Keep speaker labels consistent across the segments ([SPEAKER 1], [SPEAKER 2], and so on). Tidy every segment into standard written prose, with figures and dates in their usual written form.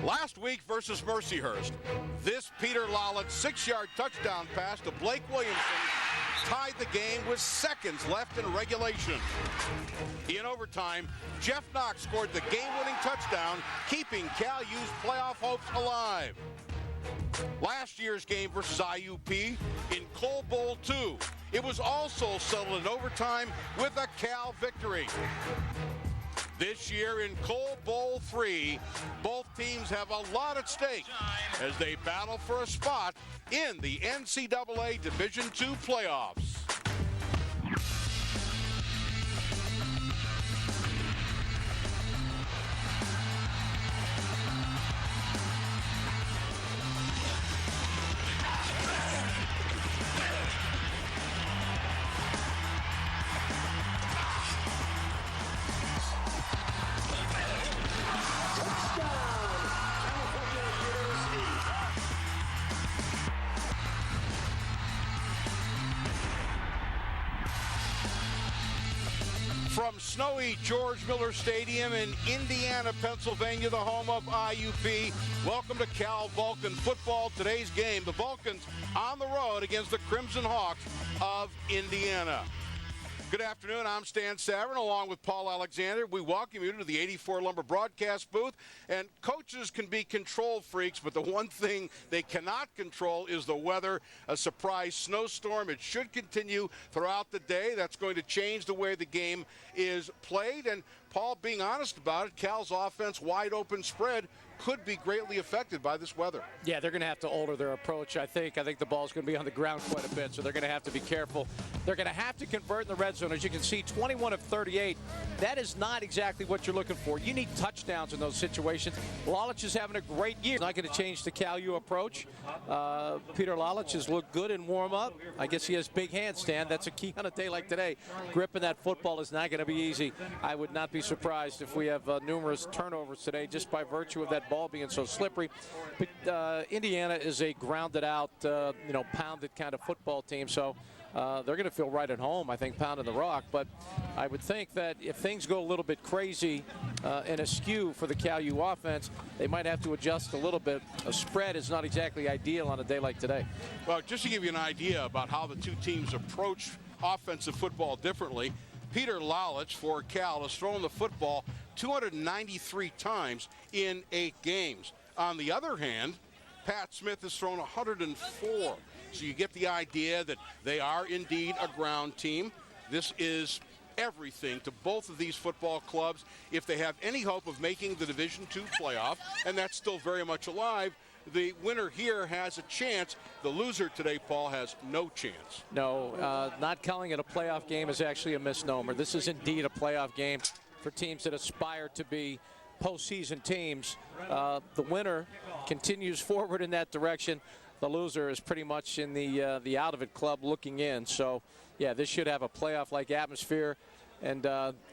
[SPEAKER 1] Last week versus Mercyhurst, this Peter Lallet 6-yard touchdown pass to Blake Williamson tied the game with seconds left in regulation. In overtime, Jeff Knox scored the game-winning touchdown, keeping Cal U's playoff hopes alive. Last year's game versus IUP in Cole Bowl 2, it was also settled in overtime with a Cal victory. This year in Cole Bowl 3, both teams have a lot at stake as they battle for a spot in the NCAA Division II playoffs. From snowy George Miller Stadium in Indiana, Pennsylvania, the home of IUP, welcome to Cal Vulcan football. Today's game, the Vulcans on the road against the Crimson Hawks of Indiana. Good afternoon, I'm Stan Savran, along with Paul Alexander. We welcome you to the 84 Lumber broadcast booth. And coaches can be control freaks, but the one thing they cannot control is the weather. A surprise snowstorm. It should continue throughout the day. That's going to change the way the game is played. And Paul, being honest about it, Cal's offense, wide open spread, could be greatly affected by this weather.
[SPEAKER 2] Yeah, they're going to have to alter their approach, I think. I think the ball's going to be on the ground quite a bit, so they're going to have to be careful. They're going to have to convert in the red zone. As you can see, 21 of 38. That is not exactly what you're looking for. You need touchdowns in those situations. Lalich is having a great year. Not going to change the Cal U approach. Peter Lalich has looked good in warm-up. I guess he has big hands, Stan. That's a key on a day like today. Gripping that football is not going to be easy. I would not be surprised if we have numerous turnovers today just by virtue of that ball being so slippery. But Indiana is a grounded-out, pounded kind of football team, so they're going to feel right at home, I think, pounding the rock. But I would think that if things go a little bit crazy and askew for the Cal U offense, they might have to adjust a little bit. A spread is not exactly ideal on a day like today.
[SPEAKER 1] Well, just to give you an idea about how the two teams approach offensive football differently, Peter Lallich for Cal has thrown the football 293 times in 8 games. On the other hand, Pat Smith has thrown 104. So you get the idea that they are indeed a ground team. This is everything to both of these football clubs if they have any hope of making the Division II playoff, and that's still very much alive. The winner here has a chance. The loser today, Paul, has no chance.
[SPEAKER 2] No, not calling it a playoff game is actually a misnomer. This is indeed a playoff game for teams that aspire to be postseason teams. The winner continues forward in that direction. The loser is pretty much in the out-of-it club looking in. So, yeah, this should have a playoff-like atmosphere. And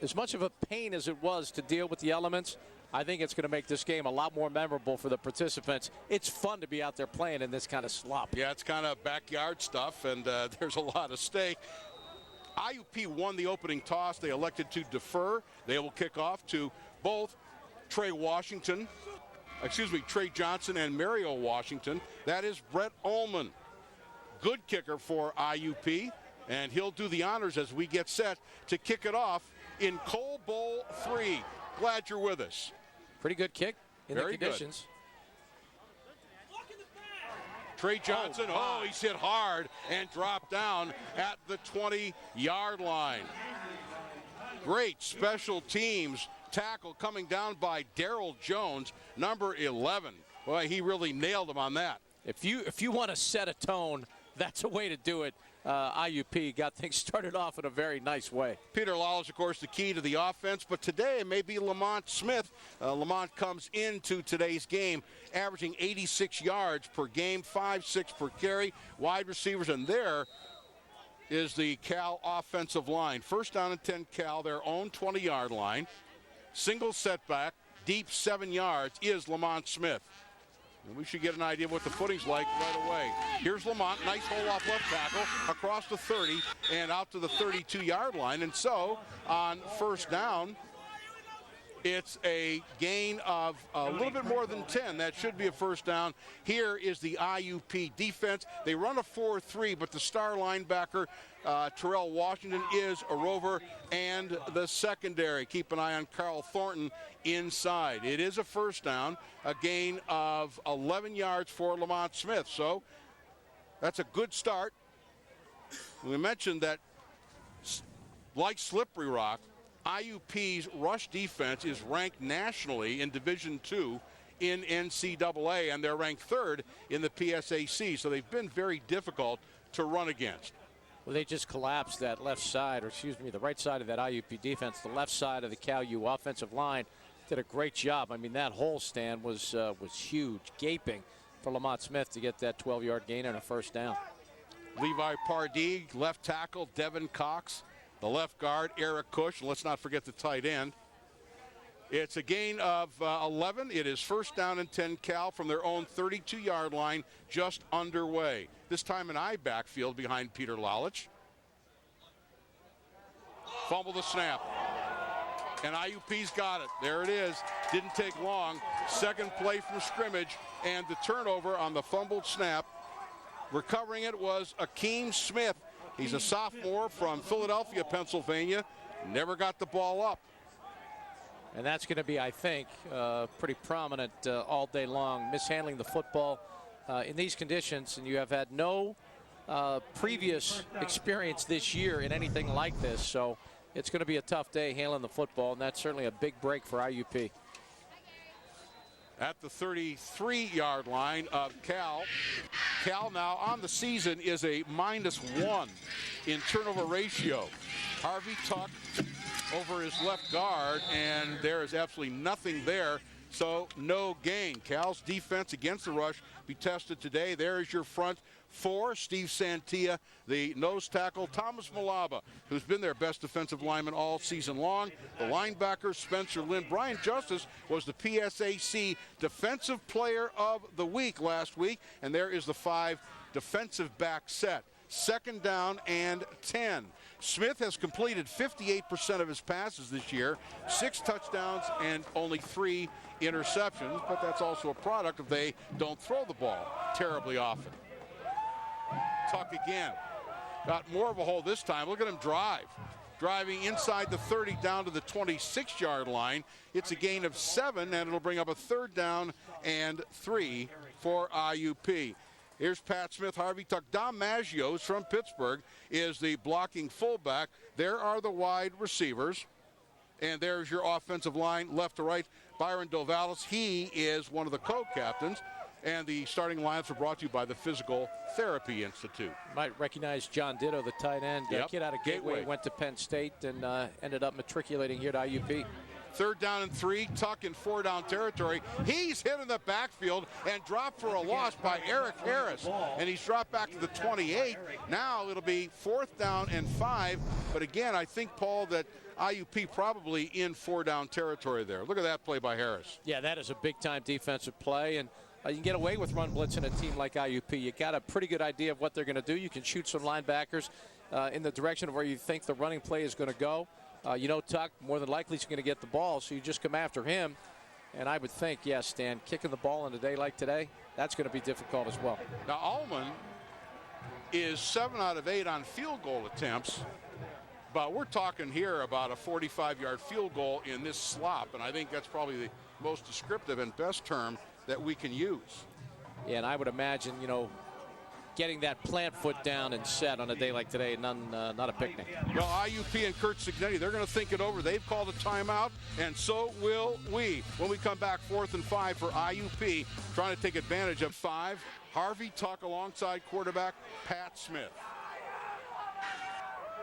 [SPEAKER 2] as much of a pain as it was to deal with the elements, I think it's going to make this game a lot more memorable for the participants. It's fun to be out there playing in this kind of slop.
[SPEAKER 1] Yeah, it's kind of backyard stuff, and there's a lot at stake. IUP won the opening toss. They elected to defer. They will kick off to both Trey Johnson and Mario Washington. That is Brett Ullman. Good kicker for IUP, and he'll do the honors as we get set to kick it off in Cole Bowl 3. Glad you're with us.
[SPEAKER 2] Pretty good kick in
[SPEAKER 1] Very
[SPEAKER 2] the conditions.
[SPEAKER 1] Good. Trey Johnson, he's hit hard and dropped down at the 20-yard line. Great special teams tackle coming down by Darryl Jones, number 11. Boy, he really nailed him on that.
[SPEAKER 2] If you want to set a tone, that's a way to do it. IUP got things started off in a very nice way.
[SPEAKER 1] Peter Lallich, of course, the key to the offense, but today it may be Lamont Smith. Lamont comes into today's game averaging 86 yards per game, 5.6 per carry, wide receivers, and there is the Cal offensive line. First down and 10 Cal, their own 20-yard line. Single setback, deep 7 yards is Lamont Smith. And we should get an idea of what the footing's like right away. Here's Lamont, nice hole off left tackle, across the 30 and out to the 32-yard line. And so, on first down, It's a gain of a little bit more than 10. That should be a first down. Here is the IUP defense. They run a 4-3, but the star linebacker, Terrell Washington, is a rover, and the secondary. Keep an eye on Carl Thornton inside. It is a first down, a gain of 11 yards for Lamont Smith. So that's a good start. We mentioned that, like Slippery Rock, IUP's rush defense is ranked nationally in Division II in NCAA, and they're ranked third in the PSAC. So they've been very difficult to run against.
[SPEAKER 2] Well, they just collapsed that left side, or excuse me, the right side of that IUP defense. The left side of the Cal U offensive line did a great job. I mean, that whole stand was huge, gaping for Lamont Smith to get that 12-yard gain and a first down.
[SPEAKER 1] Levi Pardee, left tackle, Devin Cox, the left guard, Eric Cush, and let's not forget the tight end. It's a gain of 11. It is first down and 10 Cal from their own 32-yard line, just underway. This time an I backfield behind Peter Lalich. Fumble the snap. And IUP's got it. There it is. Didn't take long. Second play from scrimmage, and the turnover on the fumbled snap. Recovering it was Akeem Smith. He's a sophomore from Philadelphia, Pennsylvania. Never got the ball up.
[SPEAKER 2] And that's going to be, I think, pretty prominent all day long, mishandling the football in these conditions. And you have had no previous experience this year in anything like this. So it's going to be a tough day handling the football, and that's certainly a big break for IUP.
[SPEAKER 1] At the 33-yard line of Cal. Cal now on the season is a -1 in turnover ratio. Harvey Tuck over his left guard, and there is absolutely nothing there, so no gain. Cal's defense against the rush be tested today. There is your front four. Steve Santia, the nose tackle. Thomas Malaba, who's been their best defensive lineman all season long. The linebacker, Spencer Lynn. Brian Justice was the PSAC Defensive Player of the Week last week, and there is the 5 defensive back set. Second down and 10. Smith has completed 58% of his passes this year, 6 touchdowns and only 3 interceptions, but that's also a product of they don't throw the ball terribly often. Tuck again. Got more of a hole this time. Look at him drive. Driving inside the 30 down to the 26-yard line. It's a gain of 7, and it'll bring up a third down and 3 for IUP. Here's Pat Smith, Harvey Tuck. Dom Maggios from Pittsburgh is the blocking fullback. There are the wide receivers. And there's your offensive line, left to right. Byron Dovalis, he is one of the co-captains. And the starting lineups are brought to you by the Physical Therapy Institute.
[SPEAKER 2] Might recognize John Ditto, the tight end.
[SPEAKER 1] Yep.
[SPEAKER 2] Kid out of Gateway, went to Penn State and ended up matriculating here to IUP.
[SPEAKER 1] Third down and 3, Tuck in 4-down territory. He's hit in the backfield and dropped for a loss by Eric Harris. And he's dropped back to the 28. Now it'll be 4th down and 5. But again, I think, Paul, that IUP probably in 4-down territory there. Look at that play by Harris.
[SPEAKER 2] Yeah, that is a big-time defensive play. And you can get away with run blitz in a team like IUP. You got a pretty good idea of what they're going to do. You can shoot some linebackers in the direction of where you think the running play is going to go. You know, Tuck more than likely is going to get the ball, so you just come after him. And I would think, yes, Stan, kicking the ball in a day like today, that's going to be difficult as well.
[SPEAKER 1] Now, Allman is 7 out of 8 on field goal attempts, but we're talking here about a 45-yard field goal in this slop, and I think that's probably the most descriptive and best term that we can use.
[SPEAKER 2] Yeah, and I would imagine, you know, getting that plant foot down and set on a day like today, not a picnic.
[SPEAKER 1] Well, IUP and Kurt Cignetti, they're going to think it over. They've called a timeout, and so will we. When we come back, 4th and 5 for IUP, trying to take advantage of 5. Harvey Tuck alongside quarterback Pat Smith.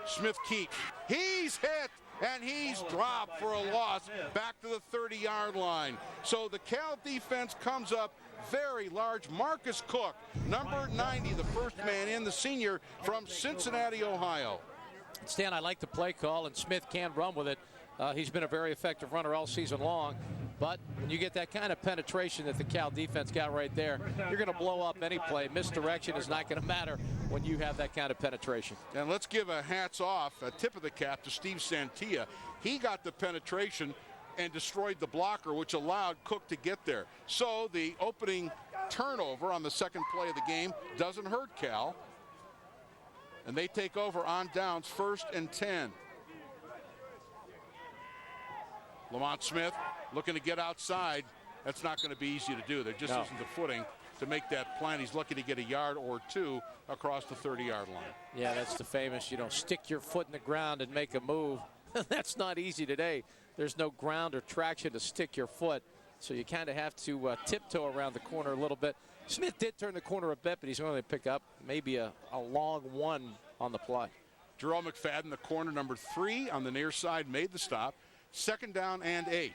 [SPEAKER 1] Smith-Keat, he's hit, and he's dropped for a loss back to the 30-yard line. So the Cal defense comes up very large. Marcus Cook, number 90, the first man in, the senior from Cincinnati, Ohio.
[SPEAKER 2] Stan, I like the play call, and Smith can run with it. He's been a very effective runner all season long. But when you get that kind of penetration that the Cal defense got right there, you're going to blow up any play. Misdirection is not going to matter when you have that kind of penetration.
[SPEAKER 1] And let's give a hats off, a tip of the cap to Steve Santia. He got the penetration and destroyed the blocker, which allowed Cook to get there. So the opening turnover on the second play of the game doesn't hurt Cal. And they take over on downs, 1st and 10. Lamont Smith looking to get outside. That's not going to be easy to do. There just isn't the footing to make that plan. He's lucky to get a yard or two across the 30-yard line.
[SPEAKER 2] Yeah, that's the famous, stick your foot in the ground and make a move. That's not easy today. There's no ground or traction to stick your foot. So you kind of have to tiptoe around the corner a little bit. Smith did turn the corner a bit, but he's going to pick up maybe a long one on the play.
[SPEAKER 1] Jerome McFadden, the corner, number 3 on the near side, made the stop. 2nd down and 8.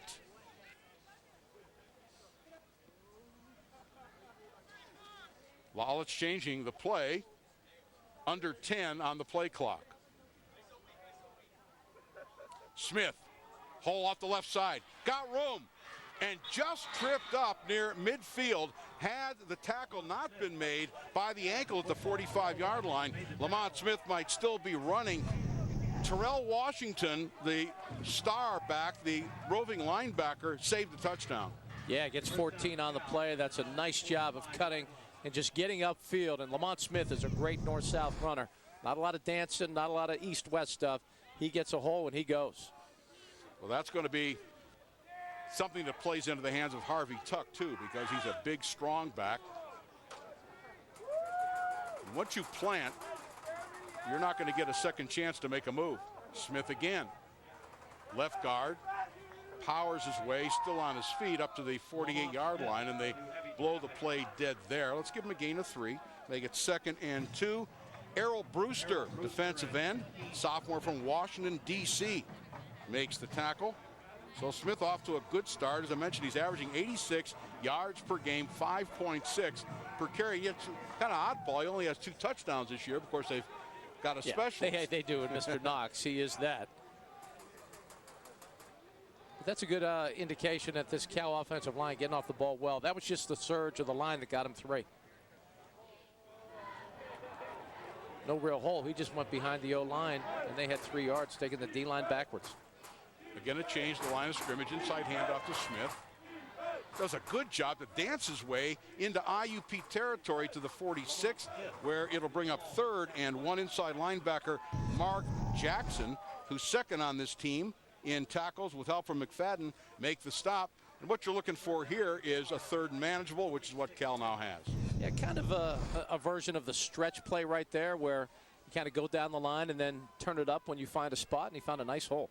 [SPEAKER 1] Lalich changing the play. Under 10 on the play clock. Smith, hole off the left side, got room, and just tripped up near midfield. Had the tackle not been made by the ankle at the 45-yard line, Lamont Smith might still be running. Terrell Washington, the star back, the roving linebacker, saved the touchdown.
[SPEAKER 2] Yeah, gets 14 on the play. That's a nice job of cutting and just getting upfield. And Lamont Smith is a great north-south runner. Not a lot of dancing, not a lot of east-west stuff. He gets a hole and he goes.
[SPEAKER 1] Well, that's going to be something that plays into the hands of Harvey Tuck, too, because he's a big, strong back. And once you plant, you're not going to get a second chance to make a move. Smith again. Left guard. Powers his way, still on his feet, up to the 48-yard line, and they blow the play dead there. Let's give him a gain of 3. Make it 2nd and 2. Errol Brewster, defensive end, sophomore from Washington, D.C., makes the tackle. So Smith off to a good start. As I mentioned, he's averaging 86 yards per game, 5.6 per carry. It's kind of oddball. He only has 2 touchdowns this year. Of course, they've got a specialist.
[SPEAKER 2] They do, and Mr. Knox, he is that. But that's a good indication that this Cal offensive line getting off the ball well. That was just the surge of the line that got him 3. No real hole. He just went behind the O-line, and they had 3 yards, taking the D-line backwards.
[SPEAKER 1] Again, a change the line of scrimmage. Inside handoff to Smith. Does a good job to dance his way into IUP territory to the 46, where it'll bring up 3rd and 1. Inside linebacker Mark Jackson, who's 2nd on this team in tackles with help from McFadden, make the stop. And what you're looking for here is a 3rd and manageable, which is what Cal now has.
[SPEAKER 2] Yeah, kind of a version of the stretch play right there, where you kind of go down the line and then turn it up when you find a spot, and he found a nice hole.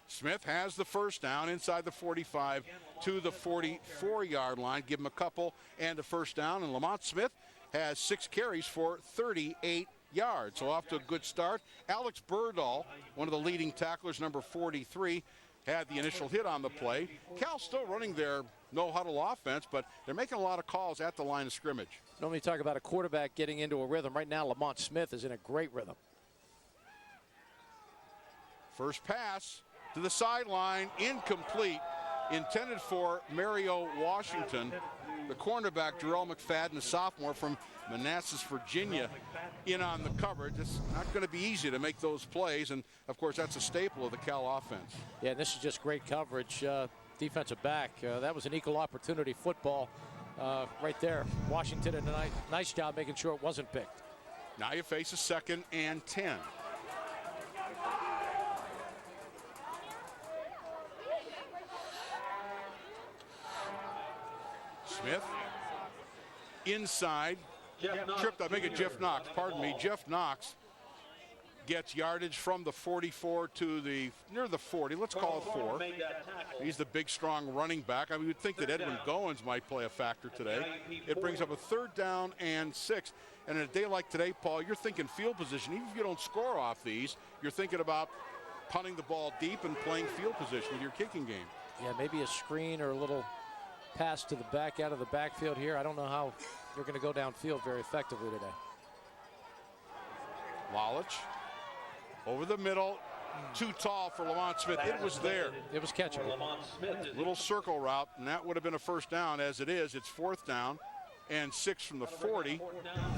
[SPEAKER 1] Smith has the 1st down inside the 45 to the 44-yard line. Give him a couple and a 1st down. And Lamont Smith has 6 carries for 38 yards. So off to a good start. Alex Berdahl, one of the leading tacklers, number 43, had the initial hit on the play. Cal still running their no-huddle offense, but they're making a lot of calls at the line of scrimmage.
[SPEAKER 2] Normally talk about a quarterback getting into a rhythm. Right now, Lamont Smith is in a great rhythm.
[SPEAKER 1] First pass to the sideline, incomplete, intended for Mario Washington. The cornerback, Jerome McFadden, a sophomore from Manassas, Virginia, in on the coverage. It's not going to be easy to make those plays, and of course that's a staple of the Cal offense.
[SPEAKER 2] Yeah, this is just great coverage. Defensive back, that was an equal opportunity football right there. Washington did a nice job making sure it wasn't picked.
[SPEAKER 1] Now you face a 2nd and 10. Smith inside, tripped up, make it Jeff Knox, pardon me. Jeff Knox gets yardage from the 44 to near the 40, let's call it 4. He's the big, strong running back. I mean, you'd think that Edwin Goins might play a factor today. It brings up a 3rd down and 6. And in a day like today, Paul, you're thinking field position. Even if you don't score off these, you're thinking about punting the ball deep and playing field position with your kicking game.
[SPEAKER 2] Yeah, maybe a screen or a little pass to the back out of the backfield here. I don't know how you're going to go downfield very effectively today.
[SPEAKER 1] Lalich over the middle, too tall for Lamont Smith. It was there.
[SPEAKER 2] It was catchable.
[SPEAKER 1] Little circle route, and that would have been a 1st down. As it is, it's 4th down and 6 from the 40,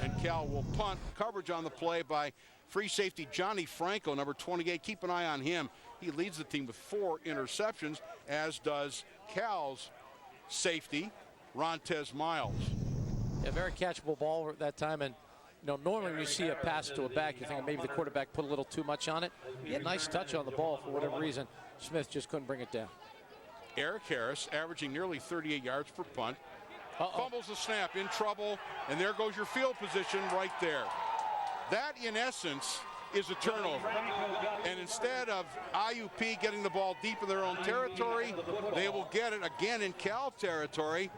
[SPEAKER 1] and Cal will punt. Coverage on the play by free safety Johnny Franco, number 28. Keep an eye on him. He leads the team with 4 interceptions, as does Cal's safety, Rontez Miles.
[SPEAKER 2] A very catchable ball at that time, and normally when you see a pass to a back, you think maybe the quarterback put a little too much on it. He had a nice touch on the ball for whatever reason. Smith just couldn't bring it down.
[SPEAKER 1] Eric Harris averaging nearly 38 yards per punt. Fumbles the snap, in trouble, and there goes your field position right there. That, in essence, is a turnover. And instead of IUP getting the ball deep in their own territory, they will get it again in Cal territory.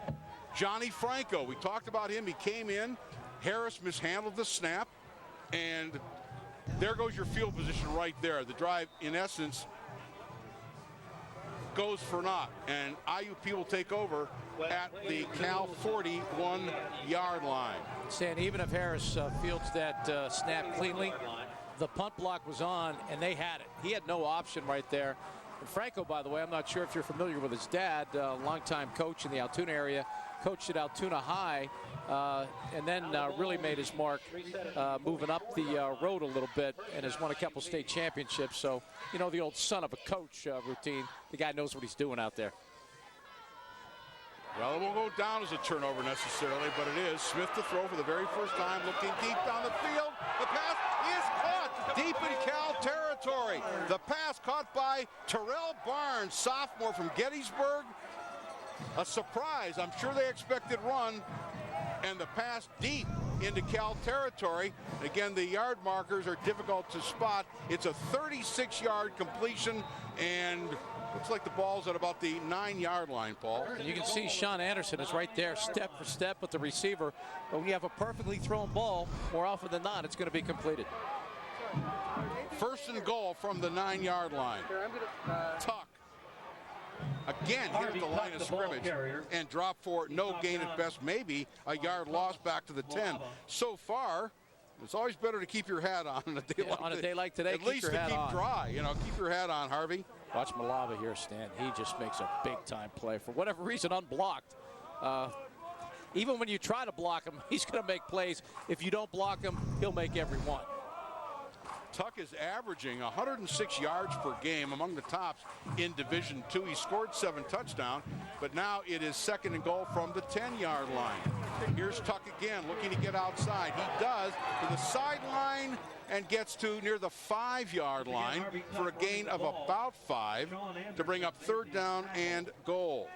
[SPEAKER 1] Johnny Franco, we talked about him. He came in. Harris mishandled the snap, and there goes your field position right there. The drive, in essence, goes for naught, and IUP will take over at the Cal 41-yard line.
[SPEAKER 2] Stan, even if Harris fields that snap cleanly, the punt block was on, and they had it. He had no option right there. And Franco, by the way, I'm not sure if you're familiar with his dad, longtime coach in the Altoona area, coached at Altoona High, and then really made his mark moving up the road a little bit, and has won a couple state championships. So, the old son of a coach routine. The guy knows what he's doing out there.
[SPEAKER 1] Well, it won't go down as a turnover necessarily, but it is. Smith to throw for the very first time, looking deep down the field. The pass is caught deep in Cal territory. The pass caught by Terrell Barnes, sophomore from Gettysburg. A surprise. I'm sure they expected run, and the pass deep into Cal territory. Again, the yard markers are difficult to spot. It's a 36-yard completion, and looks like the ball's at about the 9-yard line, Paul.
[SPEAKER 2] And you can see Sean Anderson is right there, step for step with the receiver. But when you have a perfectly thrown ball, more often than not, it's going to be completed.
[SPEAKER 1] First and goal from the 9-yard line. Tuck again hit the line of scrimmage and drop for no gain at best, maybe a yard loss back to the 10. So far, it's always better to keep your hat on a day like today. At least to keep dry, keep your hat on, Harvey.
[SPEAKER 2] Watch Malava here, Stan. He just makes a big-time play. For whatever reason, unblocked. Even when you try to block him, he's going to make plays. If you don't block him, he'll make every one.
[SPEAKER 1] Tuck is averaging 106 yards per game, among the tops in Division II. He scored 7 touchdowns, but now it is second and goal from the 10-yard line. Here's Tuck again, looking to get outside. He does to the sideline and gets to near the 5-yard line for a gain of about 5 to bring up third down and goal.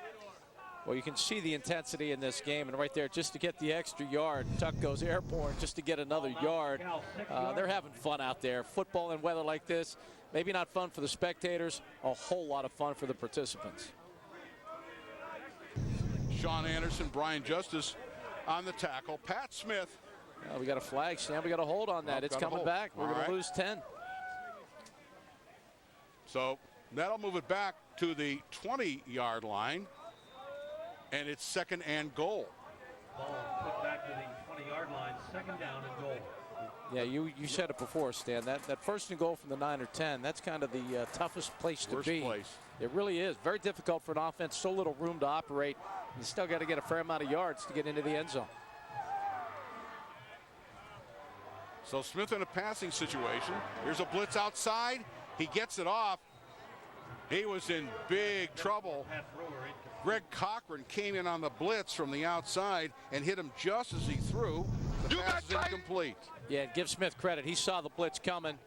[SPEAKER 2] Well, you can see the intensity in this game, and right there, just to get the extra yard, Tuck goes airborne just to get another yard. They're having fun out there. Football in weather like this, maybe not fun for the spectators, a whole lot of fun for the participants.
[SPEAKER 1] Sean Anderson, Brian Justice on the tackle. Pat Smith.
[SPEAKER 2] We got a flag, Sam. We got a hold on that. It's coming back. We're going to lose 10.
[SPEAKER 1] So that'll move it back to the 20-yard line. And it's second and goal.
[SPEAKER 3] Ball put back to the 20-yard line, second down and goal.
[SPEAKER 2] Yeah, you said it before, Stan. That first and goal from the 9 or 10, that's kind of the toughest place to be. It really is. Very difficult for an offense, so little room to operate. You still got to get a fair amount of yards to get into the end zone.
[SPEAKER 1] So Smith in a passing situation. Here's a blitz outside. He gets it off. He was in big trouble. Greg Cochran came in on the blitz from the outside and hit him just as he threw. The pass is incomplete.
[SPEAKER 2] Yeah, give Smith credit. He saw the blitz coming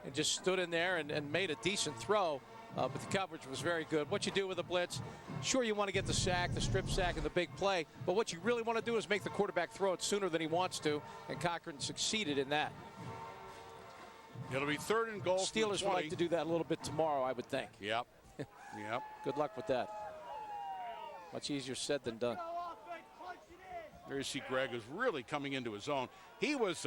[SPEAKER 2] and just stood in there and made a decent throw. But the coverage was very good. What you do with a blitz, sure, you want to get the sack, the strip sack, and the big play. But what you really want to do is make the quarterback throw it sooner than he wants to. And Cochran succeeded in that.
[SPEAKER 1] It'll be third and goal.
[SPEAKER 2] Steelers would like to do that a little bit tomorrow, I would think.
[SPEAKER 1] Yep.
[SPEAKER 2] Good luck with that. Much easier said than done.
[SPEAKER 1] There you see Greg is really coming into his own. He was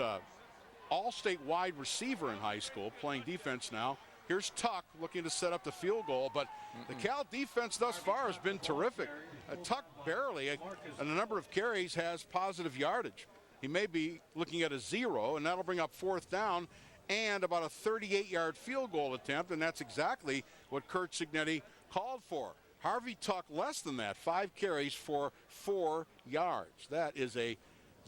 [SPEAKER 1] all-state wide receiver in high school, playing defense now. Here's Tuck looking to set up the field goal, but the Cal defense thus far has been terrific. Tuck barely, in a number of carries, has positive yardage. He may be looking at a 0, and that'll bring up fourth down and about a 38-yard field goal attempt, and that's exactly what Kurt Cignetti called for. Harvey Tuck less than that, 5 carries for 4 yards. That is a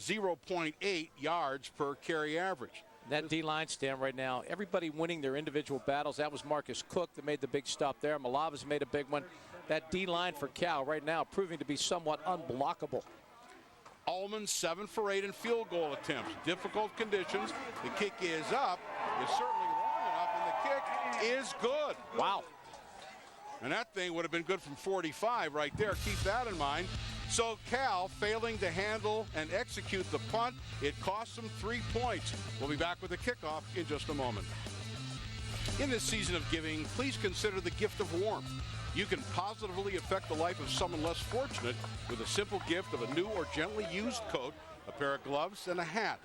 [SPEAKER 1] 0.8 yards per carry average.
[SPEAKER 2] That D-line stand right now, everybody winning their individual battles. That was Marcus Cook that made the big stop there. Malava's made a big one. That D-line for Cal right now proving to be somewhat unblockable.
[SPEAKER 1] Ullman 7 for 8 in field goal attempts. Difficult conditions. The kick is up. It's certainly long enough, and the kick is good.
[SPEAKER 2] Wow.
[SPEAKER 1] And that thing would have been good from 45 right there. Keep that in mind. So Cal failing to handle and execute the punt. It cost them 3 points. We'll be back with the kickoff in just a moment. In this season of giving, please consider the gift of warmth. You can positively affect the life of someone less fortunate with a simple gift of a new or gently used coat, a pair of gloves, and a hat.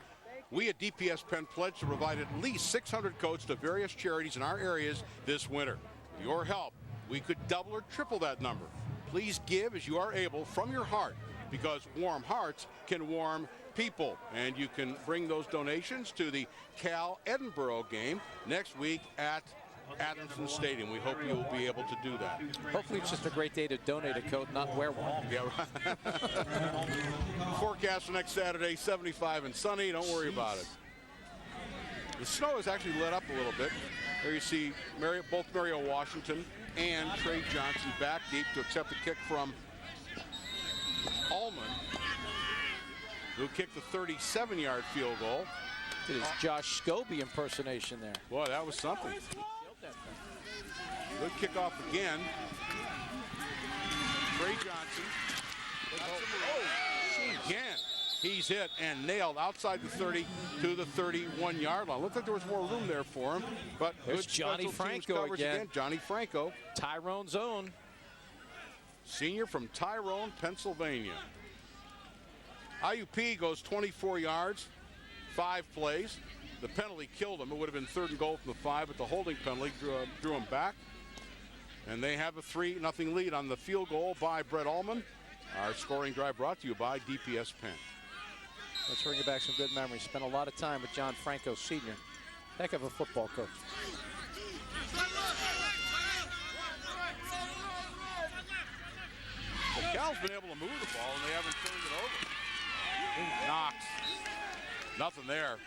[SPEAKER 1] We at DPS Penn pledge to provide at least 600 coats to various charities in our areas this winter. With your help, we could double or triple that number. Please give as you are able from your heart, because warm hearts can warm people. And you can bring those donations to the Cal Edinburgh game next week at Adamson Stadium. We hope you'll be able to do that.
[SPEAKER 2] Hopefully it's just a great day to donate a coat, not wear one.
[SPEAKER 1] Yeah. Forecast for next Saturday, 75 and sunny. Don't worry about it. The snow has actually let up a little bit. There you see both Mario Washington and Trey Johnson back deep to accept the kick from Ullman, who kicked the 37-yard field goal.
[SPEAKER 2] It is Josh Scobie impersonation there.
[SPEAKER 1] Boy, that was something. Good kickoff again. Trey Johnson. Again. He's hit and nailed outside the 30 to the 31-yard line. Looked like there was more room there for him, but
[SPEAKER 2] there's
[SPEAKER 1] good
[SPEAKER 2] Johnny Franco again.
[SPEAKER 1] Johnny Franco.
[SPEAKER 2] Tyrone's own.
[SPEAKER 1] Senior from Tyrone, Pennsylvania. IUP goes 24 yards, 5 plays. The penalty killed him. It would have been 3rd and goal from the 5, but the holding penalty drew him back. And they have a 3-0 lead on the field goal by Brett Ullman. Our scoring drive brought to you by DPS Penn.
[SPEAKER 2] Let's bring back some good memories. Spent a lot of time with John Franco Sr. Heck of a football coach.
[SPEAKER 1] Well, Cal's been able to move the ball, and they haven't turned it over. Knox. Nothing there.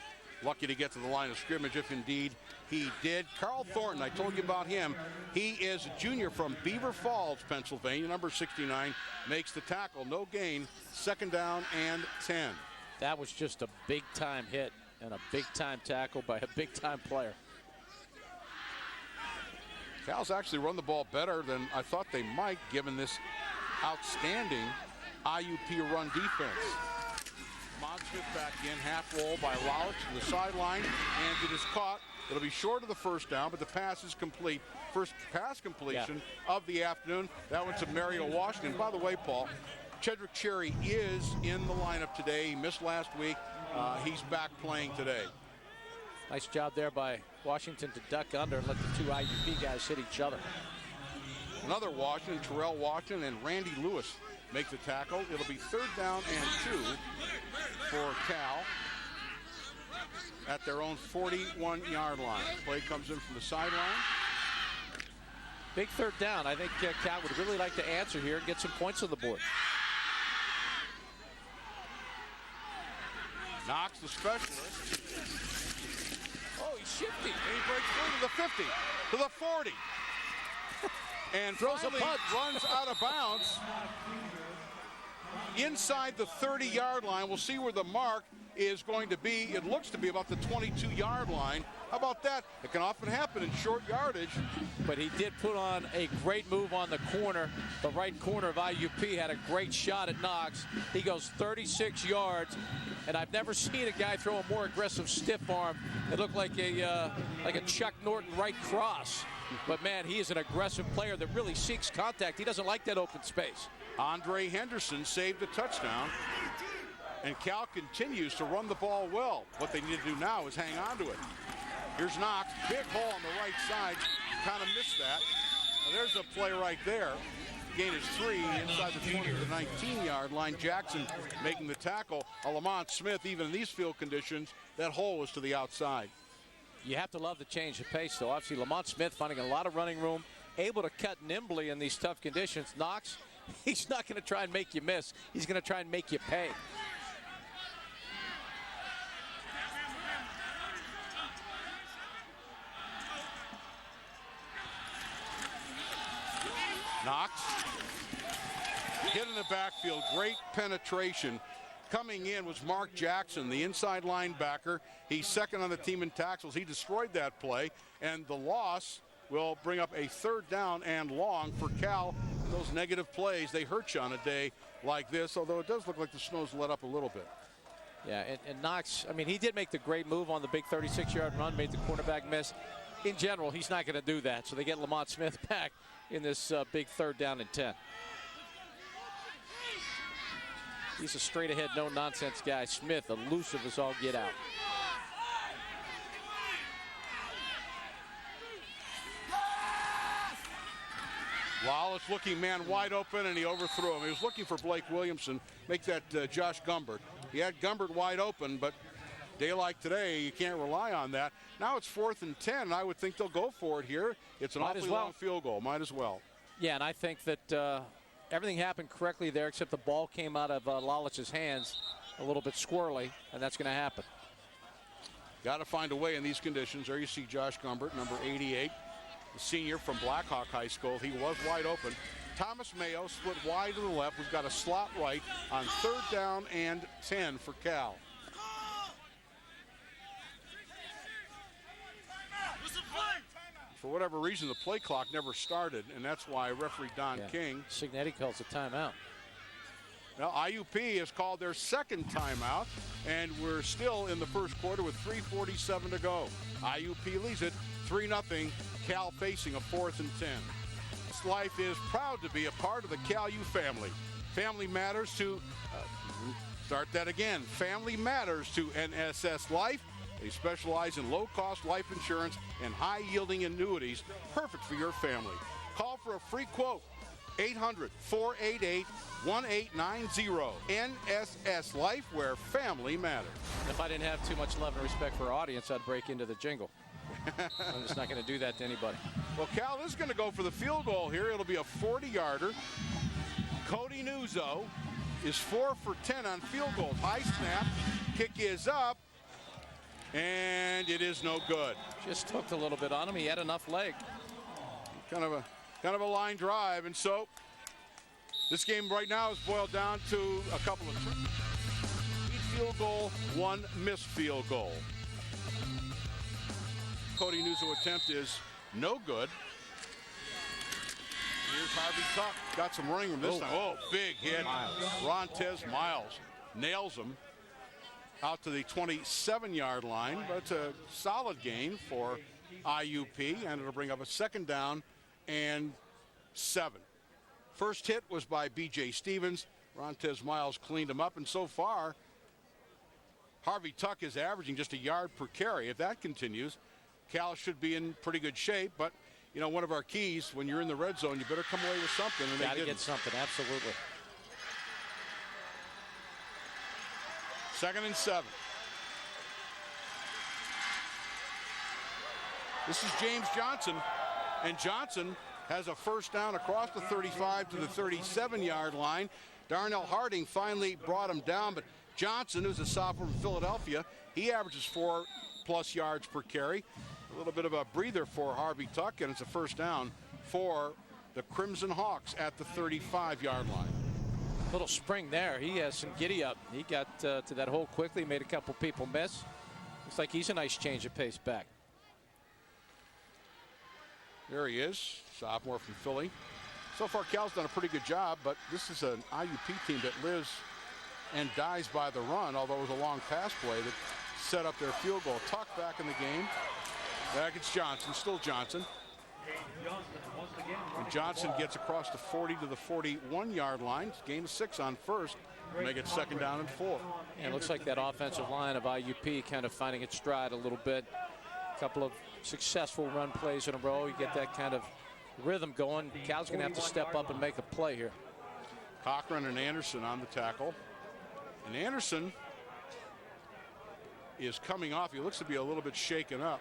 [SPEAKER 1] Lucky to get to the line of scrimmage, if indeed he did. Carl Thornton, I told you about him. He is a junior from Beaver Falls, Pennsylvania. Number 69 makes the tackle. No gain. 2nd down and 10.
[SPEAKER 2] That was just a big-time hit and a big-time tackle by a big-time player.
[SPEAKER 1] Cal's actually run the ball better than I thought they might, given this outstanding IUP run defense. Smith back in, half roll by Laulich to the sideline, and it is caught. It'll be short of the 1st down, but the pass is complete. First pass completion of the afternoon. That went to Mario Washington. By the way, Paul, Chedrick Cherry is in the lineup today. He missed last week. He's back playing today.
[SPEAKER 2] Nice job there by Washington to duck under and let the 2 IUP guys hit each other.
[SPEAKER 1] Another Washington, Terrell Washington, and Randy Lewis make the tackle. It'll be 3rd down and 2 for Cal at their own 41-yard line. Play comes in from the sideline.
[SPEAKER 2] Big 3rd down. I think Cal would really like to answer here and get some points on the board.
[SPEAKER 1] Knox, the specialist.
[SPEAKER 2] Oh, he's shifty.
[SPEAKER 1] And he breaks through to the 50, to the 40. And
[SPEAKER 2] throws a punch.
[SPEAKER 1] Runs out of bounds inside the 30-yard line. We'll see where the mark is going to be. It looks to be about the 22-yard line. How about that? It can often happen in short yardage.
[SPEAKER 2] But he did put on a great move on the corner. The right corner of IUP had a great shot at Knox. He goes 36 yards, and I've never seen a guy throw a more aggressive stiff arm. It looked like a Chuck Norton right cross. But, man, he is an aggressive player that really seeks contact. He doesn't like that open space.
[SPEAKER 1] Andre Henderson saved a touchdown. And Cal continues to run the ball well. What they need to do now is hang on to it. Here's Knox. Big hole on the right side. Kind of missed that. Now, there's a play right there. Gain is 3 inside the 20 to the 19-yard line. Jackson making the tackle. Lamont Smith, even in these field conditions, that hole was to the outside.
[SPEAKER 2] You have to love the change of pace, though. Obviously, Lamont Smith finding a lot of running room, able to cut nimbly in these tough conditions. Knox, he's not going to try and make you miss. He's going to try and make you pay.
[SPEAKER 1] Knox hit in the backfield. Great penetration. Coming in was Mark Jackson, the inside linebacker. He's second on the team in tackles. He destroyed that play, and the loss will bring up a 3rd down and long for Cal. And those negative plays, they hurt you on a day like this, although it does look like the snow's let up a little bit.
[SPEAKER 2] Yeah, and Knox, I mean, he did make the great move on the big 36-yard run, made the cornerback miss. In general, he's not going to do that, so they get Lamont Smith back in this big 3rd down and 10. He's a straight-ahead, no-nonsense guy. Smith, elusive as all get out.
[SPEAKER 1] Wallace looking man wide open, and he overthrew him. He was looking for Blake Williamson, make that Josh Gumbert. He had Gumbert wide open, but day like today, you can't rely on that. Now it's 4th and 10, and I would think they'll go for it here. It's an awfully long field goal. Might as well.
[SPEAKER 2] Yeah, and I think that everything happened correctly there, except the ball came out of Lalich's hands a little bit squirrely, and that's going to happen.
[SPEAKER 1] Got to find a way in these conditions. There you see Josh Gumbert, number 88, the senior from Blackhawk High School. He was wide open. Thomas Mayo split wide to the left. We've got a slot right on 3rd down and 10 for Cal. For whatever reason, the play clock never started, and that's why referee Don King.
[SPEAKER 2] Signetti calls a timeout.
[SPEAKER 1] Now, IUP has called their 2nd timeout, and we're still in the first quarter with 3:47 to go. IUP leads it 3-0. Cal facing a 4th and 10. This Life is proud to be a part of the Cal U family. Family matters to, start that again, family matters to NSS Life. They specialize in low-cost life insurance and high-yielding annuities, perfect for your family. Call for a free quote, 800-488-1890. NSS Life, where family matters.
[SPEAKER 2] If I didn't have too much love and respect for our audience, I'd break into the jingle. I'm just not going to do that to anybody.
[SPEAKER 1] Well, Cal is going to go for the field goal here. It'll be a 40-yarder. Cody Nuzzo is 4 for 10 on field goals. High snap, kick is up. And it is no good.
[SPEAKER 2] Just hooked a little bit on him. He had enough leg.
[SPEAKER 1] Kind of a line drive, and so this game right now is boiled down to a couple of field goal, 1 missed field goal. Cody Nuzzo attempt is no good. Here's Harvey Tuck. Got some running room this time. Oh, big hit. Rontez Miles nails him out to the 27-yard line, but it's a solid gain for IUP, and it'll bring up a 2nd down and 7. First hit was by B.J. Stevens. Rontez Miles cleaned him up, and so far, Harvey Tuck is averaging just a yard per carry. If that continues, Cal should be in pretty good shape, but you know, one of our keys when you're in the red zone, you better come away with something. And
[SPEAKER 2] got to get something, absolutely.
[SPEAKER 1] 2nd and 7. This is James Johnson, and Johnson has a 1st down across the 35 to the 37-yard line. Darnell Harding finally brought him down, but Johnson, who's a sophomore from Philadelphia, he averages 4+ yards per carry. A little bit of a breather for Harvey Tuck, and it's a 1st down for the Crimson Hawks at the 35-yard line.
[SPEAKER 2] Little spring there. He has some giddy up. He got to that hole quickly, made a couple people miss. Looks like he's a nice change of pace back.
[SPEAKER 1] There he is, sophomore from Philly. So far, Cal's done a pretty good job, but this is an IUP team that lives and dies by the run, although it was a long pass play that set up their field goal. Tuck back in the game. Back it's Johnson, still Johnson. And Johnson gets across the 40 to the 41-yard line. Gain of 6 on first. Make it 2nd down and 4.
[SPEAKER 2] And it looks like that offensive line of IUP kind of finding its stride a little bit. A couple of successful run plays in a row. You get that kind of rhythm going. Cal's going to have to step up and make a play here.
[SPEAKER 1] Cochran and Anderson on the tackle. And Anderson is coming off. He looks to be a little bit shaken up.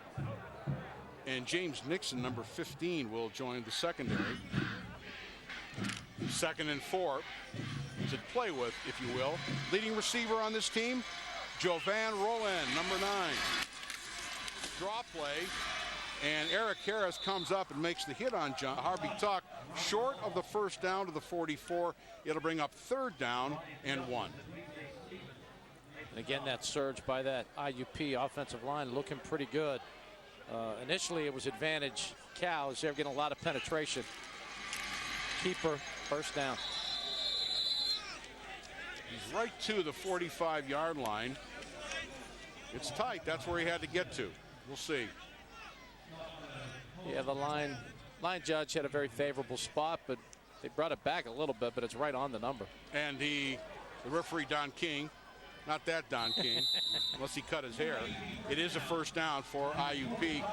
[SPEAKER 1] And James Nixon, number 15, will join the secondary. 2nd and 4 to play with, if you will. Leading receiver on this team, Jovan Rowan, number 9. Draw play, and Eric Harris comes up and makes the hit on Harvey Tuck. short of the first down to the 44. It'll bring up 3rd down and 1.
[SPEAKER 2] And again, that surge by that IUP offensive line looking pretty good. Initially, it was advantage Cal as they're getting a lot of penetration. Keeper, first down.
[SPEAKER 1] He's right to the 45-yard line. It's tight. That's where he had to get to. We'll see.
[SPEAKER 2] Yeah, the line judge had a very favorable spot, but they brought it back a little bit, but it's right on the number.
[SPEAKER 1] And the referee, Don King, not that Don King, unless he cut his hair. It is a first down for IUP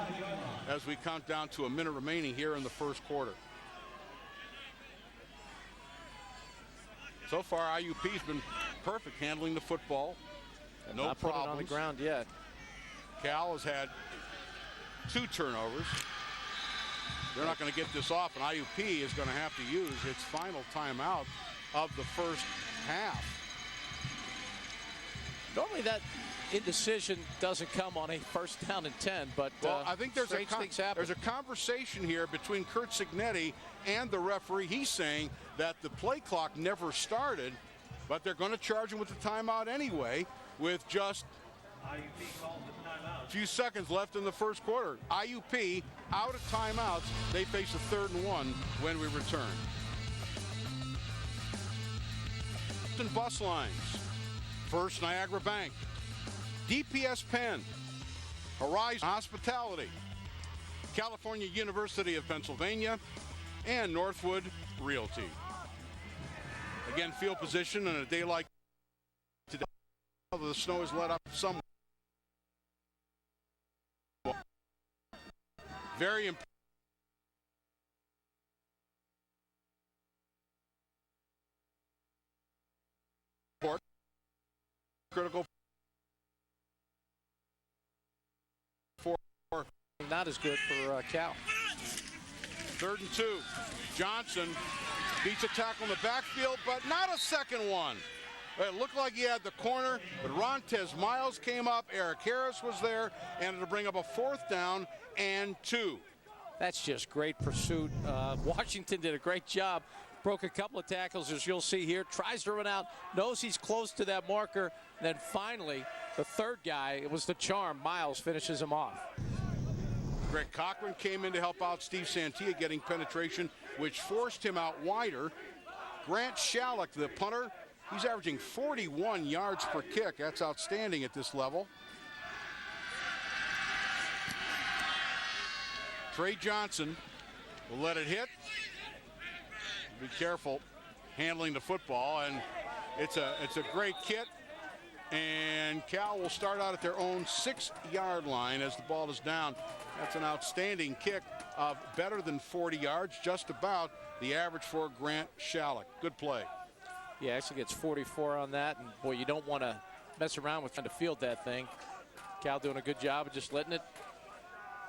[SPEAKER 1] as we count down to a minute remaining here in the first quarter. So far, IUP's been perfect handling the football. No
[SPEAKER 2] not put it
[SPEAKER 1] problems
[SPEAKER 2] on the ground yet.
[SPEAKER 1] Cal has had 2 turnovers. They're not going to get this off, and IUP is going to have to use its final timeout of the first half.
[SPEAKER 2] Normally that indecision doesn't come on a first down and 10, but
[SPEAKER 1] well, I think there's
[SPEAKER 2] things happen.
[SPEAKER 1] there's a conversation here between Curt Cignetti and the referee. He's saying that the play clock never started, but they're going to charge him with the timeout anyway with just a few seconds left in the first quarter. IUP out of timeouts. They face a 3rd and 1 when we return. Bus lines. First Niagara Bank, DPS Penn, Horizon Hospitality, California University of Pennsylvania, and Northwood Realty. Again, field position on a day like today, the snow has let up somewhat. Very important. Critical for
[SPEAKER 2] not as good for Cal.
[SPEAKER 1] 3rd and 2. Johnson beats a tackle in the backfield, but not a second one. It looked like he had the corner, but Rontez Miles came up. Eric Harris was there, and it'll bring up a 4th down and 2.
[SPEAKER 2] That's just great pursuit. Washington did a great job. Broke a couple of tackles, as you'll see here. Tries to run out, knows he's close to that marker. Then finally, the 3rd guy, it was the charm. Miles finishes him off.
[SPEAKER 1] Greg Cochran came in to help out Steve Santia, getting penetration, which forced him out wider. Grant Shalleck, the punter, he's averaging 41 yards per kick. That's outstanding at this level. Trey Johnson will let it hit. Be careful handling the football, and it's a great kit. And Cal will start out at their own 6-yard line as the ball is down. That's an outstanding kick of better than 40 yards, just about the average for Grant Shalleck. Good play.
[SPEAKER 2] Yeah, actually gets 44 on that, and boy, you don't want to mess around with trying to field that thing. Cal doing a good job of just letting it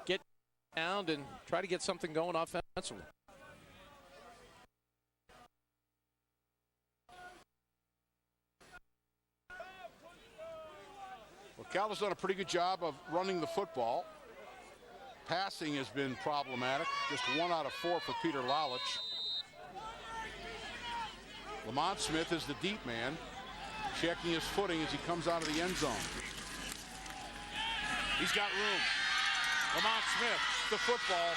[SPEAKER 2] get down and try to get something going offensively.
[SPEAKER 1] Well, Cal has done a pretty good job of running the football. Passing has been problematic. Just 1 out of 4 for Peter Lalich. Lamont Smith is the deep man, checking his footing as he comes out of the end zone. He's got room. Lamont Smith, the football.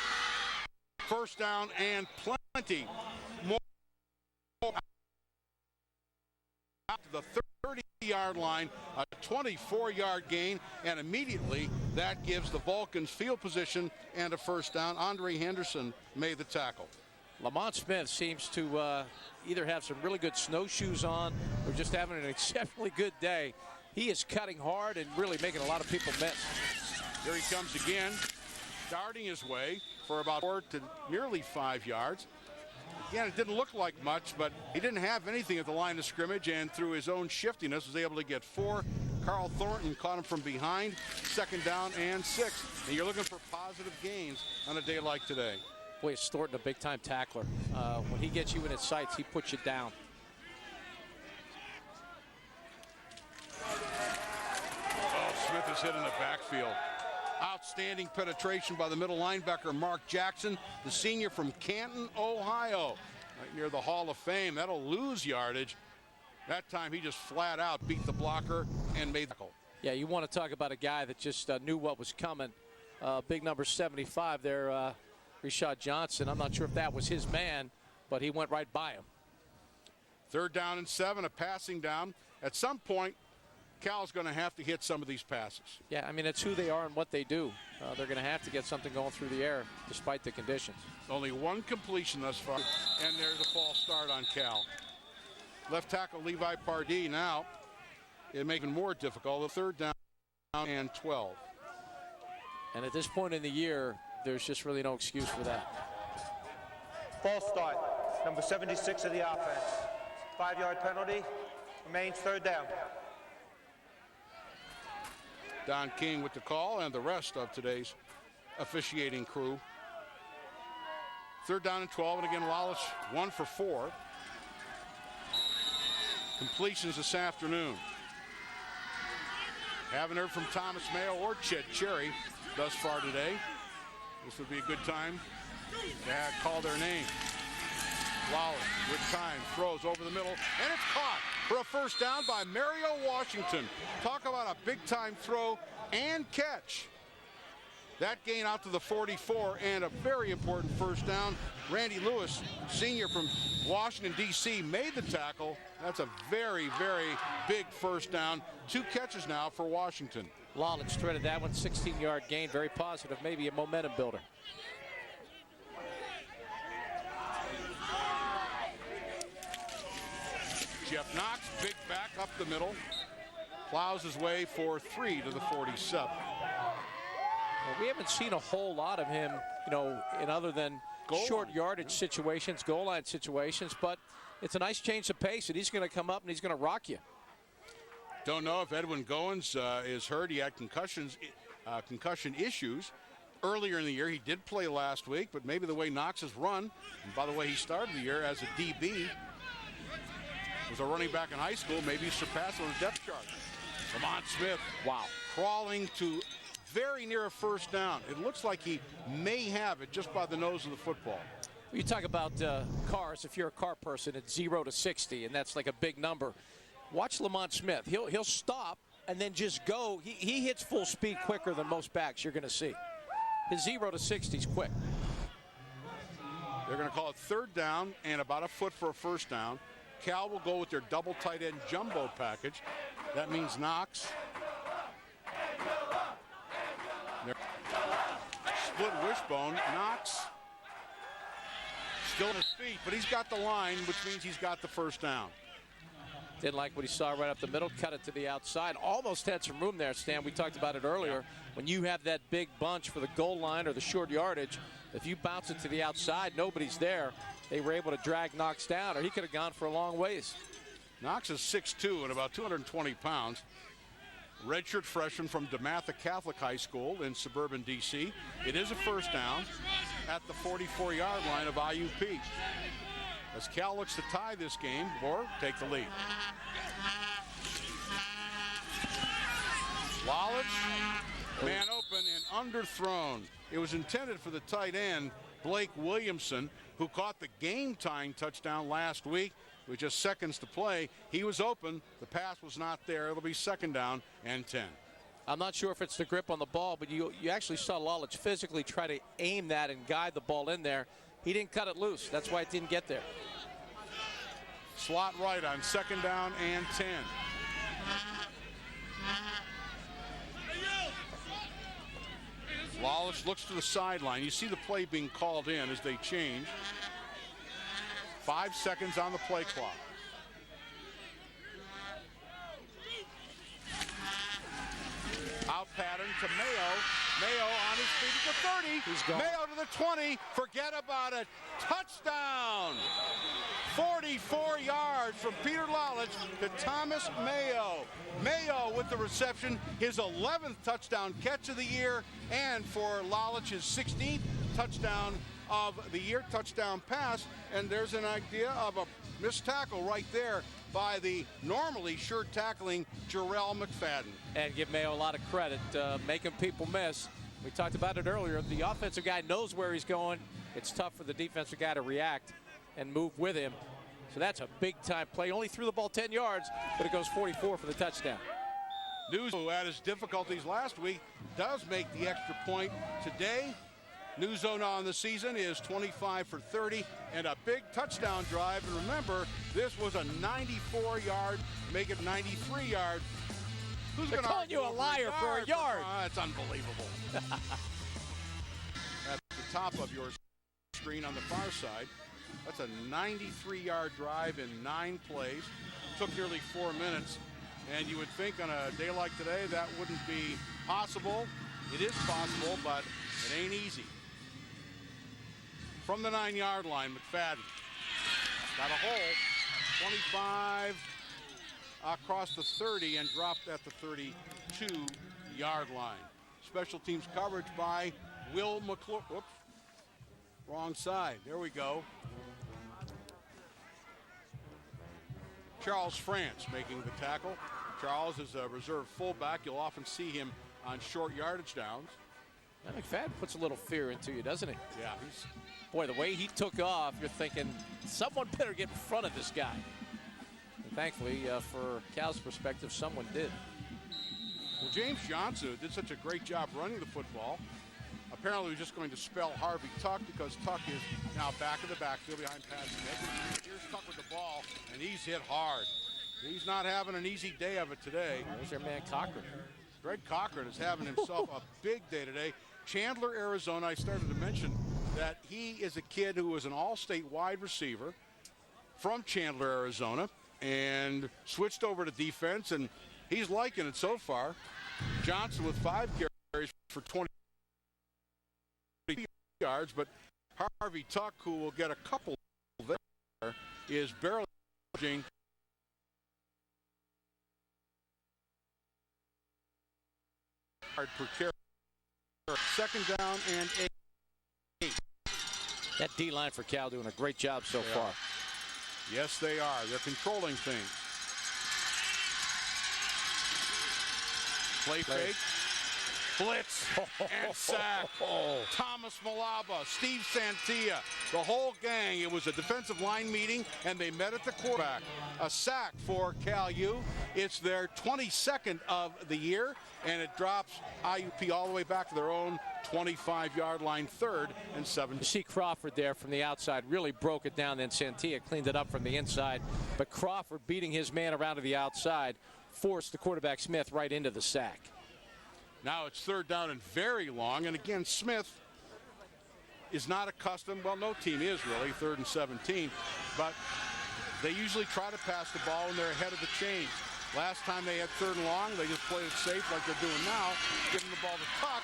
[SPEAKER 1] First down and plenty more. Out to the 30-yard line, a 24-yard gain, and immediately that gives the Vulcans field position and a first down. Andre Henderson made the tackle.
[SPEAKER 2] Lamont Smith seems to either have some really good snowshoes on or just having an exceptionally good day. He is cutting hard and really making a lot of people miss.
[SPEAKER 1] Here he comes again, darting his way for about 4 to nearly 5 yards. Again, it didn't look like much, but he didn't have anything at the line of scrimmage, and through his own shiftiness was able to get 4. Carl Thornton caught him from behind, 2nd down and 6. And you're looking for positive gains on a day like today.
[SPEAKER 2] Boy, is Thornton a big-time tackler. When he gets you in his sights, he puts you down.
[SPEAKER 1] Oh, Smith is hit in the backfield. Outstanding penetration by the middle linebacker, Mark Jackson, the senior from Canton, Ohio, right near the Hall of Fame. That'll lose yardage. That time he just flat out beat the blocker and made the tackle.
[SPEAKER 2] Yeah, you want to talk about a guy that just knew what was coming. Big number 75 there, Rashad Johnson. I'm not sure if that was his man, but he went right by him.
[SPEAKER 1] 3rd down and 7, a passing down. At some point, Cal's going to have to hit some of these passes.
[SPEAKER 2] Yeah, I mean, it's who they are and what they do. They're going to have to get something going through the air despite the conditions.
[SPEAKER 1] Only one completion thus far, and there's a false start on Cal. Left tackle Levi Pardee now. It makes it more difficult. The 3rd down and 12.
[SPEAKER 2] And at this point in the year, there's just really no excuse for that.
[SPEAKER 4] False start, number 76 of the offense. 5-yard penalty, remains 3rd down.
[SPEAKER 1] Don King with the call and the rest of today's officiating crew. 3rd down and 12, and again, Lalich 1 for 4. Completions this afternoon. Haven't heard from Thomas Mayo or Chet Cherry thus far today. This would be a good time to call their name. Lalich with time, throws over the middle, and it's caught for a 1st down by Mario Washington. Talk about a big-time throw and catch. That gain out to the 44 and a very important 1st down. Randy Lewis, senior from Washington, D.C., made the tackle. That's a very, very big 1st down. 2 catches now for Washington.
[SPEAKER 2] Lalich threaded that one, 16-yard gain, very positive, maybe a momentum builder.
[SPEAKER 1] Jeff Knox, big back up the middle, plows his way for 3 to the 47.
[SPEAKER 2] Well, we haven't seen a whole lot of him, in other than short yardage situations, goal line situations, but it's a nice change of pace, and he's going to come up and he's going to rock you.
[SPEAKER 1] Don't know if Edwin Goins is hurt. He had concussion issues earlier in the year. He did play last week, but maybe the way Knox has run, and by the way, he started the year as a DB, was a running back in high school, maybe surpassed on the depth chart. Lamont Smith, wow, crawling to very near a 1st down. It looks like he may have it just by the nose of the football.
[SPEAKER 2] You talk about cars. If you're a car person, it's 0 to 60, and that's like a big number. Watch Lamont Smith. He'll stop and then just go. He hits full speed quicker than most backs you're going to see. His 0 to 60 is quick.
[SPEAKER 1] They're going to call it 3rd down and about a foot for a 1st down. Cal will go with their double tight end jumbo package. That means Knox. Split wishbone. Knox still on his feet, but he's got the line, which means he's got the 1st down.
[SPEAKER 2] Didn't like what he saw right up the middle, cut it to the outside. Almost had some room there, Stan. We talked about it earlier. When you have that big bunch for the goal line or the short yardage, if you bounce it to the outside, nobody's there. They were able to drag Knox down, or he could have gone for a long ways.
[SPEAKER 1] Knox is 6'2" and about 220 pounds. Redshirt freshman from DeMatha Catholic High School in suburban D.C. It is a 1st down at the 44-yard line of IUP. As Cal looks to tie this game or take the lead. Lalich, man open and underthrown. It was intended for the tight end, Blake Williamson, who caught the game-tying touchdown last week with just seconds to play. He was open. The pass was not there. It'll be 2nd down and 10.
[SPEAKER 2] I'm not sure if it's the grip on the ball, but you actually saw Lalich physically try to aim that and guide the ball in there. He didn't cut it loose. That's why it didn't get there.
[SPEAKER 1] Slot right on 2nd down and 10. Lalich looks to the sideline. You see the play being called in as they change. 5 seconds on the play clock. Out pattern to Mayo. Mayo on his feet at the 30.
[SPEAKER 2] He's gone.
[SPEAKER 1] Mayo to the 20. Forget about it. Touchdown. 44 yards from Peter Lalich to Thomas Mayo. Mayo with the reception, his 11th touchdown catch of the year, and for Lalich, his 16th touchdown of the year, touchdown pass. And there's an idea of a missed tackle right there by the normally sure tackling Jarrell McFadden.
[SPEAKER 2] And give Mayo a lot of credit, making people miss. We talked about it earlier. The offensive guy knows where he's going. It's tough for the defensive guy to react and move with him. So that's a big-time play. Only threw the ball 10 yards, but it goes 44 for the touchdown.
[SPEAKER 1] News, who had his difficulties last week, does make the extra point today. New zone on the season is 25 for 30 and a big touchdown drive. And remember, this was a 94-yard, make it 93-yard. Who's
[SPEAKER 2] They're calling you a liar for a yard.
[SPEAKER 1] That's unbelievable. At the top of your screen on the far side, that's a 93-yard drive in 9 plays. Took nearly 4 minutes. And you would think on a day like today that wouldn't be possible. It is possible, but it ain't easy. From the 9-yard line, McFadden got a hole, 25 across the 30 and dropped at the 32-yard line. Special teams coverage by Will McClure. Whoops, wrong side. There we go. Charles France making the tackle. Charles is a reserve fullback. You'll often see him on short yardage downs.
[SPEAKER 2] Now McFadden puts a little fear into you, doesn't he?
[SPEAKER 1] Yeah,
[SPEAKER 2] boy, the way he took off, you're thinking someone better get in front of this guy. And thankfully, for Cal's perspective, someone did.
[SPEAKER 1] Well, James Johnson, who did such a great job running the football, apparently was just going to spell Harvey Tuck because Tuck is now back in the backfield behind Pat Smith. Here's Tuck with the ball, and he's hit hard. He's not having an easy day of it today.
[SPEAKER 2] There's their man Cochran.
[SPEAKER 1] Greg Cochran is having himself a big day today. Chandler, Arizona, I started to mention that he is a kid who was an all-state wide receiver from Chandler, Arizona, and switched over to defense, and he's liking it so far. Johnson with 5 carries for 20 yards, but Harvey Tuck, who will get a couple there, is barely averaging per carry. 2nd down and 8.
[SPEAKER 2] That D-line for Cal doing a great job so far.
[SPEAKER 1] Yes, they are. They're controlling things. Play fake. Blitz and sack. Thomas Malaba, Steve Santia, the whole gang. It was a defensive line meeting, and they met at the quarterback. A sack for Cal U. It's their 22nd of the year, and it drops IUP all the way back to their own 25-yard line, 3rd and 7.
[SPEAKER 2] You see Crawford there from the outside really broke it down, then Santia cleaned it up from the inside. But Crawford beating his man around to the outside forced the quarterback Smith right into the sack.
[SPEAKER 1] Now it's 3rd down and very long, and again Smith is not accustomed, well, no team is really, 3rd and 17, but they usually try to pass the ball when they're ahead of the chains. Last time they had 3rd and long, they just played it safe like they're doing now, giving the ball to Tuck.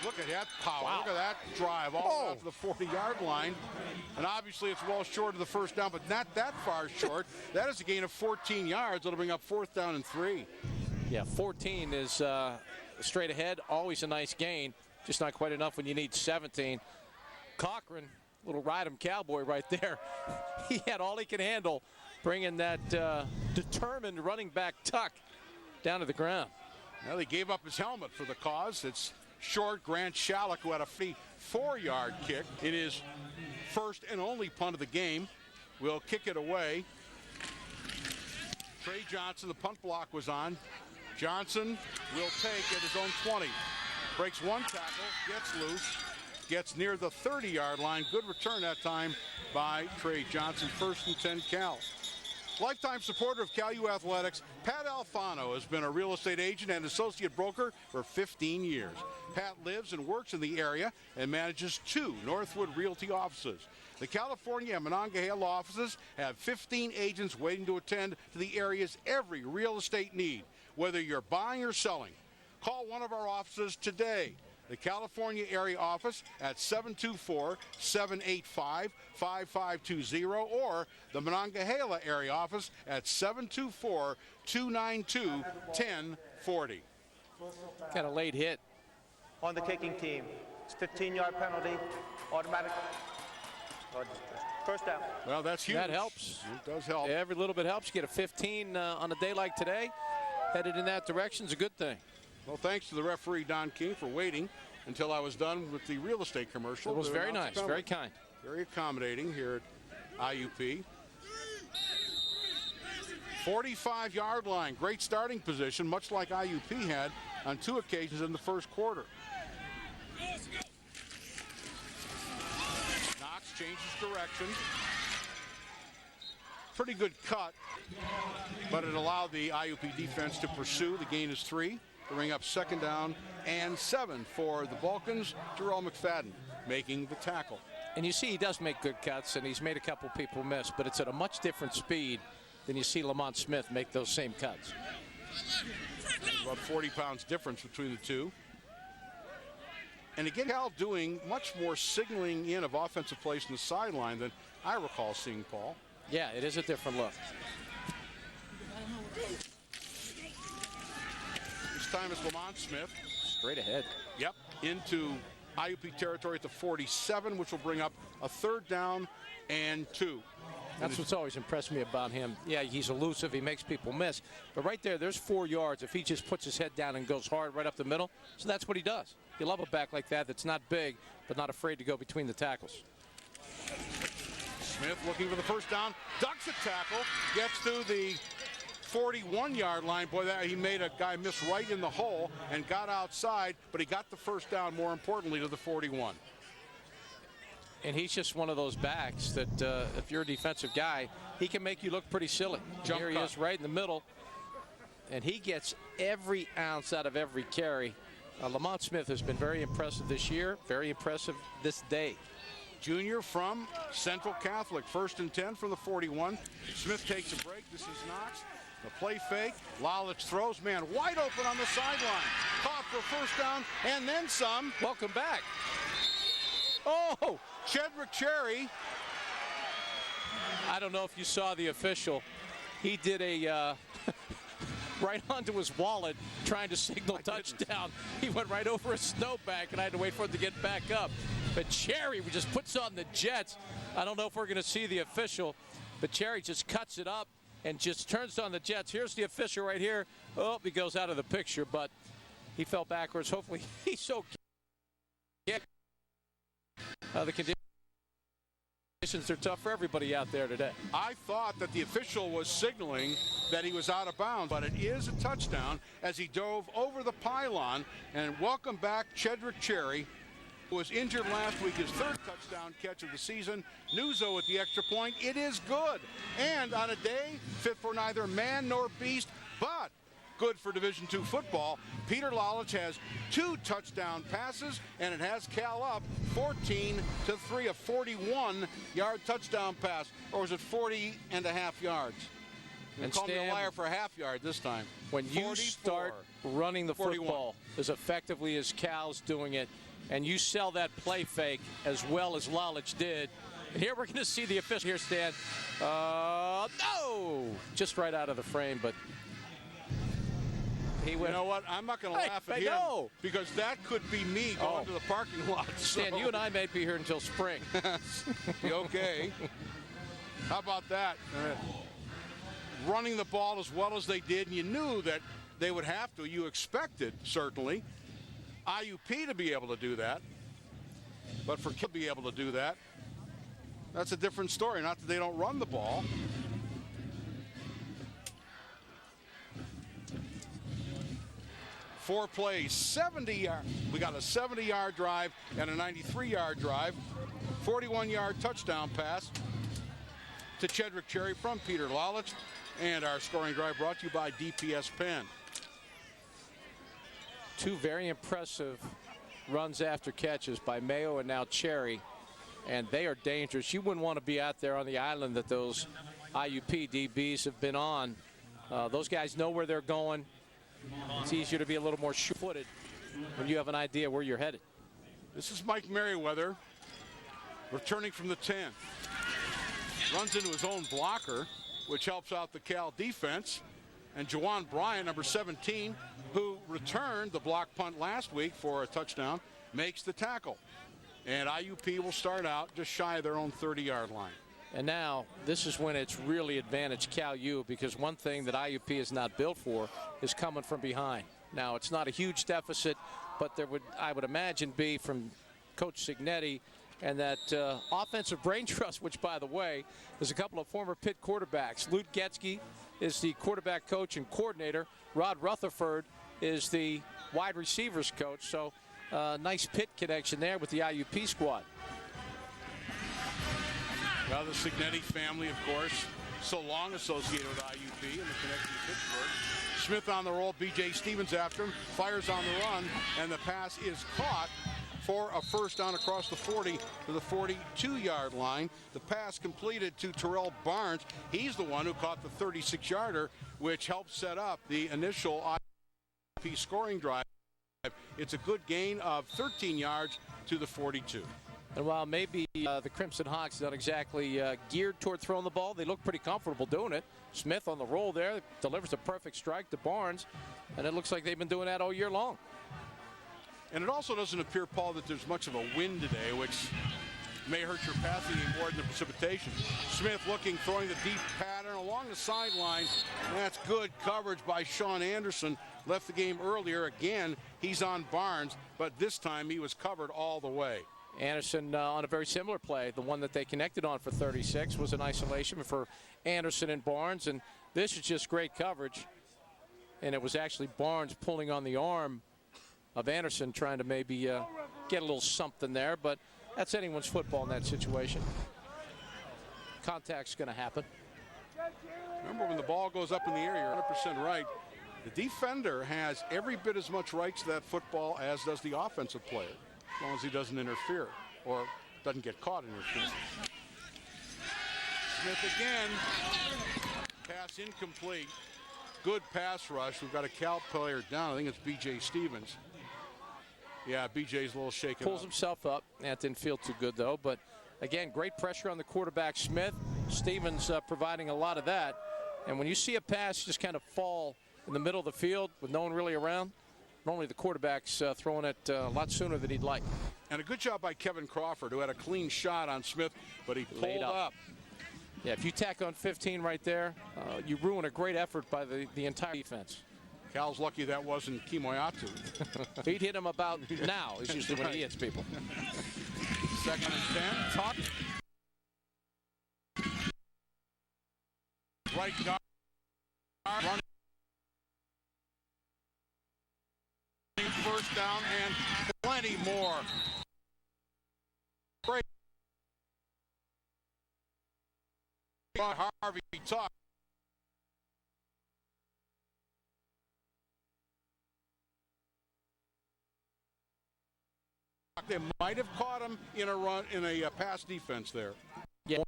[SPEAKER 1] Look at that power. Wow. Look at that drive all the way up to the 40-yard line. And obviously it's well short of the 1st down, but not that far short. That is a gain of 14 yards. It'll bring up 4th down and 3.
[SPEAKER 2] Yeah, 14 is straight ahead, always a nice gain, just not quite enough when you need 17. Cochran, little ride-em cowboy right there. He had all he could handle, bringing that determined running back Tuck down to the ground.
[SPEAKER 1] Well, he gave up his helmet for the cause. It's short Grant Shalleck, who had a 54-yard kick in his first and only punt of the game. Will kick it away. Trey Johnson, the punt block was on. Johnson will take at his own 20. Breaks one tackle, gets loose, gets near the 30-yard line. Good return that time by Trey Johnson. 1st and 10 Cal. Lifetime supporter of Cal U Athletics, Pat Alfano has been a real estate agent and associate broker for 15 years. Pat lives and works in the area and manages 2 Northwood Realty offices. The California and Monongahela offices have 15 agents waiting to attend to the area's every real estate need. Whether you're buying or selling, call one of our offices today. The California area office at 724-785-5520 or the Monongahela area office at 724-292-1040.
[SPEAKER 2] Got a late hit.
[SPEAKER 4] On the kicking team, it's 15-yard penalty, automatic. 1st down.
[SPEAKER 1] Well, that's huge.
[SPEAKER 2] That helps.
[SPEAKER 1] It does help.
[SPEAKER 2] Every little bit helps. Get a 15 on a day like today. Headed in that direction is a good thing.
[SPEAKER 1] Well, thanks to the referee, Don King, for waiting until I was done with the real estate commercial.
[SPEAKER 2] It was
[SPEAKER 1] to
[SPEAKER 2] very
[SPEAKER 1] announce
[SPEAKER 2] nice,
[SPEAKER 1] the penalty.
[SPEAKER 2] very kind.
[SPEAKER 1] Very accommodating here at IUP. 45-yard line, great starting position, much like IUP had on 2 occasions in the first quarter. Knox changes direction. Pretty good cut, but it allowed the IUP defense to pursue. The gain is 3 to bring up 2nd down and 7 for the Vulcans. Jerome McFadden making the tackle.
[SPEAKER 2] And you see he does make good cuts, and he's made a couple people miss, but it's at a much different speed than you see Lamont Smith make those same cuts.
[SPEAKER 1] About 40 pounds difference between the two. And again, Cal doing much more signaling in of offensive plays in the sideline than I recall seeing, Paul.
[SPEAKER 2] Yeah, it is a different look.
[SPEAKER 1] This time it's Lamont Smith.
[SPEAKER 2] Straight ahead.
[SPEAKER 1] Yep, into IUP territory at the 47, which will bring up a 3rd down and 2.
[SPEAKER 2] That's what's always impressed me about him. Yeah, he's elusive. He makes people miss. But right there's 4 yards if he just puts his head down and goes hard right up the middle. So that's what he does. You love a back like that that's not big, but not afraid to go between the tackles.
[SPEAKER 1] Smith looking for the 1st down, ducks a tackle, gets to the 41-yard line. Boy, that he made a guy miss right in the hole and got outside, but he got the 1st down, more importantly, to the 41.
[SPEAKER 2] And he's just one of those backs that if you're a defensive guy, he can make you look pretty silly.
[SPEAKER 1] Jump
[SPEAKER 2] Here he
[SPEAKER 1] cut.
[SPEAKER 2] is right in the middle, and he gets every ounce out of every carry. Lamont Smith has been very impressive this year, very impressive this day.
[SPEAKER 1] Junior from Central Catholic, 1st and 10 from the 41. Smith takes a break. This is Knox. The play fake. Lalich throws, man wide open on the sideline. Caught for 1st down and then some.
[SPEAKER 2] Welcome back. Oh!
[SPEAKER 1] Chedrick Cherry.
[SPEAKER 2] I don't know if you saw the official. He did a right onto his wallet trying to signal touchdown. He went right over a snowbank, and I had to wait for him to get back up. But Cherry just puts on the Jets. I don't know if we're going to see the official, but Cherry just cuts it up and just turns on the Jets. Here's the official right here. Oh, he goes out of the picture, but he fell backwards. Hopefully he's okay. The conditions are tough for everybody out there today.
[SPEAKER 1] I thought that the official was signaling that he was out of bounds, but it is a touchdown as he dove over the pylon. And welcome back Chedrick Cherry, who was injured last week, his 3rd touchdown catch of the season. Nuzzo at the extra point. It is good. And on a day fit for neither man nor beast, but good for Division II football. Peter Lalich has 2 touchdown passes, and it has Cal up 14-3, a 41-yard touchdown pass. Or was it 40 and a half yards?
[SPEAKER 2] And
[SPEAKER 1] call me a
[SPEAKER 2] Stan,
[SPEAKER 1] liar for a half yard this time.
[SPEAKER 2] When you
[SPEAKER 1] 44,
[SPEAKER 2] start running the
[SPEAKER 1] 41.
[SPEAKER 2] football as effectively as Cal's doing it, and you sell that play fake as well as Lalich did, and here we're going to see the official here, Stan. No! Just right out of the frame, but he went.
[SPEAKER 1] You know what? I'm not going to laugh at him
[SPEAKER 2] no.
[SPEAKER 1] because that could be me going to the parking lot.
[SPEAKER 2] Stan,
[SPEAKER 1] so.
[SPEAKER 2] you and I may be here until spring.
[SPEAKER 1] Be okay. How about that? Running the ball as well as they did, and you knew that they would have to. You expected, certainly, IUP to be able to do that. But for Cal to be able to do that, that's a different story. Not that they don't run the ball. Four plays, 70 yards. We got a 70-yard drive and a 93-yard drive. 41-yard touchdown pass to Chedrick Cherry from Peter Lalich. And our scoring drive brought to you by DPS Penn.
[SPEAKER 2] 2 very impressive runs after catches by Mayo and now Cherry. And they are dangerous. You wouldn't want to be out there on the island that those IUP DBs have been on. Those guys know where they're going. It's easier to be a little more sure-footed when you have an idea where you're headed.
[SPEAKER 1] This is Mike Merriweather returning from the 10. Runs into his own blocker, which helps out the Cal defense. And Juwan Bryant, number 17, who returned the block punt last week for a touchdown, makes the tackle. And IUP will start out just shy of their own 30-yard line.
[SPEAKER 2] And now this is when it's really advantaged Cal U, because one thing that IUP is not built for is coming from behind. Now it's not a huge deficit, but there would, I would imagine, be from Coach Cignetti and that offensive brain trust, which, by the way, is a couple of former Pitt quarterbacks. Lute Getzky is the quarterback coach and coordinator. Rod Rutherford is the wide receivers coach. So nice Pitt connection there with the IUP squad.
[SPEAKER 1] Well, the Cignetti family, of course, so long associated with IUP and the connection to Pittsburgh. Smith on the roll, B.J. Stevens after him, fires on the run, and the pass is caught for a first down across the 40 to the 42-yard line. The pass completed to Terrell Barnes. He's the one who caught the 36-yarder, which helped set up the initial IUP scoring drive. It's a good gain of 13 yards to the 42.
[SPEAKER 2] And while maybe the Crimson Hawks not exactly geared toward throwing the ball, they look pretty comfortable doing it. Smith on the roll there delivers a perfect strike to Barnes, and it looks like they've been doing that all year long.
[SPEAKER 1] And it also doesn't appear, Paul, that there's much of a wind today, which may hurt your passing more than the precipitation. Smith looking, throwing the deep pattern along the sideline. That's good coverage by Sean Anderson. Left the game earlier. Again, he's on Barnes, but this time he was covered all the way.
[SPEAKER 2] Anderson on a very similar play. The one that they connected on for 36 was an isolation for Anderson and Barnes, and this is just great coverage. And it was actually Barnes pulling on the arm of Anderson, trying to maybe get a little something there, but that's anyone's football in that situation. Contact's going to happen.
[SPEAKER 1] Remember, when the ball goes up in the air, you're 100% right. The defender has every bit as much right to that football as does the offensive player, as long as he doesn't interfere or doesn't get caught interfering. Smith again. Pass incomplete. Good pass rush. We've got a Cal player down. I think it's B.J. Stevens. Yeah, B.J.'s a little shaken
[SPEAKER 2] Pulls
[SPEAKER 1] up.
[SPEAKER 2] himself up. That didn't feel too good, though. But, again, great pressure on the quarterback, Smith. Stevens providing a lot of that. And when you see a pass just kind of fall in the middle of the field with no one really around, normally the quarterback's throwing it a lot sooner than he'd like.
[SPEAKER 1] And a good job by Kevin Crawford, who had a clean shot on Smith, but he pulled up.
[SPEAKER 2] Yeah, if you tack on 15 right there, you ruin a great effort by the entire defense.
[SPEAKER 1] Cal's lucky that wasn't Kimoyatu.
[SPEAKER 2] He'd hit him about now, is usually when he hits people.
[SPEAKER 1] 2nd and 10. Tuck. Right guard. Running. First down and plenty more. Great. Harvey Tuck. They might have caught him in a run, in a pass defense there.
[SPEAKER 2] Yeah,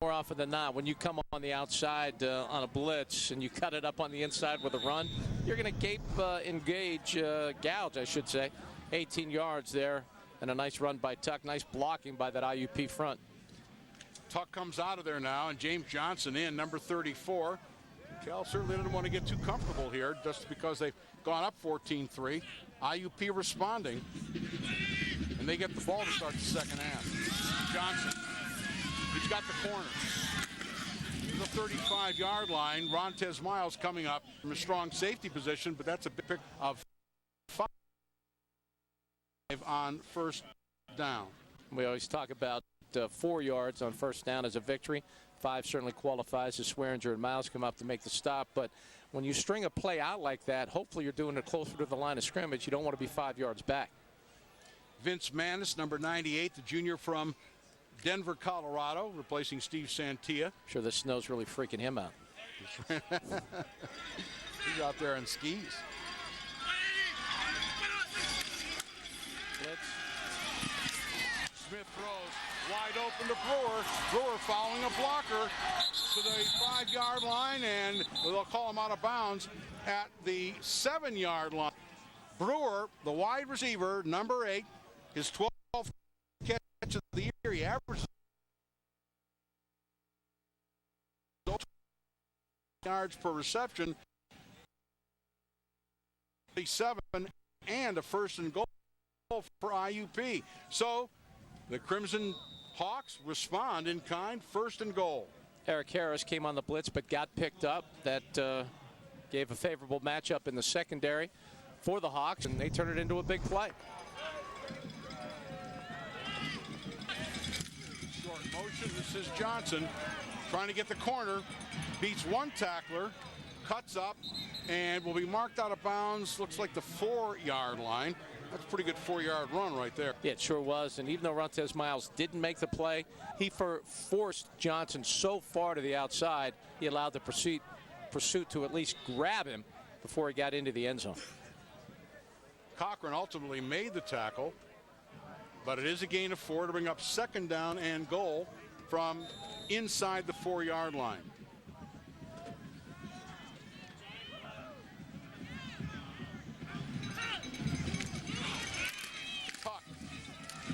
[SPEAKER 2] more often than not, when you come on the outside on a blitz and you cut it up on the inside with a run, you're going to gouge, I should say. 18 yards there, and a nice run by Tuck. Nice blocking by that IUP front.
[SPEAKER 1] Tuck comes out of there now, and James Johnson in, number 34. Cal certainly didn't want to get too comfortable here just because they've gone up 14-3. IUP responding, and they get the ball to start the second half. Johnson, he's got the corner. The 35-yard line. Rontez Miles coming up from a strong safety position, but that's a big pick of 5 on first down.
[SPEAKER 2] We always talk about 4 yards on first down as a victory. 5 certainly qualifies as Swearinger and Miles come up to make the stop. But when you string a play out like that, hopefully you're doing it closer to the line of scrimmage. You don't want to be 5 yards back.
[SPEAKER 1] Vince Manis, number 98, the junior from Denver, Colorado, replacing Steve Santia.
[SPEAKER 2] Sure, the snow's really freaking him out.
[SPEAKER 1] He's out there on skis.
[SPEAKER 2] Blitz.
[SPEAKER 1] Smith throws wide open to Brewer. Brewer following a blocker to the 5-yard line, and they'll call him out of bounds at the 7-yard line. Brewer, the wide receiver, number 8, his 12th catch of the year. He averages yards per reception, 7, and a first and goal for IUP. So the Crimson Hawks respond in kind, first and goal.
[SPEAKER 2] Eric Harris came on the blitz but got picked up. That gave a favorable matchup in the secondary for the Hawks, and they turn it into a big play.
[SPEAKER 1] Short motion. This is Johnson trying to get the corner. Beats one tackler. Cuts up and will be marked out of bounds. Looks like the 4-yard line. That's a pretty good 4-yard run right there.
[SPEAKER 2] Yeah, it sure was. And even though Rontez Miles didn't make the play, he forced Johnson so far to the outside, he allowed the pursuit to at least grab him before he got into the end zone.
[SPEAKER 1] Cochran ultimately made the tackle, but it is a gain of 4 to bring up 2nd down and goal from inside the 4-yard line.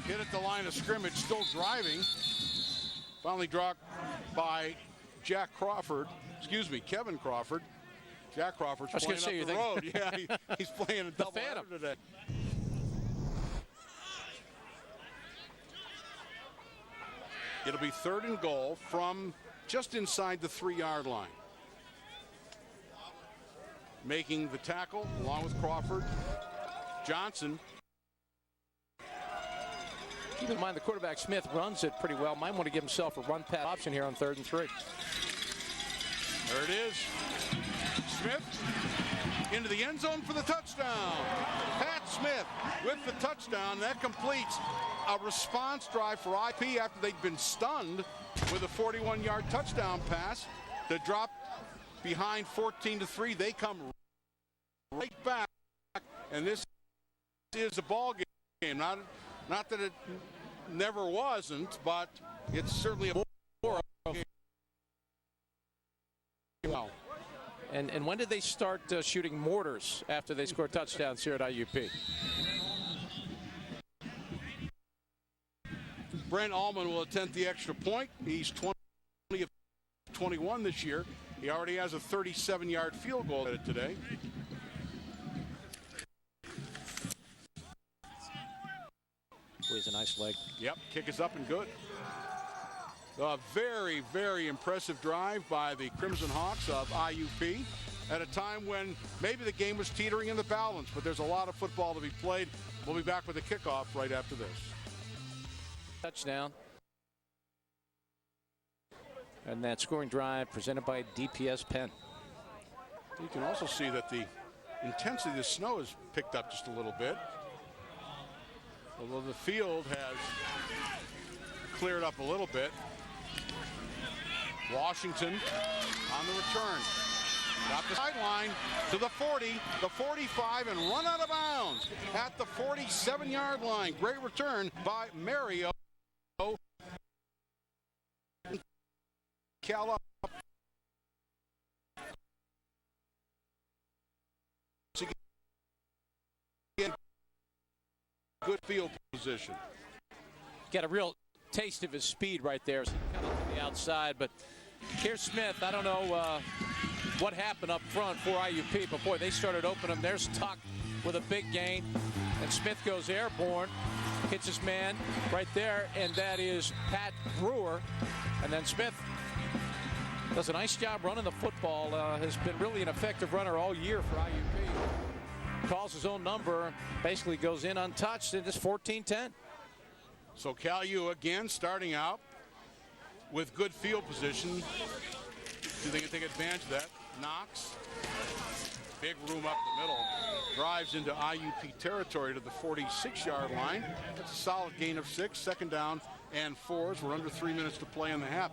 [SPEAKER 1] Hit at the line of scrimmage, still driving. Finally dropped by Jack Crawford. Excuse me, Kevin Crawford. Jack Crawford's playing up the road. Yeah, he's playing a double header today. It'll be 3rd and goal from just inside the 3-yard line. Making the tackle along with Crawford. Johnson.
[SPEAKER 2] Keep in mind the quarterback Smith runs it pretty well. Might want to give himself a run pass option here on 3rd and 3.
[SPEAKER 1] There it is. Smith into the end zone for the touchdown. Pat Smith with the touchdown. That completes a response drive for IP after they'd been stunned with a 41-yard touchdown pass to drop behind 14-3. They come right back, and this is a ball game. Not that it never wasn't, but it's certainly a more game. Wow.
[SPEAKER 2] And when did they start shooting mortars after they scored touchdowns here at IUP?
[SPEAKER 1] Brent Allman will attempt the extra point. He's 20 of 21 this year. He already has a 37-yard field goal today.
[SPEAKER 2] He's a nice leg.
[SPEAKER 1] Yep, kick is up and good. A very, very impressive drive by the Crimson Hawks of IUP at a time when maybe the game was teetering in the balance, but there's a lot of football to be played. We'll be back with the kickoff right after this.
[SPEAKER 2] Touchdown. And that scoring drive presented by DPS Penn.
[SPEAKER 1] You can also see that the intensity of the snow has picked up just a little bit. Although the field has cleared up a little bit. Washington on the return. Got the sideline to the 40, the 45, and run out of bounds at the 47-yard line. Great return by Mario. Cal up. Good field position.
[SPEAKER 2] Got a real taste of his speed right there. So kind of to the outside, but here's Smith. I don't know what happened up front for IUP, but boy, they started opening him. There's Tuck with a big gain, and Smith goes airborne, hits his man right there, and that is Pat Brewer. And then Smith does a nice job running the football. Has been really an effective runner all year for IUP. Calls his own number, basically goes in untouched, and it's 14-10.
[SPEAKER 1] So Cal U again starting out with good field position. Do they can take advantage of that? Knox, big room up the middle, drives into IUP territory to the 46-yard line. That's a solid gain of 6, 2nd down and 4. We're under 3 minutes to play in the half.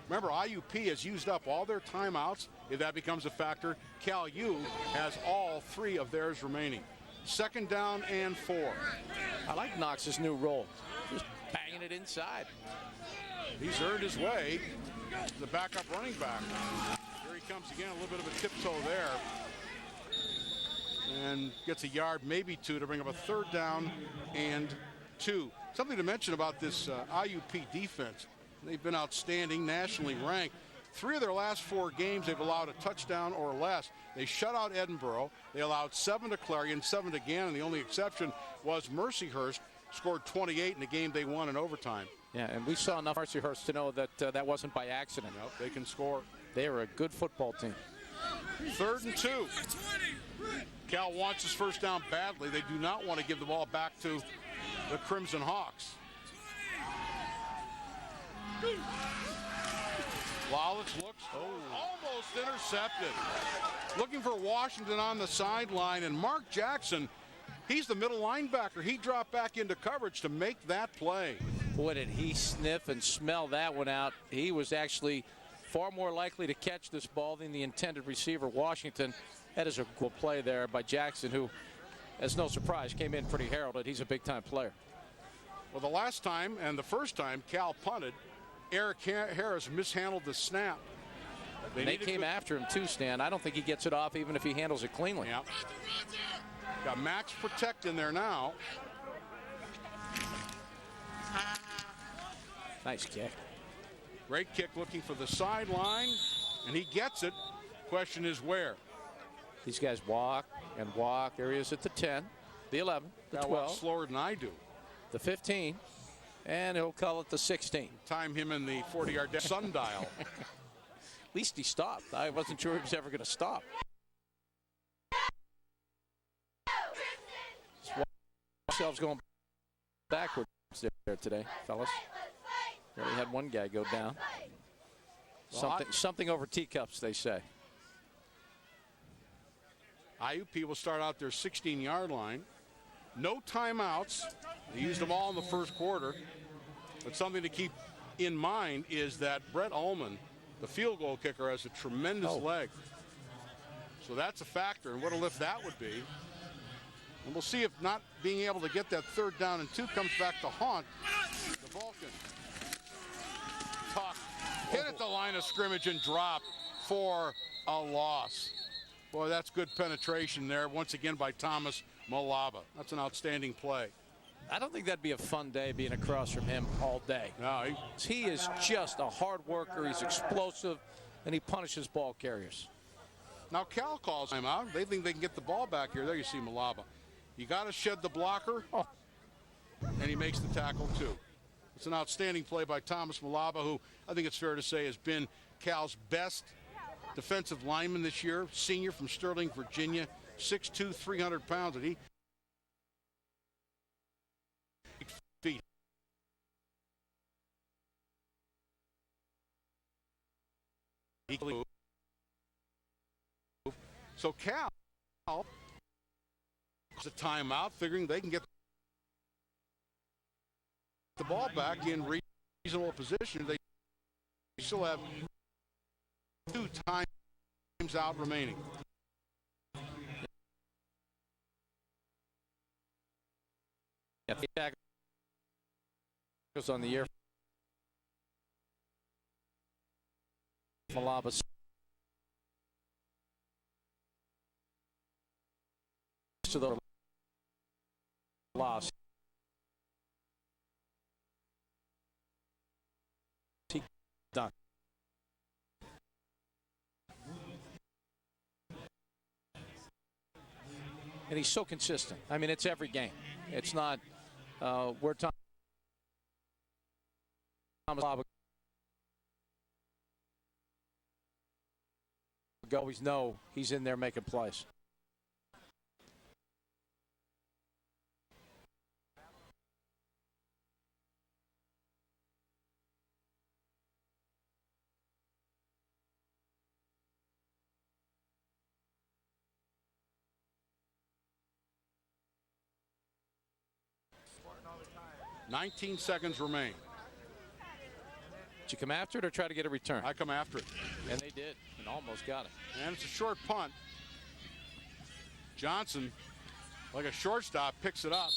[SPEAKER 1] Remember, IUP has used up all their timeouts. If that becomes a factor, Cal U has all 3 of theirs remaining. 2nd down and 4.
[SPEAKER 2] I like Knox's new role. Just banging it inside.
[SPEAKER 1] He's earned his way to the backup running back. Here he comes again, a little bit of a tiptoe there. And gets a yard, maybe 2, to bring up a 3rd down and 2. Something to mention about this IUP defense. They've been outstanding, nationally ranked. 3 of their last 4 games, they've allowed a touchdown or less. They shut out Edinboro. They allowed 7 to Clarion, 7 to Gannon. The only exception was Mercyhurst, scored 28 in the game they won in overtime.
[SPEAKER 2] Yeah, and we saw enough Mercyhurst to know that that wasn't by accident.
[SPEAKER 1] Nope, they can score.
[SPEAKER 2] They are a good football team.
[SPEAKER 1] 3rd and 2. Cal wants his first down badly. They do not want to give the ball back to the Crimson Hawks. Lawless looks, almost intercepted. Looking for Washington on the sideline, and Mark Jackson, he's the middle linebacker. He dropped back into coverage to make that play.
[SPEAKER 2] Boy, did he sniff and smell that one out. He was actually far more likely to catch this ball than the intended receiver, Washington. That is a cool play there by Jackson, who, as no surprise, came in pretty heralded. He's a big-time player.
[SPEAKER 1] Well, the last time and the first time Cal punted, Eric Harris mishandled the snap.
[SPEAKER 2] They came after him too, Stan. I don't think he gets it off even if he handles it cleanly.
[SPEAKER 1] Yeah. Got Max Protect in there now.
[SPEAKER 2] Nice kick.
[SPEAKER 1] Great kick looking for the sideline, and he gets it. Question is where?
[SPEAKER 2] These guys walk and walk. There he is at the 10, the 11, the 12.
[SPEAKER 1] Slower than I do.
[SPEAKER 2] The 15, and he'll call it the 16.
[SPEAKER 1] Time him in the 40-yard sundial.
[SPEAKER 2] At least he stopped. I wasn't sure he was ever going to stop. Ourselves going backwards there today, fellas. We already had one guy go down. Something over teacups, they say.
[SPEAKER 1] IUP will start out their 16-yard line. No timeouts. They used them all in the first quarter. But something to keep in mind is that Brett Ullman, the field goal kicker, has a tremendous leg. So that's a factor, and what a lift that would be. And we'll see if not being able to get that third down and 2 comes back to haunt the Vulcan. Tuck hit at the line of scrimmage and dropped for a loss. Boy, that's good penetration there once again by Thomas Malaba. That's an outstanding play.
[SPEAKER 2] I don't think that'd be a fun day being across from him all day.
[SPEAKER 1] No,
[SPEAKER 2] he is just a hard worker. He's explosive, and he punishes ball carriers.
[SPEAKER 1] Now Cal calls him out. They think they can get the ball back here. There you see Malaba. You got to shed the blocker, and he makes the tackle too. It's an outstanding play by Thomas Malaba, who I think it's fair to say has been Cal's best defensive lineman this year. Senior from Sterling, Virginia, 6'2", 300 pounds, and he feet. So Cal a timeout, figuring they can get the ball back in reasonable position. They still have 2 times out remaining.
[SPEAKER 2] Yeah, the attack goes on the air. Malaba to the loss. He done. And he's so consistent. I mean, it's every game. It's not where Thomas Malaba always know he's in there making plays.
[SPEAKER 1] $19 seconds remain.
[SPEAKER 2] Did you come after it or try to get a return?
[SPEAKER 1] I come after it.
[SPEAKER 2] And they did, and almost got it.
[SPEAKER 1] And it's a short punt. Johnson, like a shortstop, picks it up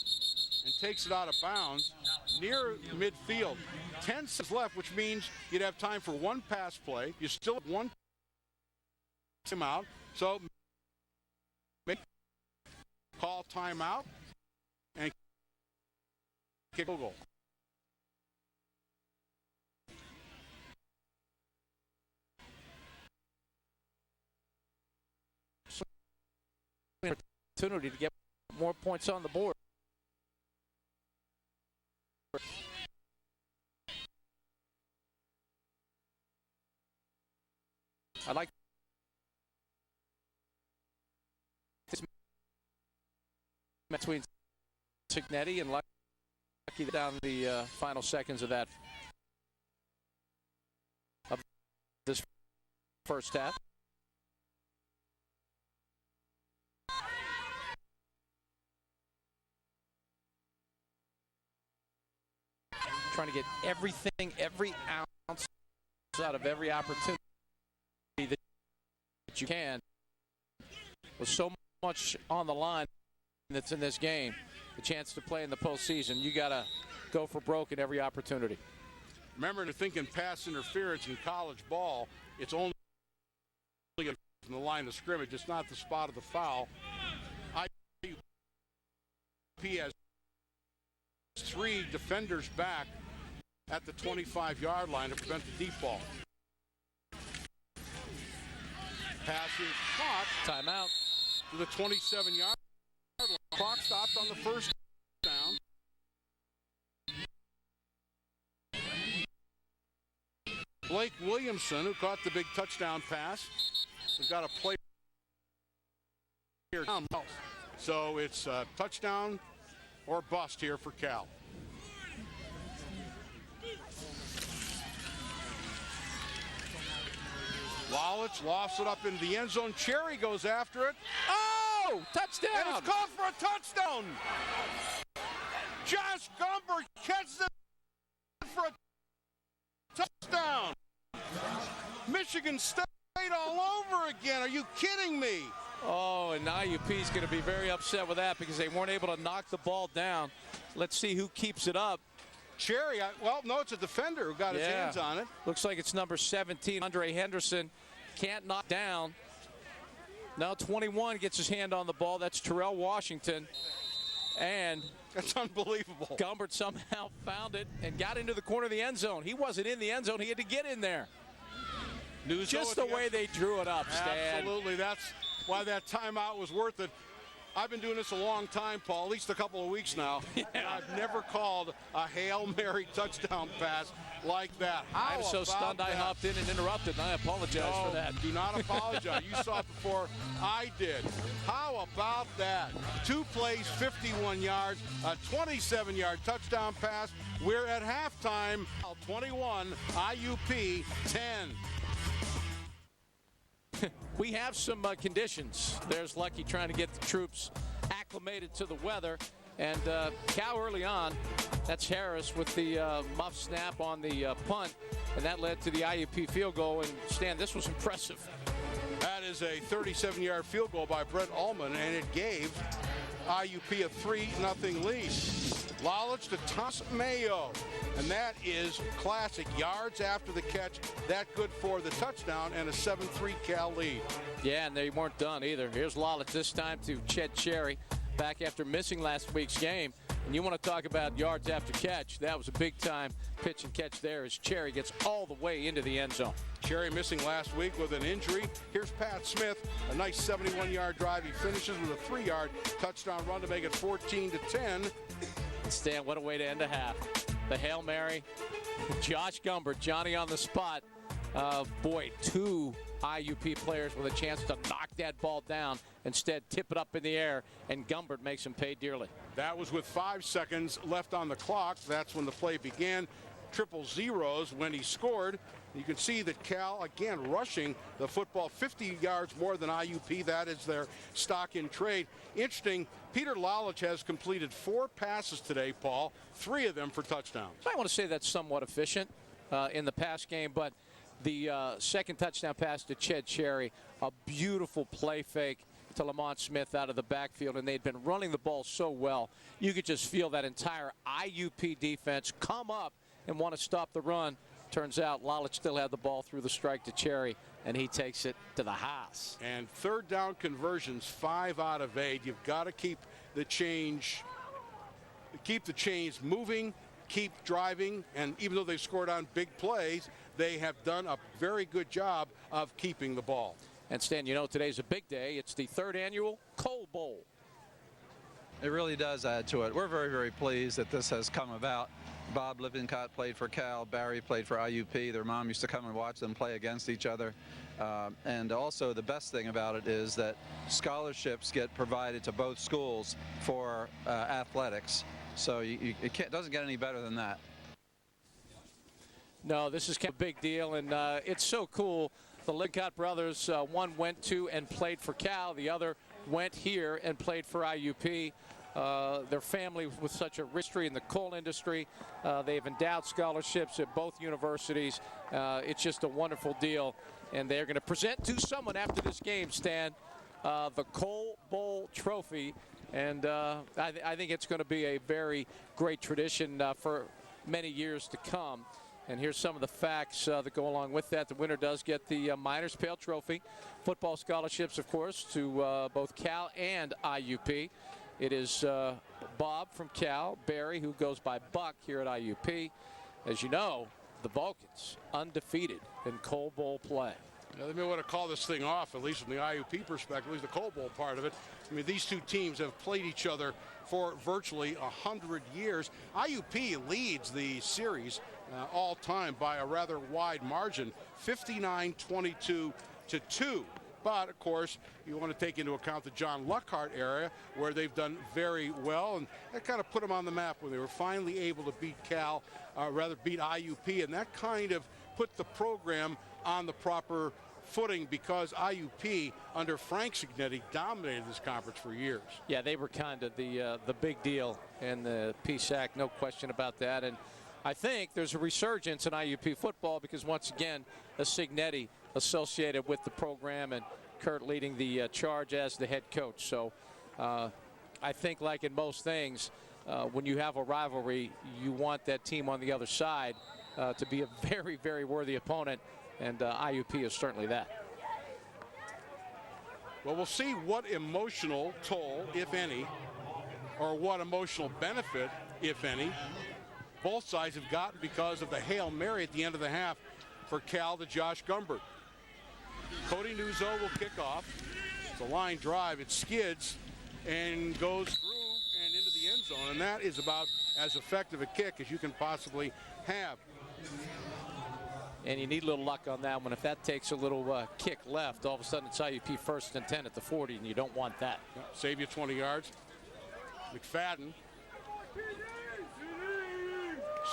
[SPEAKER 1] and takes it out of bounds near midfield. 10 seconds left, which means you'd have time for 1 pass play. You still have 1 timeout. So call timeout and kick a goal.
[SPEAKER 2] Opportunity to get more points on the board. I like this between Cignetti and Lucky down the final seconds of this first half. Trying to get everything, every ounce out of every opportunity that you can. With so much on the line that's in this game, the chance to play in the postseason, you got to go for broke in every opportunity.
[SPEAKER 1] Remember to think in pass interference in college ball, it's only from the line of scrimmage. It's not the spot of the foul. IUP has 3 defenders back at the 25-yard line to prevent the deep ball. Pass is caught.
[SPEAKER 2] Timeout.
[SPEAKER 1] To the 27-yard line. Clock stopped on the first down. Blake Williamson, who caught the big touchdown pass, has got a play here. So it's touchdown or bust here for Cal. Lalich lofts it up into the end zone. Cherry goes after it.
[SPEAKER 2] Oh, touchdown!
[SPEAKER 1] And it's called for a touchdown. Josh Gumber catches it for a touchdown. Michigan State all over again. Are you kidding me?
[SPEAKER 2] Oh, and IUP is going to be very upset with that because they weren't able to knock the ball down. Let's see who keeps it up.
[SPEAKER 1] Cherry, well, no, it's a defender who got his hands on it.
[SPEAKER 2] Looks like it's number 17, Andre Henderson. Can't knock down. Now 21 gets his hand on the ball. That's Terrell Washington. And
[SPEAKER 1] that's unbelievable.
[SPEAKER 2] Gumbert somehow found it and got into the corner of the end zone. He wasn't in the end zone. He had to get in there. Just the way they drew it up, Stan.
[SPEAKER 1] Absolutely. That's why that timeout was worth it. I've been doing this a long time, Paul, at least a couple of weeks now. Yeah. And I've never called a Hail Mary touchdown pass like that.
[SPEAKER 2] I'm so stunned I hopped in and interrupted, and I apologize for that.
[SPEAKER 1] Do not apologize. You saw it before I did. How about that? 2 plays, 51 yards, a 27-yard touchdown pass. We're at halftime. 21, IUP 10.
[SPEAKER 2] We have some conditions. There's Lucky trying to get the troops acclimated to the weather. And Cal early on, that's Harris with the muff snap on the punt. And that led to the IUP field goal. And Stan, this was impressive.
[SPEAKER 1] That is a 37-yard field goal by Brett Ullman, and it gave IUP a 3-0 lead. Lalich to Thomas Mayo, and that is classic. Yards after the catch, that good for the touchdown and a 7-3 Cal lead.
[SPEAKER 2] Yeah, and they weren't done either. Here's Lalich this time to Ched Cherry, back after missing last week's game. And you want to talk about yards after catch. That was a big-time pitch and catch there as Cherry gets all the way into the end zone.
[SPEAKER 1] Cherry missing last week with an injury. Here's Pat Smith, a nice 71-yard drive. He finishes with a 3-yard touchdown run to make it 14-10.
[SPEAKER 2] Stan, what a way to end a half. The Hail Mary, Josh Gumbert, Johnny on the spot. Boy, 2 IUP players with a chance to knock that ball down. Instead, tip it up in the air, and Gumbert makes him pay dearly.
[SPEAKER 1] That was with 5 seconds left on the clock. That's when the play began. 000 when he scored. You can see that Cal, again, rushing the football 50 yards more than IUP. That is their stock in trade. Interesting, Peter Lalich has completed 4 passes today, Paul, 3 of them for touchdowns.
[SPEAKER 2] I want to say that's somewhat efficient in the pass game, but the second touchdown pass to Ched Cherry, a beautiful play fake to Lamont Smith out of the backfield, and they'd been running the ball so well. You could just feel that entire IUP defense come up and want to stop the run. Turns out Lalich still had the ball through the strike to Cherry, and he takes it to the house.
[SPEAKER 1] And third down conversions, 5 out of 8. You've got to keep the chains moving, keep driving, and even though they scored on big plays, they have done a very good job of keeping the ball.
[SPEAKER 2] And Stan, you know today's a big day. It's the 3rd annual Coal Bowl.
[SPEAKER 5] It really does add to it. We're very, very pleased that this has come about. Bob Lippincott played for Cal. Barry played for IUP. Their mom used to come and watch them play against each other. And also the best thing about it is that scholarships get provided to both schools for athletics. So it doesn't get any better than that.
[SPEAKER 2] No, this is kind of a big deal, and it's so cool. The Lippincott brothers, one went to and played for Cal, the other went here and played for IUP. Their family with such a history in the coal industry. They've endowed scholarships at both universities. It's just a wonderful deal. And they're going to present to someone after this game, Stan, the Coal Bowl trophy. And I think it's going to be a very great tradition for many years to come. And here's some of the facts that go along with that. The winner does get the Miners Pale Trophy. Football scholarships, of course, to both Cal and IUP. It is Bob from Cal, Barry, who goes by Buck here at IUP. As you know, the Vulcans undefeated in Coal Bowl play.
[SPEAKER 1] They may want to call this thing off, at least from the IUP perspective, at least the Coal Bowl part of it. I mean, these two teams have played each other for virtually 100 years. IUP leads the series all time by a rather wide margin, 59-22 to 2. But, of course, you want to take into account the John Luckhart area where they've done very well. And that kind of put them on the map when they were finally able to beat beat IUP. And that kind of put the program on the proper footing because IUP, under Frank Cignetti, dominated this conference for years.
[SPEAKER 2] Yeah, they were kind of the big deal in the PSAC, no question about that. And I think there's a resurgence in IUP football because, once again, a Cignetti associated with the program and Kurt leading the charge as the head coach. So I think, like in most things, when you have a rivalry, you want that team on the other side to be a very, very worthy opponent, and IUP is certainly that.
[SPEAKER 1] Well, we'll see what emotional toll, if any, or what emotional benefit, if any, both sides have gotten because of the Hail Mary at the end of the half for Cal to Josh Gumbert. Cody Nuzzo will kick off. It's a line drive. It skids and goes through and into the end zone, and that is about as effective a kick as you can possibly have.
[SPEAKER 2] And you need a little luck on that one. If that takes a little kick left, all of a sudden it's IUP 1st and 10 at the 40, and you don't want that.
[SPEAKER 1] Save you 20 yards. McFadden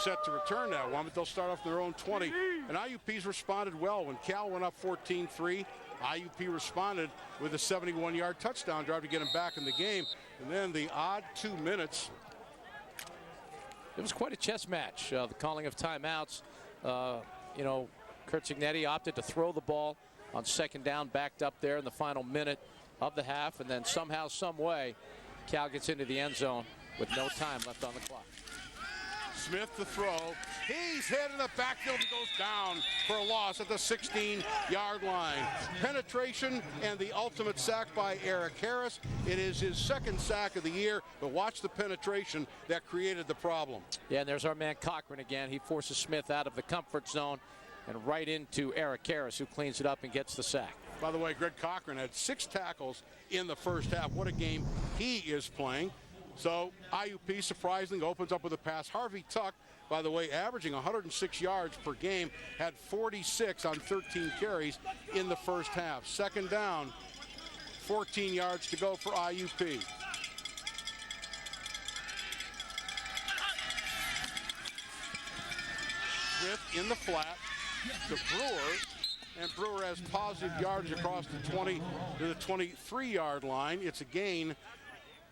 [SPEAKER 1] set to return that one, but they'll start off their own 20. And IUP's responded well. When Cal went up 14-3, IUP responded with a 71-yard touchdown drive to get him back in the game. And then the odd 2 minutes.
[SPEAKER 2] It was quite a chess match. The calling of timeouts. Kurt Cignetti opted to throw the ball on 2nd down, backed up there in the final minute of the half, and then somehow, some way, Cal gets into the end zone with no time left on the clock.
[SPEAKER 1] Smith to throw. He's hit in the backfield and goes down for a loss at the 16-yard line. Penetration and the ultimate sack by Eric Harris. It is his 2nd sack of the year, but watch the penetration that created the problem.
[SPEAKER 2] Yeah, and there's our man Cochran again. He forces Smith out of the comfort zone and right into Eric Harris, who cleans it up and gets the sack.
[SPEAKER 1] By the way, Greg Cochran had 6 tackles in the first half. What a game he is playing. So IUP surprisingly opens up with a pass. Harvey Tuck, by the way, averaging 106 yards per game, had 46 on 13 carries in the first half. 2nd down, 14 yards to go for IUP. Smith in the flat to Brewer, and Brewer has positive yardage across the 20 to the 23-yard line. It's a gain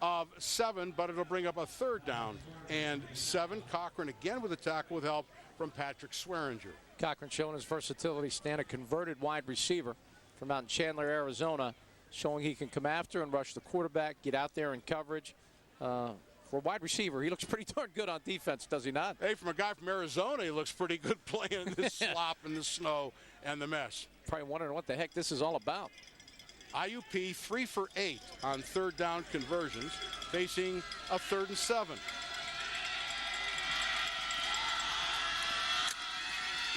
[SPEAKER 1] of 7, but it'll bring up a 3rd down and 7. Cochran again with a tackle with help from Patrick Swearinger.
[SPEAKER 2] Cochran showing his versatility, stand a converted wide receiver from out in Chandler, Arizona, showing he can come after and rush the quarterback, get out there in coverage. For a wide receiver, he looks pretty darn good on defense, does he not?
[SPEAKER 1] Hey, from a guy from Arizona, he looks pretty good playing in this slop and the snow and the mess.
[SPEAKER 2] Probably wondering what the heck this is all about.
[SPEAKER 1] IUP 3 for 8 on 3rd down conversions, facing a 3rd and 7.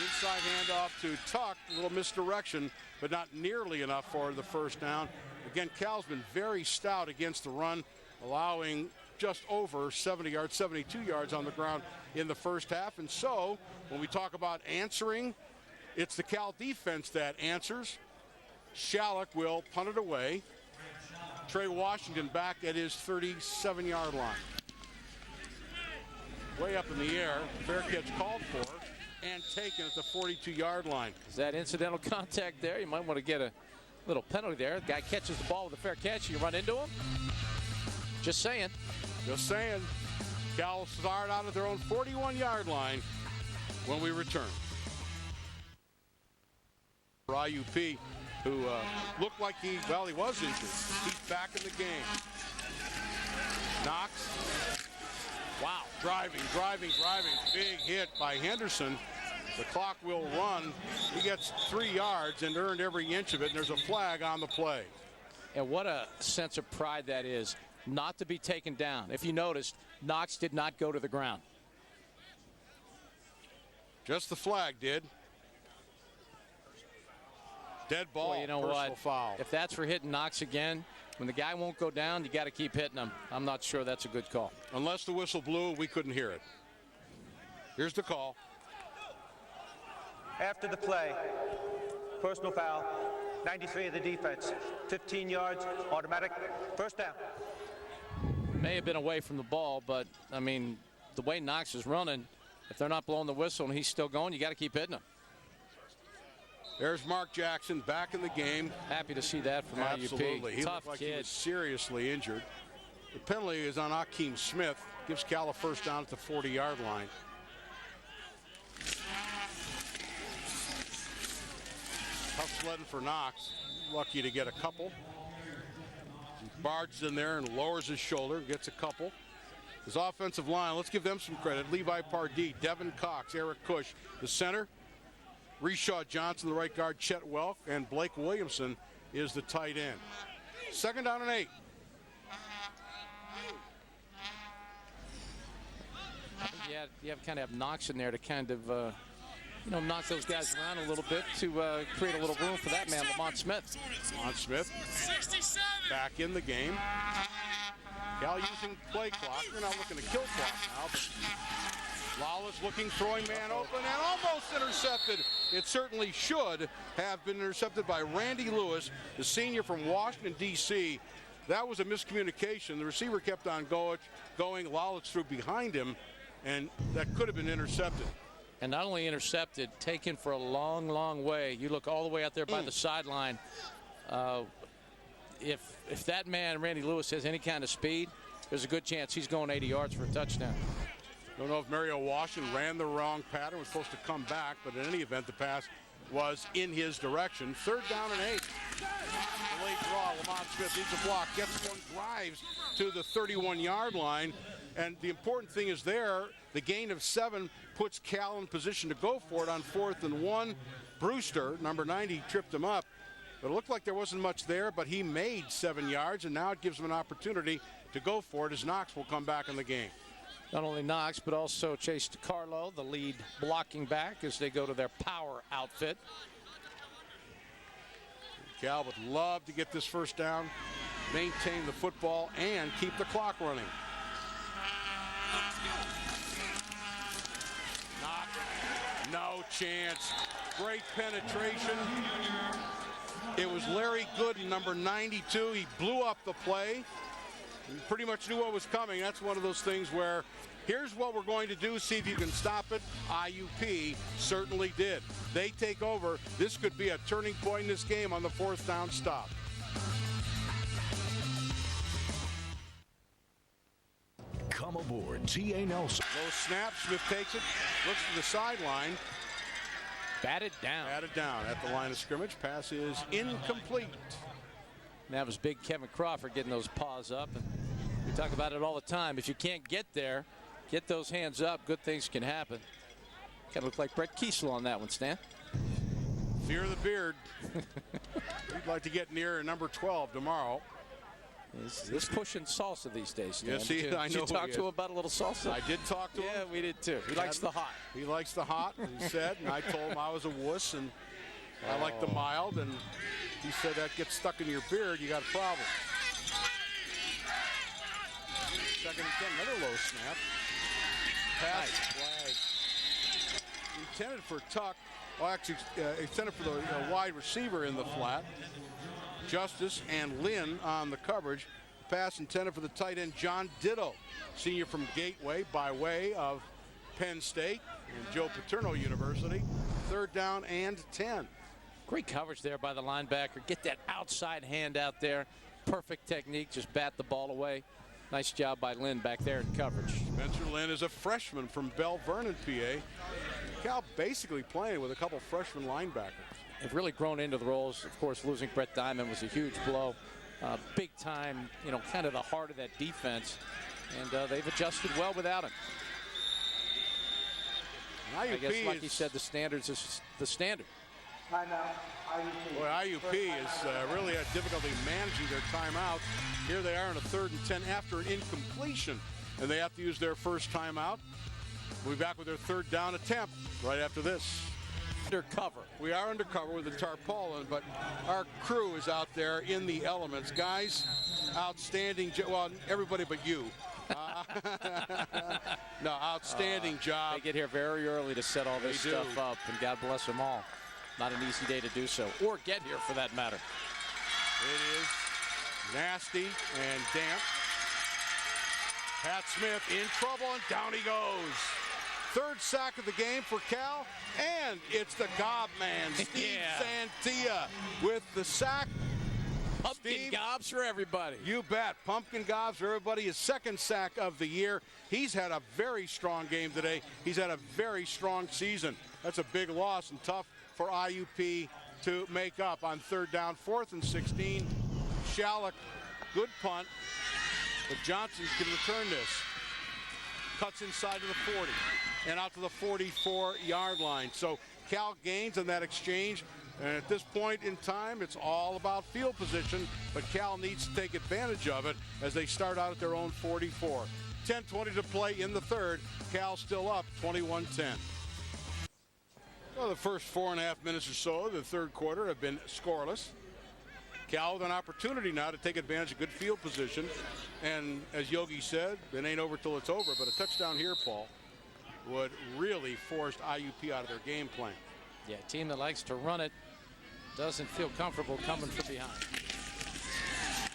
[SPEAKER 1] Inside handoff to Tuck, a little misdirection, but not nearly enough for the 1st down. Again, Cal's been very stout against the run, allowing just over 70 yards, 72 yards on the ground in the first half. And so, when we talk about answering, it's the Cal defense that answers. Shalleck will punt it away. Trey Washington back at his 37-yard line. Way up in the air. Fair catch called for and taken at the 42-yard line.
[SPEAKER 2] Is that incidental contact there? You might want to get a little penalty there. The guy catches the ball with a fair catch. You run into him? Just saying.
[SPEAKER 1] Just saying. Cal will start out at their own 41-yard line when we return. For IUP, who looked like he was injured. He's back in the game. Knox. Wow. Driving. Big hit by Henderson. The clock will run. He gets 3 yards and earned every inch of it, and there's a flag on the play.
[SPEAKER 2] And what a sense of pride that is, not to be taken down. If you noticed, Knox did not go to the ground.
[SPEAKER 1] Just the flag did. Dead ball.
[SPEAKER 2] Boy, you know
[SPEAKER 1] personal
[SPEAKER 2] what?
[SPEAKER 1] Foul.
[SPEAKER 2] If that's for hitting Knox again, when the guy won't go down, you got to keep hitting him. I'm not sure that's a good call.
[SPEAKER 1] Unless the whistle blew, we couldn't hear it. Here's the call.
[SPEAKER 4] After the play, personal foul, 93 of the defense, 15 yards, automatic, first down.
[SPEAKER 2] May have been away from the ball, but, I mean, the way Knox is running, if they're not blowing the whistle and he's still going, you got to keep hitting him.
[SPEAKER 1] There's Mark Jackson back in the game.
[SPEAKER 2] Happy to see that from
[SPEAKER 1] Absolutely.
[SPEAKER 2] IUP.
[SPEAKER 1] He
[SPEAKER 2] Tough
[SPEAKER 1] looked like
[SPEAKER 2] kid.
[SPEAKER 1] he was seriously injured. The penalty is on Akeem Smith. Gives Cal a first down at the 40-yard line. Tough sledding for Knox. Lucky to get a couple. He barges in there and lowers his shoulder, gets a couple. His offensive line, let's give them some credit. Levi Pardee, Devin Cox, Eric Cush, the center. Reshaw Johnson, the right guard, Chet Welk, and Blake Williamson is the tight end. 2nd down and 8.
[SPEAKER 2] I think you have kind of have Knox in there to kind of, knock those guys around a little bit to create a little room for that man, Lamont Smith.
[SPEAKER 1] Lamont Smith back in the game. Cal using play clock. We're not looking to kill clock now. But Lawless looking, throwing man open, and almost intercepted. It certainly should have been intercepted by Randy Lewis, the senior from Washington, D.C. That was a miscommunication. The receiver kept on going. Lawless threw behind him, and that could have been intercepted.
[SPEAKER 2] And not only intercepted, taken for a long, long way. You look all the way out there by the sideline. If that man, Randy Lewis, has any kind of speed, there's a good chance he's going 80 yards for a touchdown.
[SPEAKER 1] Don't know if Mario Washington ran the wrong pattern, was supposed to come back, but in any event, the pass was in his direction. 3rd down and 8. The late draw, Lamont Smith needs a block, gets one, drives to the 31-yard line. And the important thing is there, the gain of 7 puts Cal in position to go for it on 4th and 1. Brewster, number 90, tripped him up. But it looked like there wasn't much there, but he made 7 yards, and now it gives him an opportunity to go for it as Knox will come back in the game.
[SPEAKER 2] Not only Knox, but also Chase DiCarlo, the lead blocking back, as they go to their power outfit.
[SPEAKER 1] Cal would love to get this first down, maintain the football, and keep the clock running. No chance. Great penetration. It was Larry Gooden, number 92. He blew up the play. He pretty much knew what was coming. That's one of those things where here's what we're going to do, see if you can stop it. IUP certainly did. They take over. This could be a turning point in this game on the 4th down stop.
[SPEAKER 6] Come aboard T.A. Nelson.
[SPEAKER 1] Low snap. Smith takes it. Looks to the sideline.
[SPEAKER 2] Batted down.
[SPEAKER 1] Batted down at the line of scrimmage. Pass is incomplete.
[SPEAKER 2] And that was big Kevin Crawford getting those paws up. And we talk about it all the time. If you can't get there, get those hands up, good things can happen. Kind of look like Brett Kiesel on that one, Stan.
[SPEAKER 1] Fear of the beard. We'd like to get near number 12 tomorrow.
[SPEAKER 2] He's pushing salsa these days, Stan.
[SPEAKER 1] Yes, I know.
[SPEAKER 2] Did you talk to him about a little salsa?
[SPEAKER 1] I did talk to him.
[SPEAKER 2] Yeah, we did too. He likes the hot.
[SPEAKER 1] He likes the hot, he said. And I told him I was a wuss and I like the mild. And he said that gets stuck in your beard, you got a problem. 2nd and 10, another low snap. Pass flag. Intended for Tuck. well, actually extended for the wide receiver in the flat. Justice and Lynn on the coverage. Pass intended for the tight end, John Ditto, senior from Gateway by way of Penn State and Joe Paterno University. 3rd down and 10.
[SPEAKER 2] Great coverage there by the linebacker. Get that outside hand out there. Perfect technique. Just bat the ball away. Nice job by Lynn back there in coverage.
[SPEAKER 1] Spencer Lynn is a freshman from Bell Vernon, PA. Cal basically playing with a couple freshman linebackers.
[SPEAKER 2] Have really grown into the roles. Of course, losing Brett Diamond was a huge blow. Big time, kind of the heart of that defense. And they've adjusted well without him. I guess, like he said, the standards is the standard.
[SPEAKER 1] Boy, IUP is really had difficulty managing their timeouts. Here they are in a 3rd and 10 after an incompletion, and they have to use their first timeout. We'll be back with their 3rd down attempt right after this.
[SPEAKER 2] Undercover.
[SPEAKER 1] We are undercover with the tarpaulin, but our crew is out there in the elements. Guys, outstanding. Well, everybody but you. No, outstanding job.
[SPEAKER 2] They get here very early to set all this stuff up, and God bless them all. Not an easy day to do so, or get here for that matter.
[SPEAKER 1] It is nasty and damp. Pat Smith in trouble, and down he goes. 3rd sack of the game for Cal, and it's the gob man, Steve Santia, with the sack.
[SPEAKER 2] Pumpkin gobs for everybody.
[SPEAKER 1] You bet. Pumpkin gobs for everybody. His 2nd sack of the year. He's had a very strong game today. He's had a very strong season. That's a big loss and tough for IUP to make up on 3rd down. 4th and 16. Shalleck, good punt. But Johnson can return this. Cuts inside to the 40 and out to the 44-yard line. So Cal gains on that exchange. And at this point in time, it's all about field position, but Cal needs to take advantage of it as they start out at their own 44. 10:20 to play in the 3rd. Cal still up 21-10. Well, the first 4.5 minutes or so of the 3rd quarter have been scoreless. Cal with an opportunity now to take advantage of good field position. And as Yogi said, it ain't over till it's over, but a touchdown here, Paul, would really force IUP out of their game plan.
[SPEAKER 2] Yeah, a team that likes to run it doesn't feel comfortable coming from behind.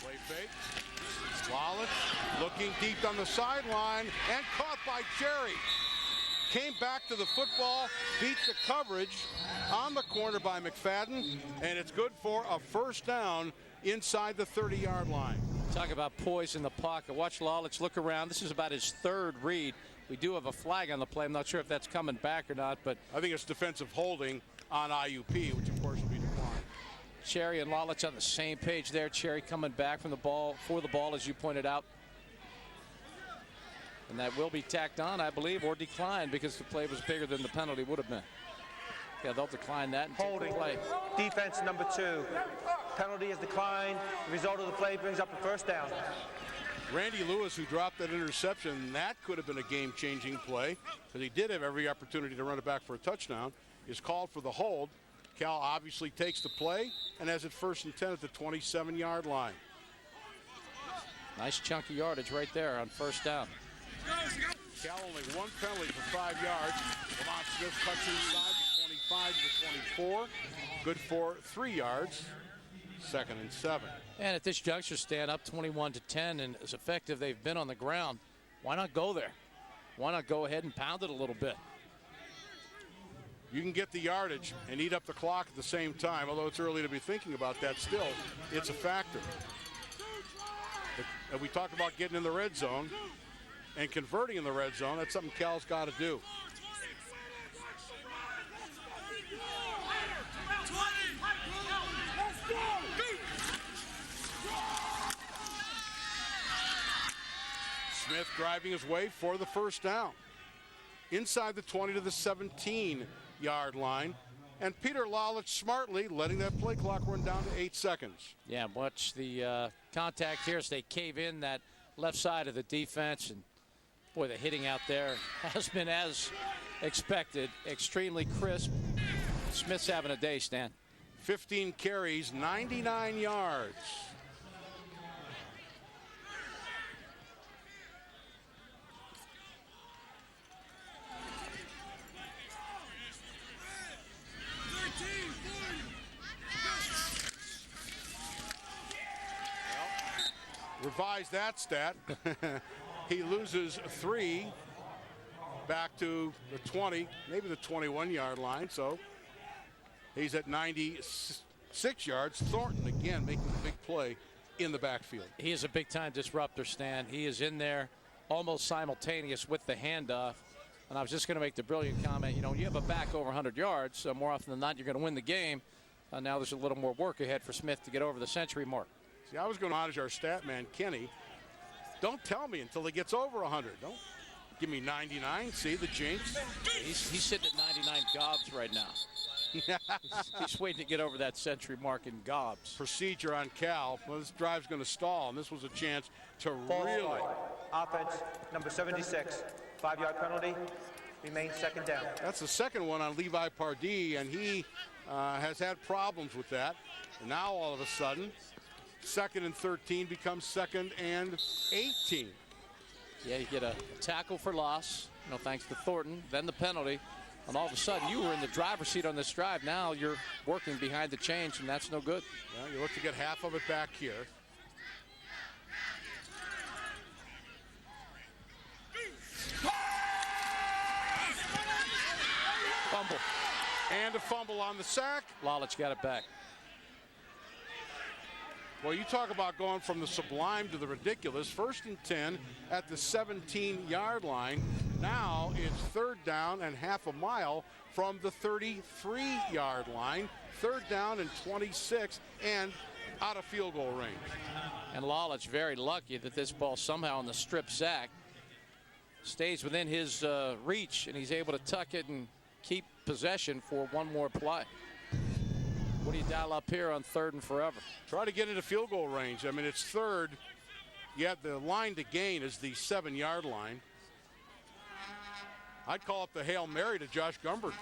[SPEAKER 1] Play fake. Wallace looking deep on the sideline and caught by Jerry. Came back to the football, beat the coverage on the corner by McFadden, and it's good for a 1st down inside the 30-yard line.
[SPEAKER 2] Talk about poise in the pocket. Watch Lalich look around. This is about his 3rd read. We do have a flag on the play. I'm not sure if that's coming back or not, but
[SPEAKER 1] I think it's defensive holding on IUP, which of course will be declined.
[SPEAKER 2] Cherry and Lalich on the same page there. Cherry coming back from the ball, for the ball, as you pointed out. And that will be tacked on, I believe, or declined because the play was bigger than the penalty would have been. Yeah, they'll decline that and
[SPEAKER 4] Holding.
[SPEAKER 2] take the play.
[SPEAKER 4] Defense number 2. Penalty is declined. The result of the play brings up a 1st down.
[SPEAKER 1] Randy Lewis, who dropped that interception, that could have been a game-changing play because he did have every opportunity to run it back for a touchdown, is called for the hold. Cal obviously takes the play and has it 1st and 10 at the 27-yard line.
[SPEAKER 2] Nice chunky yardage right there on 1st down.
[SPEAKER 1] Cal only 1 penalty for 5 yards. Lamont Smith cuts inside the 25 to the 24. Good for 3 yards. 2nd and 7.
[SPEAKER 2] And at this juncture, stand up 21-10, and as effective they've been on the ground, why not go there? Why not go ahead and pound it a little bit?
[SPEAKER 1] You can get the yardage and eat up the clock at the same time, although it's early to be thinking about that still. It's a factor. But we talked about getting in the red zone and converting in the red zone. That's something Cal's got to do. Smith driving his way for the 1st down. Inside the 20 to the 17-yard line. And Peter Lalich smartly letting that play clock run down to 8 seconds.
[SPEAKER 2] Yeah, watch the contact here as they cave in that left side of the defense. And boy, the hitting out there has been as expected. Extremely crisp. Smith's having a day, Stan.
[SPEAKER 1] 15 carries, 99 yards. revise that stat. He loses 3 back to the 20, maybe the 21-yard line. So he's at 96 yards. Thornton again making the big play in the backfield.
[SPEAKER 2] He is a big-time disruptor, Stan. He is in there almost simultaneous with the handoff. And I was just going to make the brilliant comment, you know, you have a back over 100 yards, so more often than not, you're going to win the game. Now there's a little more work ahead for Smith to get over the century mark.
[SPEAKER 1] See, I was going to manage our stat man, Kenny. Don't tell me until he gets over 100. Don't give me 99. See the jinx?
[SPEAKER 2] He's sitting at 99 gobs right now. He's waiting to get over that century mark in gobs.
[SPEAKER 1] Procedure on Cal. Well, this drive's going to stall, and this was a chance to
[SPEAKER 4] False
[SPEAKER 1] really.
[SPEAKER 4] start. Offense, number 76. 5-yard penalty. Remains second down.
[SPEAKER 1] That's the second one on Levi Pardee, and he has had problems with that. And now all of a sudden, 2nd and 13 becomes 2nd and 18.
[SPEAKER 2] Yeah, you get a tackle for loss, you know, thanks to Thornton, then the penalty. And all of a sudden, you were in the driver's seat on this drive. Now you're working behind the chains, and that's no good.
[SPEAKER 1] Well, you look to get half of it back here.
[SPEAKER 2] Fumble.
[SPEAKER 1] And a fumble on the sack.
[SPEAKER 2] Lalich got it back.
[SPEAKER 1] Well, you talk about going from the sublime to the ridiculous. 1st and 10 at the 17-yard line. Now it's 3rd down and half a mile from the 33-yard line. 3rd down and 26 and out of field goal range.
[SPEAKER 2] And Lalich very lucky that this ball somehow on the strip sack stays within his reach, and he's able to tuck it and keep possession for one more play. What do you dial up here on 3rd and forever?
[SPEAKER 1] Try to get into field goal range. I mean, it's 3rd. Yet the line to gain is the 7-yard line. I'd call up the Hail Mary to Josh Gumbert.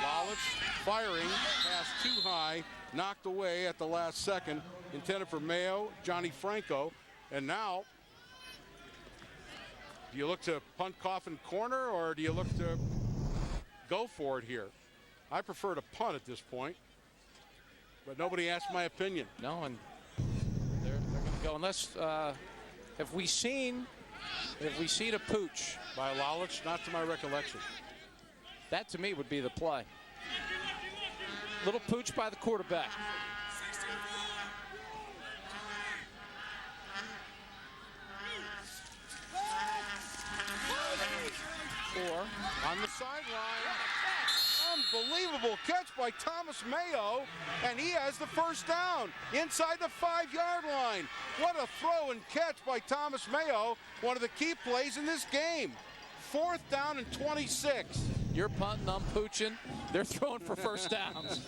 [SPEAKER 1] Lalich firing, pass too high, knocked away at the last second, intended for Mayo, Johnny Franco, and now do you look to punt coffin corner or do you look to go for it here? I prefer to punt at this point, but nobody asked my opinion.
[SPEAKER 2] No, and they're going to go unless have we seen a pooch
[SPEAKER 1] By Lalich, not to my recollection.
[SPEAKER 2] That to me would be the play. Little pooch by the quarterback. Or
[SPEAKER 1] on the sideline. Unbelievable catch by Thomas Mayo, and he has the 1st down inside the 5-yard line. What a throw and catch by Thomas Mayo, one of the key plays in this game. 4th down and 26.
[SPEAKER 2] You're punting, I'm pooching. They're throwing for 1st downs.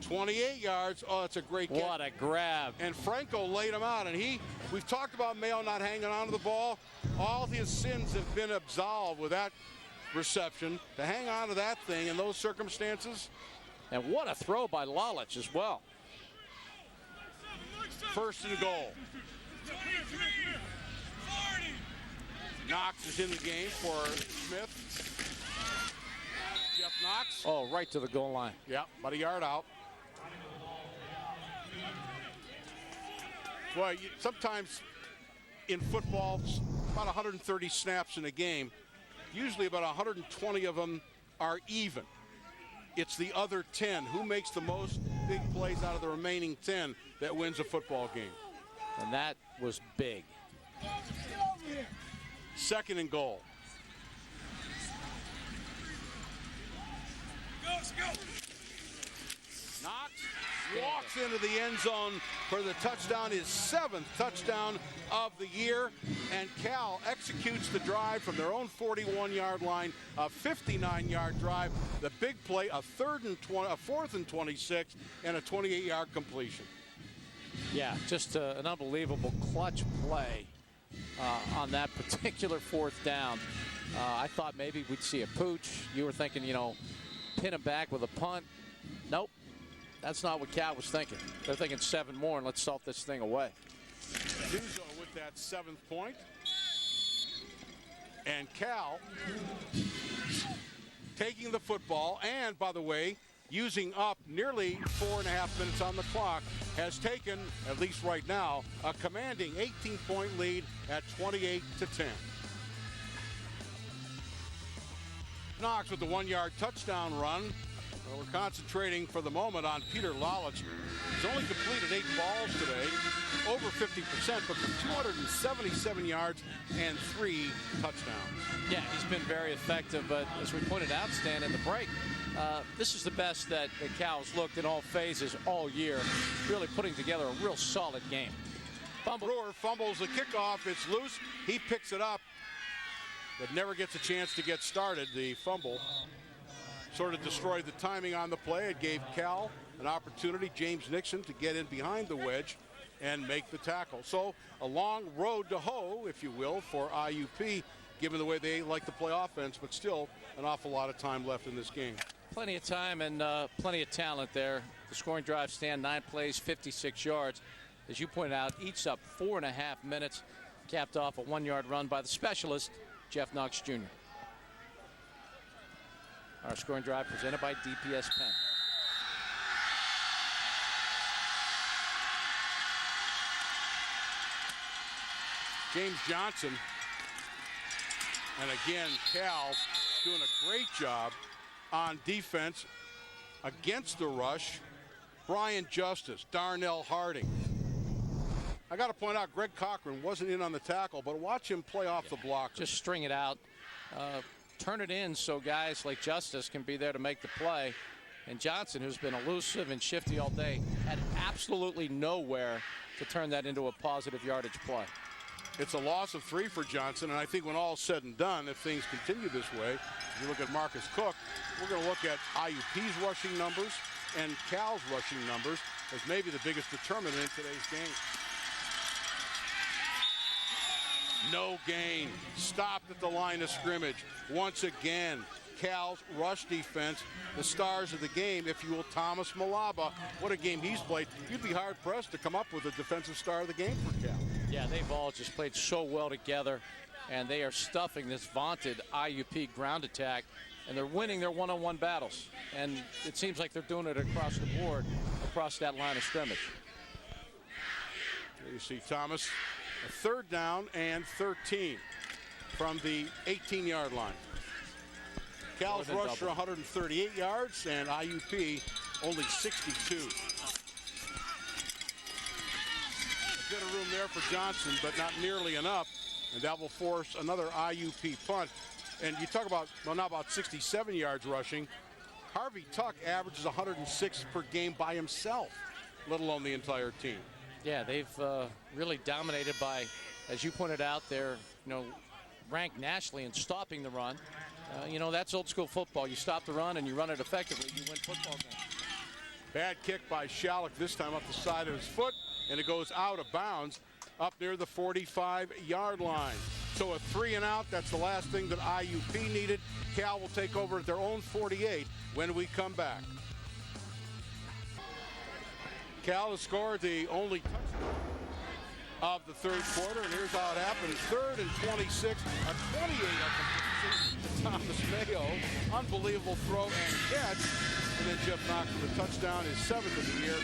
[SPEAKER 1] 28 yards. Oh, it's a great catch.
[SPEAKER 2] What a grab.
[SPEAKER 1] And Franco laid him out, and we've talked about Mayo not hanging on to the ball. All his sins have been absolved with that reception. To hang on to that thing in those circumstances.
[SPEAKER 2] And what a throw by Lalich as well.
[SPEAKER 1] 1st and goal. Knox is in the game for Smith. Jeff Knox.
[SPEAKER 2] Oh, right to the goal line.
[SPEAKER 1] Yeah, about a yard out. Well, sometimes in football, about 130 snaps in a game. Usually about 120 of them are even. It's the other 10. Who makes the most big plays out of the remaining 10 that wins a football game?
[SPEAKER 2] And that was big.
[SPEAKER 1] 2nd and goal. Knox walks into the end zone for the touchdown, his 7th touchdown of the year, and Cal executes the drive from their own 41-yard line, a 59-yard drive, the big play, a 4th and 26, and a 28-yard completion.
[SPEAKER 2] Yeah, just an unbelievable clutch play on that particular 4th down. I thought maybe we'd see a pooch. You were thinking, you know, pin him back with a punt. Nope. That's not what Cal was thinking. They're thinking 7 more and let's salt this thing away.
[SPEAKER 1] Duzo with that 7th point. And Cal taking the football. And, by the way, using up nearly 4.5 minutes on the clock, has taken, at least right now, a commanding 18-point lead at 28-10. Knox with the 1-yard touchdown run. Well, we're concentrating for the moment on Peter Lalich. He's only completed 8 balls today, over 50%, but for 277 yards and 3 touchdowns.
[SPEAKER 2] Yeah, he's been very effective, but as we pointed out, Stan, in the break, this is the best that the Cows looked in all phases all year, really putting together a real solid game.
[SPEAKER 1] Brewer fumbles the kickoff. It's loose. He picks it up, but never gets a chance to get started. The fumble sort of destroyed the timing on the play. It gave Cal an opportunity, James Nixon, to get in behind the wedge and make the tackle. So a long road to hoe, if you will, for IUP, given the way they like to play offense, but still an awful lot of time left in this game.
[SPEAKER 2] Plenty of time and plenty of talent there. The scoring drive, Stan, 9 plays, 56 yards. As you pointed out, each up 4.5 minutes, capped off a 1-yard run by the specialist, Jeff Knox Jr. Our scoring drive presented by DPS Penn.
[SPEAKER 1] James Johnson, and again, Cal doing a great job on defense against the rush. Brian Justice, Darnell Harding. I got to point out, Greg Cochran wasn't in on the tackle, but watch him play off the block.
[SPEAKER 2] Just string it out, turn it in so guys like Justice can be there to make the play. And Johnson, who's been elusive and shifty all day, had absolutely nowhere to turn that into a positive yardage play.
[SPEAKER 1] It's a loss of 3 for Johnson, and I think when all's said and done, if things continue this way, if you look at Marcus Cook, we're going to look at IUP's rushing numbers and Cal's rushing numbers as maybe the biggest determinant in today's game. No gain. Stopped at the line of scrimmage. Once again, Cal's rush defense, the stars of the game, if you will, Thomas Malaba. What a game he's played. You'd be hard-pressed to come up with a defensive star of the game for Cal.
[SPEAKER 2] Yeah, they've all just played so well together, and they are stuffing this vaunted IUP ground attack, and they're winning their one-on-one battles. And it seems like they're doing it across the board, across that line of scrimmage.
[SPEAKER 1] There you see Thomas, a 3rd down and 13 from the 18-yard line. Cal's rushed for 138 yards, and IUP only 62. A bit of room there for Johnson, but not nearly enough, and that will force another IUP punt. And you talk about, well, now about 67 yards rushing. Harvey Tuck averages 106 per game by himself, let alone the entire team.
[SPEAKER 2] Yeah, they've really dominated by, as you pointed out, they're ranked nationally in stopping the run. That's old school football. You stop the run and you run it effectively, you win football games.
[SPEAKER 1] Bad kick by Shalek, this time up the side of his foot, and it goes out of bounds up near the 45-yard line. So a 3 and out, that's the last thing that IUP needed. Cal will take over at their own 48 when we come back. Cal has scored the only touchdown of the 3rd quarter, and here's how it happens. 3rd and 26, a 28-yard completion to Thomas Mayo. Unbelievable throw and catch. And then Jeff Knox with a touchdown, his 7th of the year.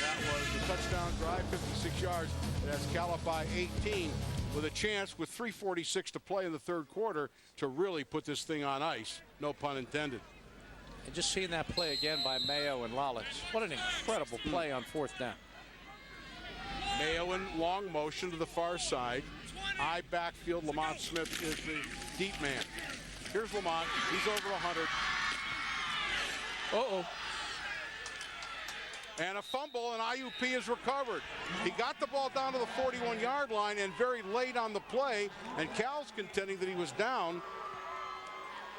[SPEAKER 1] That was the touchdown drive, 56 yards. It has Cal up by 18 with a chance with 3:46 to play in the 3rd quarter to really put this thing on ice. No pun intended.
[SPEAKER 2] And just seeing that play again by Mayo and Lalich. What an incredible play on 4th down.
[SPEAKER 1] Mayo in long motion to the far side. I backfield. Lamont Smith is the deep man. Here's Lamont. He's over 100.
[SPEAKER 2] Uh-oh.
[SPEAKER 1] And a fumble, and IUP is recovered. He got the ball down to the 41-yard line and very late on the play, and Cal's contending that he was down.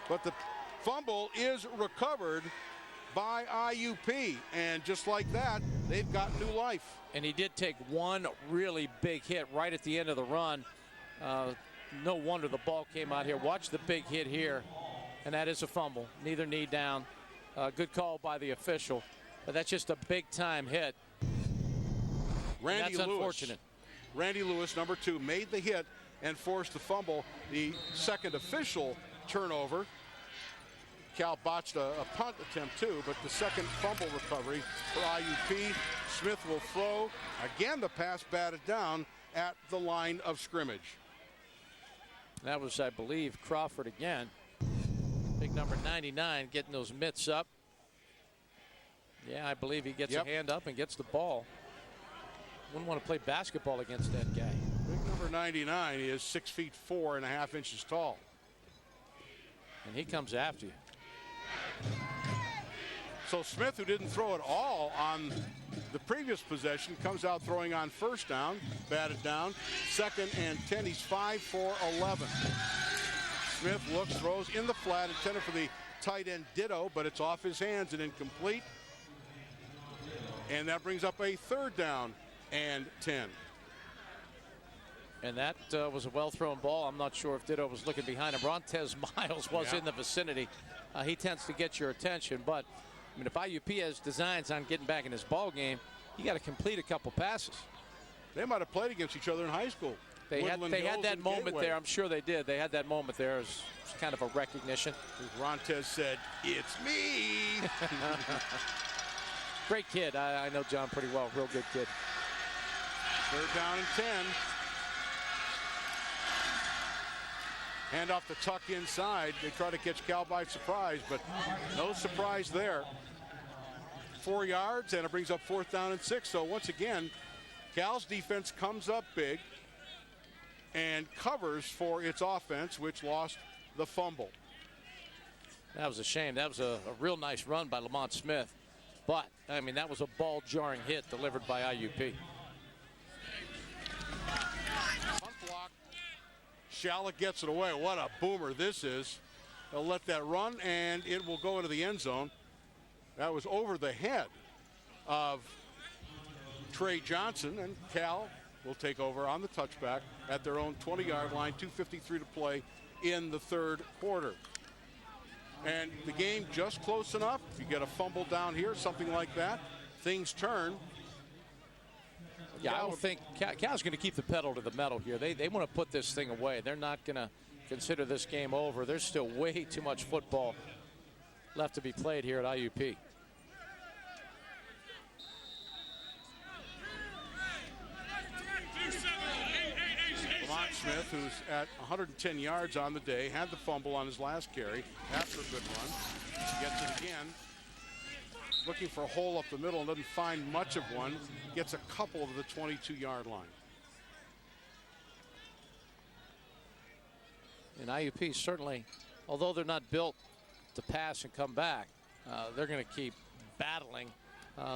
[SPEAKER 1] But the fumble is recovered by IUP, and just like that, they've got new life.
[SPEAKER 2] And he did take one really big hit right at the end of the run. No wonder the ball came out here. Watch the big hit here, and that is a fumble. Neither knee down. Good call by the official, but that's just a big-time hit.
[SPEAKER 1] Randy
[SPEAKER 2] That's
[SPEAKER 1] Lewis,
[SPEAKER 2] unfortunate.
[SPEAKER 1] Randy Lewis, number 2, made the hit and forced the fumble. The second official turnover. Cal botched a punt attempt too, but the second fumble recovery for IUP. Smith will throw. Again, the pass batted down at the line of scrimmage.
[SPEAKER 2] That was, I believe, Crawford again. Big number 99 getting those mitts up. Yeah, I believe he gets a hand up and gets the ball. Wouldn't want to play basketball against that guy.
[SPEAKER 1] Big number 99 is 6'4.5" tall.
[SPEAKER 2] And he comes after you.
[SPEAKER 1] So Smith, who didn't throw at all on the previous possession, comes out throwing on first down, batted down. 2nd and 10. He's 5 for 11. Smith looks, throws in the flat, intended for the tight end Ditto, but it's off his hands and incomplete. And that brings up a 3rd down and 10.
[SPEAKER 2] And that was a well-thrown ball. I'm not sure if Ditto was looking behind him. Rontez Miles was in the vicinity. He tends to get your attention, but I mean, if IUP has designs on getting back in his ball game, you got to complete a couple passes.
[SPEAKER 1] They might have played against each other in high school.
[SPEAKER 2] They had that moment there. I'm sure they did. They had that moment there as kind of a recognition.
[SPEAKER 1] Rontez said, "It's me."
[SPEAKER 2] Great kid. I know John pretty well. Real good kid.
[SPEAKER 1] 3rd down and 10. Hand off the tuck inside. They try to catch Cal by surprise, but no surprise there. 4 yards, and it brings up 4th down and 6. So once again, Cal's defense comes up big and covers for its offense, which lost the fumble.
[SPEAKER 2] That was a shame. That was a real nice run by Lamont Smith. But, I mean, that was a ball-jarring hit delivered by IUP.
[SPEAKER 1] Punt block. Shallot gets it away. What a boomer this is. They'll let that run, and it will go into the end zone. That was over the head of Trey Johnson, and Cal will take over on the touchback at their own 20-yard line. 2:53 to play in the 3rd quarter. And the game just close enough. If you get a fumble down here, something like that, things turn.
[SPEAKER 2] Yeah, I would think Cal's going to keep the pedal to the metal here. They want to put this thing away. They're not going to consider this game over. There's still way too much football left to be played here at IUP.
[SPEAKER 1] Lamont Smith, who's at 110 yards on the day, had the fumble on his last carry after a good run. Gets it again. Looking for a hole up the middle and doesn't find much of one. Gets a couple of the 22-yard line.
[SPEAKER 2] And IUP certainly, although they're not built to pass and come back, they're going to keep battling.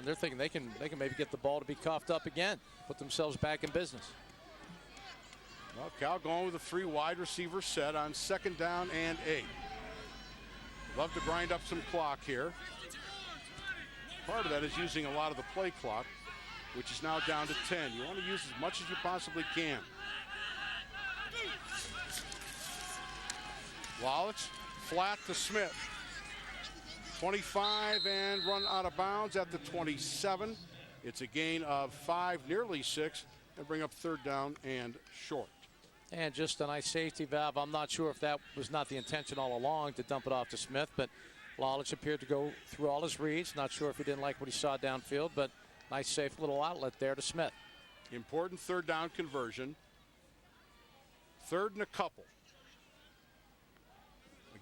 [SPEAKER 2] They're thinking they can maybe get the ball to be coughed up again, put themselves back in business.
[SPEAKER 1] Well, Cal going with a 3 wide receiver set on 2nd down and 8. Love to grind up some clock here. Part of that is using a lot of the play clock, which is now down to 10. You want to use as much as you possibly can. Wallace flat to Smith. 25 and run out of bounds at the 27. It's a gain of 5, nearly 6, and bring up 3rd down and short.
[SPEAKER 2] And just a nice safety valve. I'm not sure if that was not the intention all along to dump it off to Smith, but Lalich appeared to go through all his reads. Not sure if he didn't like what he saw downfield, but nice safe little outlet there to Smith.
[SPEAKER 1] Important 3rd down conversion. 3rd and a couple.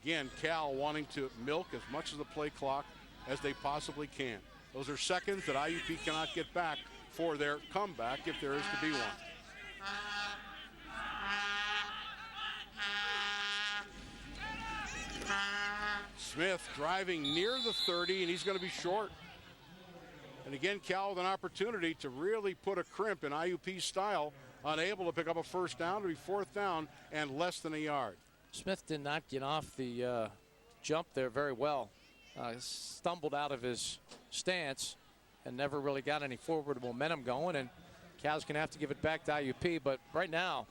[SPEAKER 1] Again, Cal wanting to milk as much of the play clock as they possibly can. Those are seconds that IUP cannot get back for their comeback if there is to be one. Smith driving near the 30, and he's going to be short. And again, Cal with an opportunity to really put a crimp in IUP style, unable to pick up a 1st down, to be 4th down and less than a yard.
[SPEAKER 2] Smith did not get off the jump there very well. Stumbled out of his stance and never really got any forward momentum going, and Cal's going to have to give it back to IUP. But right now,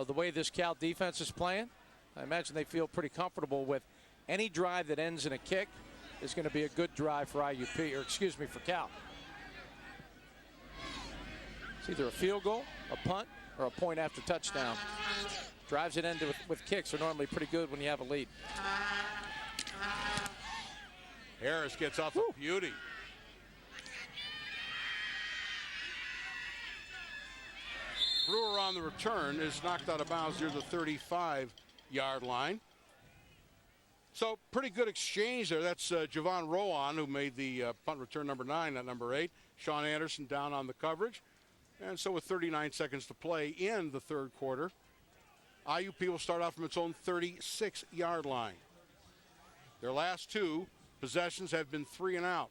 [SPEAKER 2] the way this Cal defense is playing, I imagine they feel pretty comfortable with any drive that ends in a kick is going to be a good drive for IUP, or excuse me, for Cal. It's either a field goal, a punt, or a point after touchdown. Drives it into with kicks are normally pretty good when you have a lead.
[SPEAKER 1] Harris gets off a beauty. Brewer on the return is knocked out of bounds near the 35-yard line. So pretty good exchange there. That's Javon Rowan, who made the punt return number 9, not number 8. Sean Anderson down on the coverage. And so with 39 seconds to play in the third quarter, IUP will start off from its own 36-yard line. Their last 2 possessions have been 3 and out.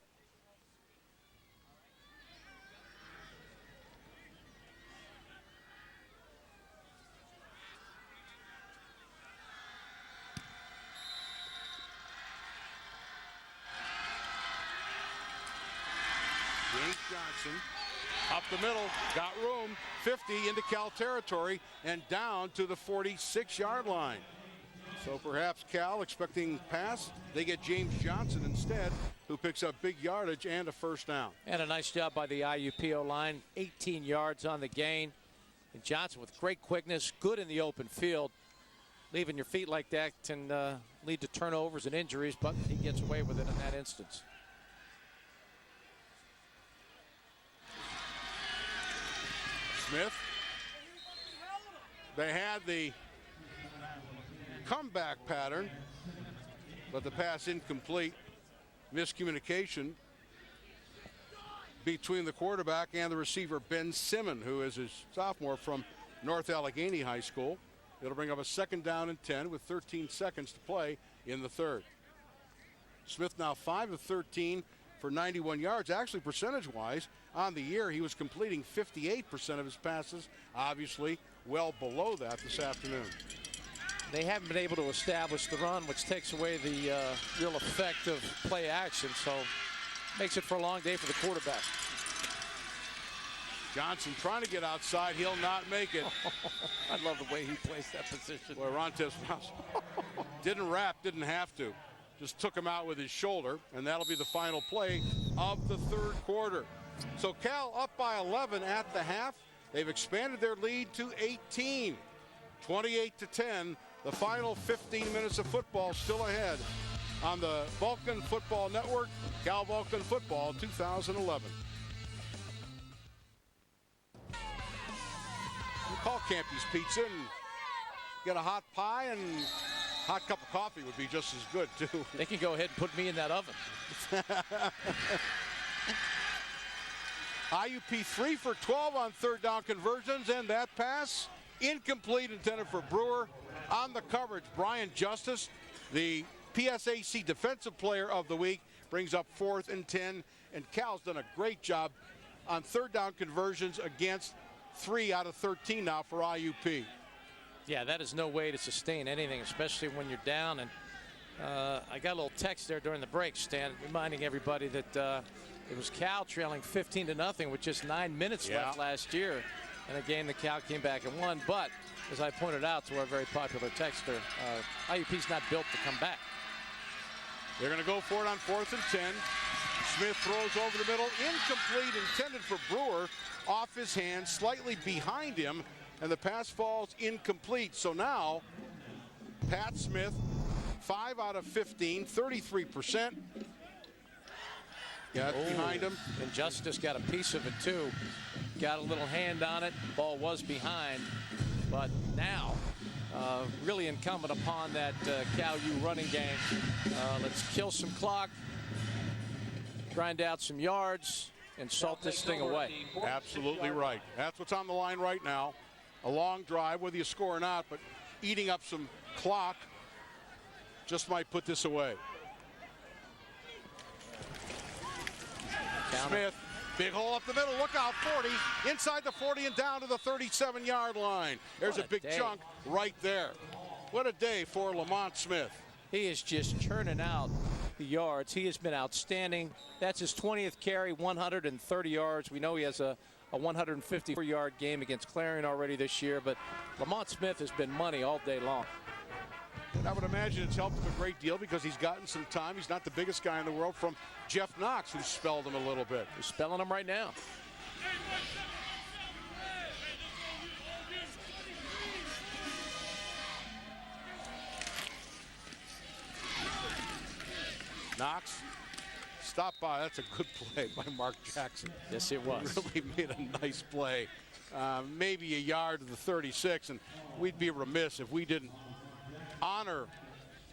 [SPEAKER 1] James Johnson up the middle, got room, 50 into Cal territory and down to the 46-yard line. So perhaps Cal expecting pass. They get James Johnson instead, who picks up big yardage and a first down.
[SPEAKER 2] And a nice job by the IUPO line. 18 yards on the gain. And Johnson with great quickness, good in the open field. Leaving your feet like that can lead to turnovers and injuries, but he gets away with it in that instance.
[SPEAKER 1] Smith. They had the comeback pattern, but the pass incomplete. Miscommunication between the quarterback and the receiver, Ben Simmon, who is a sophomore from North Allegheny High School. It'll bring up a 2nd down and 10 with 13 seconds to play in the third. Smith now 5 of 13 for 91 yards. Actually, percentage-wise, on the year, he was completing 58% of his passes. Obviously, well below that this afternoon.
[SPEAKER 2] They haven't been able to establish the run, which takes away the real effect of play action, so makes it for a long day for the quarterback.
[SPEAKER 1] Johnson trying to get outside. He'll not make it.
[SPEAKER 2] I love the way he plays that position.
[SPEAKER 1] Boy, Rontez Mouse didn't wrap, didn't have to. Just took him out with his shoulder, and that'll be the final play of the third quarter. So Cal up by 11 at the half. They've expanded their lead to 18. 28-10. The final 15 minutes of football still ahead on the Vulcan Football Network. Cal Vulcan Football 2011. You call Campy's Pizza and get a hot pie, and hot cup of coffee would be just as good too.
[SPEAKER 2] They can go ahead and put me in that oven.
[SPEAKER 1] IUP 3 for 12 on third down conversions, and that pass incomplete, intended for Brewer. On the coverage, Brian Justice, the PSAC Defensive Player of the Week, brings up 4th and 10, and Cal's done a great job on third down conversions against 3 out of 13 now for IUP.
[SPEAKER 2] Yeah, that is no way to sustain anything, especially when you're down. And I got a little text there during the break, Stan, reminding everybody that it was Cal trailing 15-0 with just 9 minutes left last year in a game that Cal came back and won. But as I pointed out to our very popular texter, IUP's not built to come back.
[SPEAKER 1] They're going to go for it on 4th and 10. Smith throws over the middle, incomplete, intended for Brewer, off his hand, slightly behind him, and the pass falls incomplete. So now, Pat Smith, 5 out of 15, 33%. Got behind him.
[SPEAKER 2] And Justice got a piece of it, too. Got a little hand on it. Ball was behind. But now, really incumbent upon that Cal U running game. Let's kill some clock, grind out some yards, and salt this thing away.
[SPEAKER 1] Absolutely right. That's what's on the line right now. A long drive, whether you score or not, but eating up some clock just might put this away. Smith, big hole up the middle. Look out, 40. Inside the 40 and down to the 37-yard line. There's a big chunk right there. What a day for Lamont Smith.
[SPEAKER 2] He is just churning out the yards. He has been outstanding. That's his 20th carry, 130 yards. We know he has a 154-yard game against Clarion already this year, but Lamont Smith has been money all day long.
[SPEAKER 1] And I would imagine it's helped him a great deal because he's gotten some time. He's not the biggest guy in the world, from Jeff Knox, who spelled him a little bit.
[SPEAKER 2] He's spelling him right now.
[SPEAKER 1] Knox Stop by. That's a good play by Mark Jackson.
[SPEAKER 2] Yes, it was.
[SPEAKER 1] Really made a nice play. Maybe a yard to the 36, and we'd be remiss if we didn't honor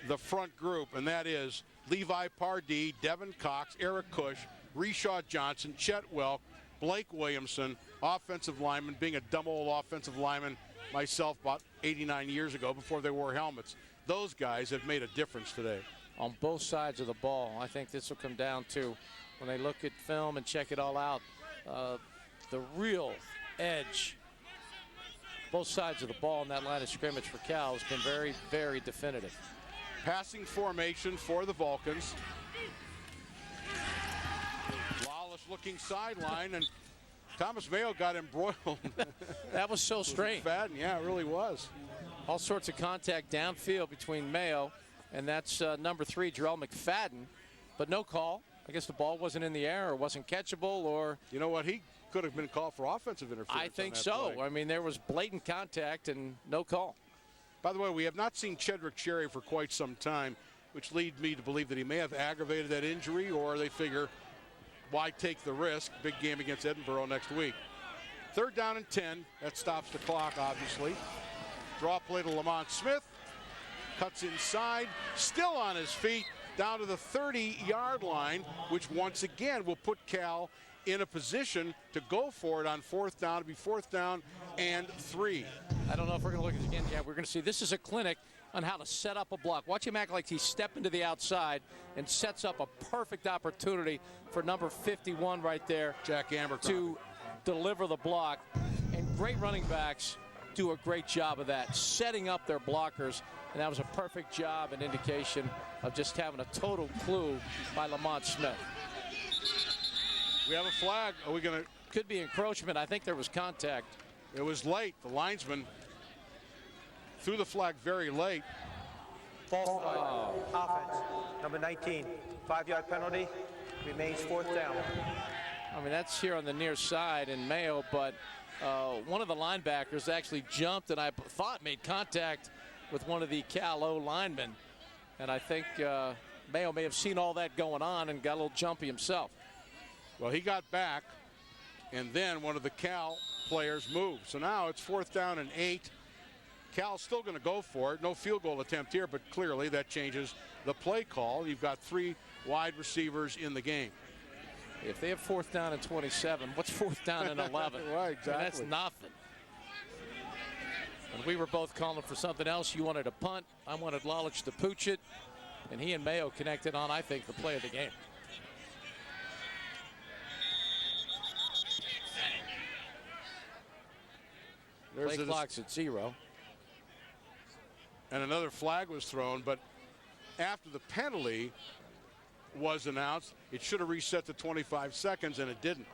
[SPEAKER 1] the front group, and that is Levi Pardee, Devin Cox, Eric Cush, Reshaw Johnson, Chet Welk, Blake Williamson, offensive lineman, being a dumb old offensive lineman myself about 89 years ago before they wore helmets. Those guys have made a difference today.
[SPEAKER 2] On both sides of the ball, I think this will come down to when they look at film and check it all out, the real edge, both sides of the ball in that line of scrimmage for Cal has been very, very definitive.
[SPEAKER 1] Passing formation for the Vulcans. Lawless looking sideline, and Thomas Mayo got embroiled.
[SPEAKER 2] That was so strange.
[SPEAKER 1] McFadden, yeah, it really was.
[SPEAKER 2] All sorts of contact downfield between Mayo and that's number 3, Jarrell McFadden, but no call. I guess the ball wasn't in the air or wasn't catchable, or
[SPEAKER 1] you know what, he could have been called for offensive interference.
[SPEAKER 2] I think so.
[SPEAKER 1] Play.
[SPEAKER 2] I mean, there was blatant contact and no call.
[SPEAKER 1] By the way, we have not seen Chedrick Cherry for quite some time, which leads me to believe that he may have aggravated that injury, or they figure, why take the risk? Big game against Edinburgh next week. 3rd down and 10. That stops the clock, obviously. Draw play to Lamont Smith. Cuts inside, still on his feet, down to the 30-yard line, which once again will put Cal in a position to go for it on 4th down. To be 4th down and 3.
[SPEAKER 2] I don't know if we're going to look at this again. Yeah, we're going to see. This is a clinic on how to set up a block. Watch him act like he's stepping to the outside and sets up a perfect opportunity for number 51 right there,
[SPEAKER 1] Jack Abercrombie,
[SPEAKER 2] to deliver the block. And great running backs do a great job of that, setting up their blockers. And that was a perfect job and indication of just having a total clue by Lamont Smith.
[SPEAKER 1] We have a flag. Are we going to?
[SPEAKER 2] Could be encroachment. I think there was contact.
[SPEAKER 1] It was late. The linesman threw the flag very late.
[SPEAKER 4] False start. Offense, number 19. 5-yard penalty. Remains 4th down.
[SPEAKER 2] I mean, that's here on the near side in Mayo, but one of the linebackers actually jumped and I thought made contact with one of the Cal O linemen. And I think Mayo may have seen all that going on and got a little jumpy himself.
[SPEAKER 1] Well, he got back, and then one of the Cal players moved. So now it's 4th down and 8. Cal's still going to go for it. No field goal attempt here, but clearly that changes the play call. You've got 3 wide receivers in the game.
[SPEAKER 2] If they have 4th down and 27, what's 4th down and 11?
[SPEAKER 1] Right, exactly.
[SPEAKER 2] I mean, that's nothing. And we were both calling for something else. You wanted a punt. I wanted Lalich to pooch it. And he and Mayo connected on, I think, the play of the game. Play clock's at 0.
[SPEAKER 1] And another flag was thrown, but after the penalty was announced, it should have reset to 25 seconds, and it didn't.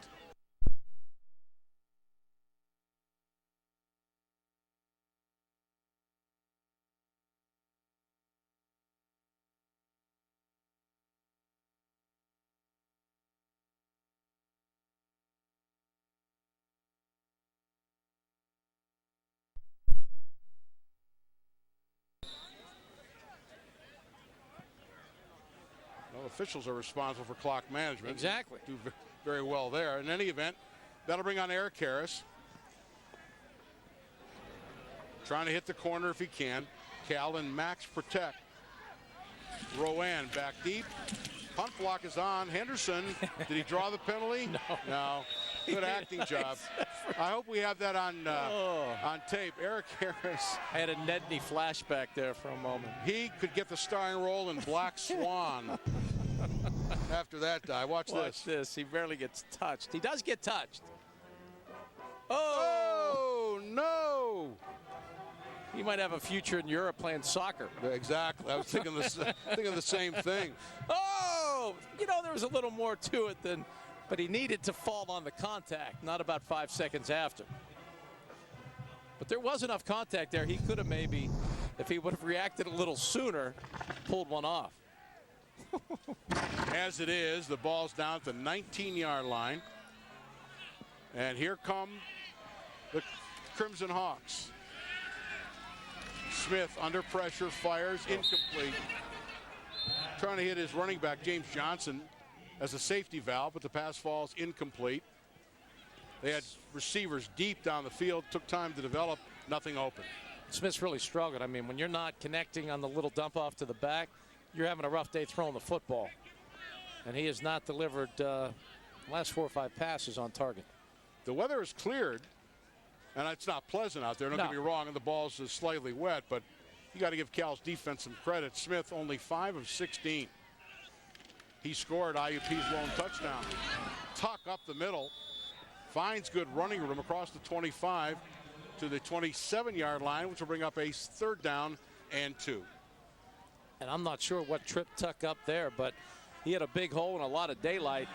[SPEAKER 1] Officials are responsible for clock management.
[SPEAKER 2] Exactly.
[SPEAKER 1] Do very well there. In any event, that'll bring on Eric Harris. Trying to hit the corner if he can. Cal and Max protect. Rowan back deep. Punt block is on. Henderson, did he draw the penalty? No. Good acting job. I hope we have that on tape. Eric Harris.
[SPEAKER 2] I had a Nedney flashback there for a moment.
[SPEAKER 1] He could get the starring role in Black Swan. After that die. Watch this.
[SPEAKER 2] He barely gets touched. He does get touched.
[SPEAKER 1] Oh, no.
[SPEAKER 2] He might have a future in Europe playing soccer.
[SPEAKER 1] Exactly. I was thinking the same thing.
[SPEAKER 2] Oh, you know, there was a little more to it than, but he needed to fall on the contact, not about 5 seconds after. But there was enough contact there. He could have maybe, if he would have reacted a little sooner, pulled one off.
[SPEAKER 1] As it is, the ball's down at the 19-yard line. And here come the Crimson Hawks. Smith under pressure, fires, incomplete. Trying to hit his running back, James Johnson. as a safety valve, but the pass falls incomplete. They had receivers deep down the field, took time to develop, nothing open.
[SPEAKER 2] Smith's really struggled. I mean, when you're not connecting on the little dump off to the back, you're having a rough day throwing the football. And he has not delivered last 4 or 5 passes on target.
[SPEAKER 1] The weather has cleared, and it's not pleasant out there. Don't get me wrong, and the ball's slightly wet, but you got to give Cal's defense some credit. Smith only 5 of 16. He scored IUP's lone touchdown. Tuck up the middle, finds good running room across the 25 to the 27-yard line, which will bring up a 3rd down and 2.
[SPEAKER 2] And I'm not sure what tripped Tuck up there, but he had a big hole and a lot of daylight.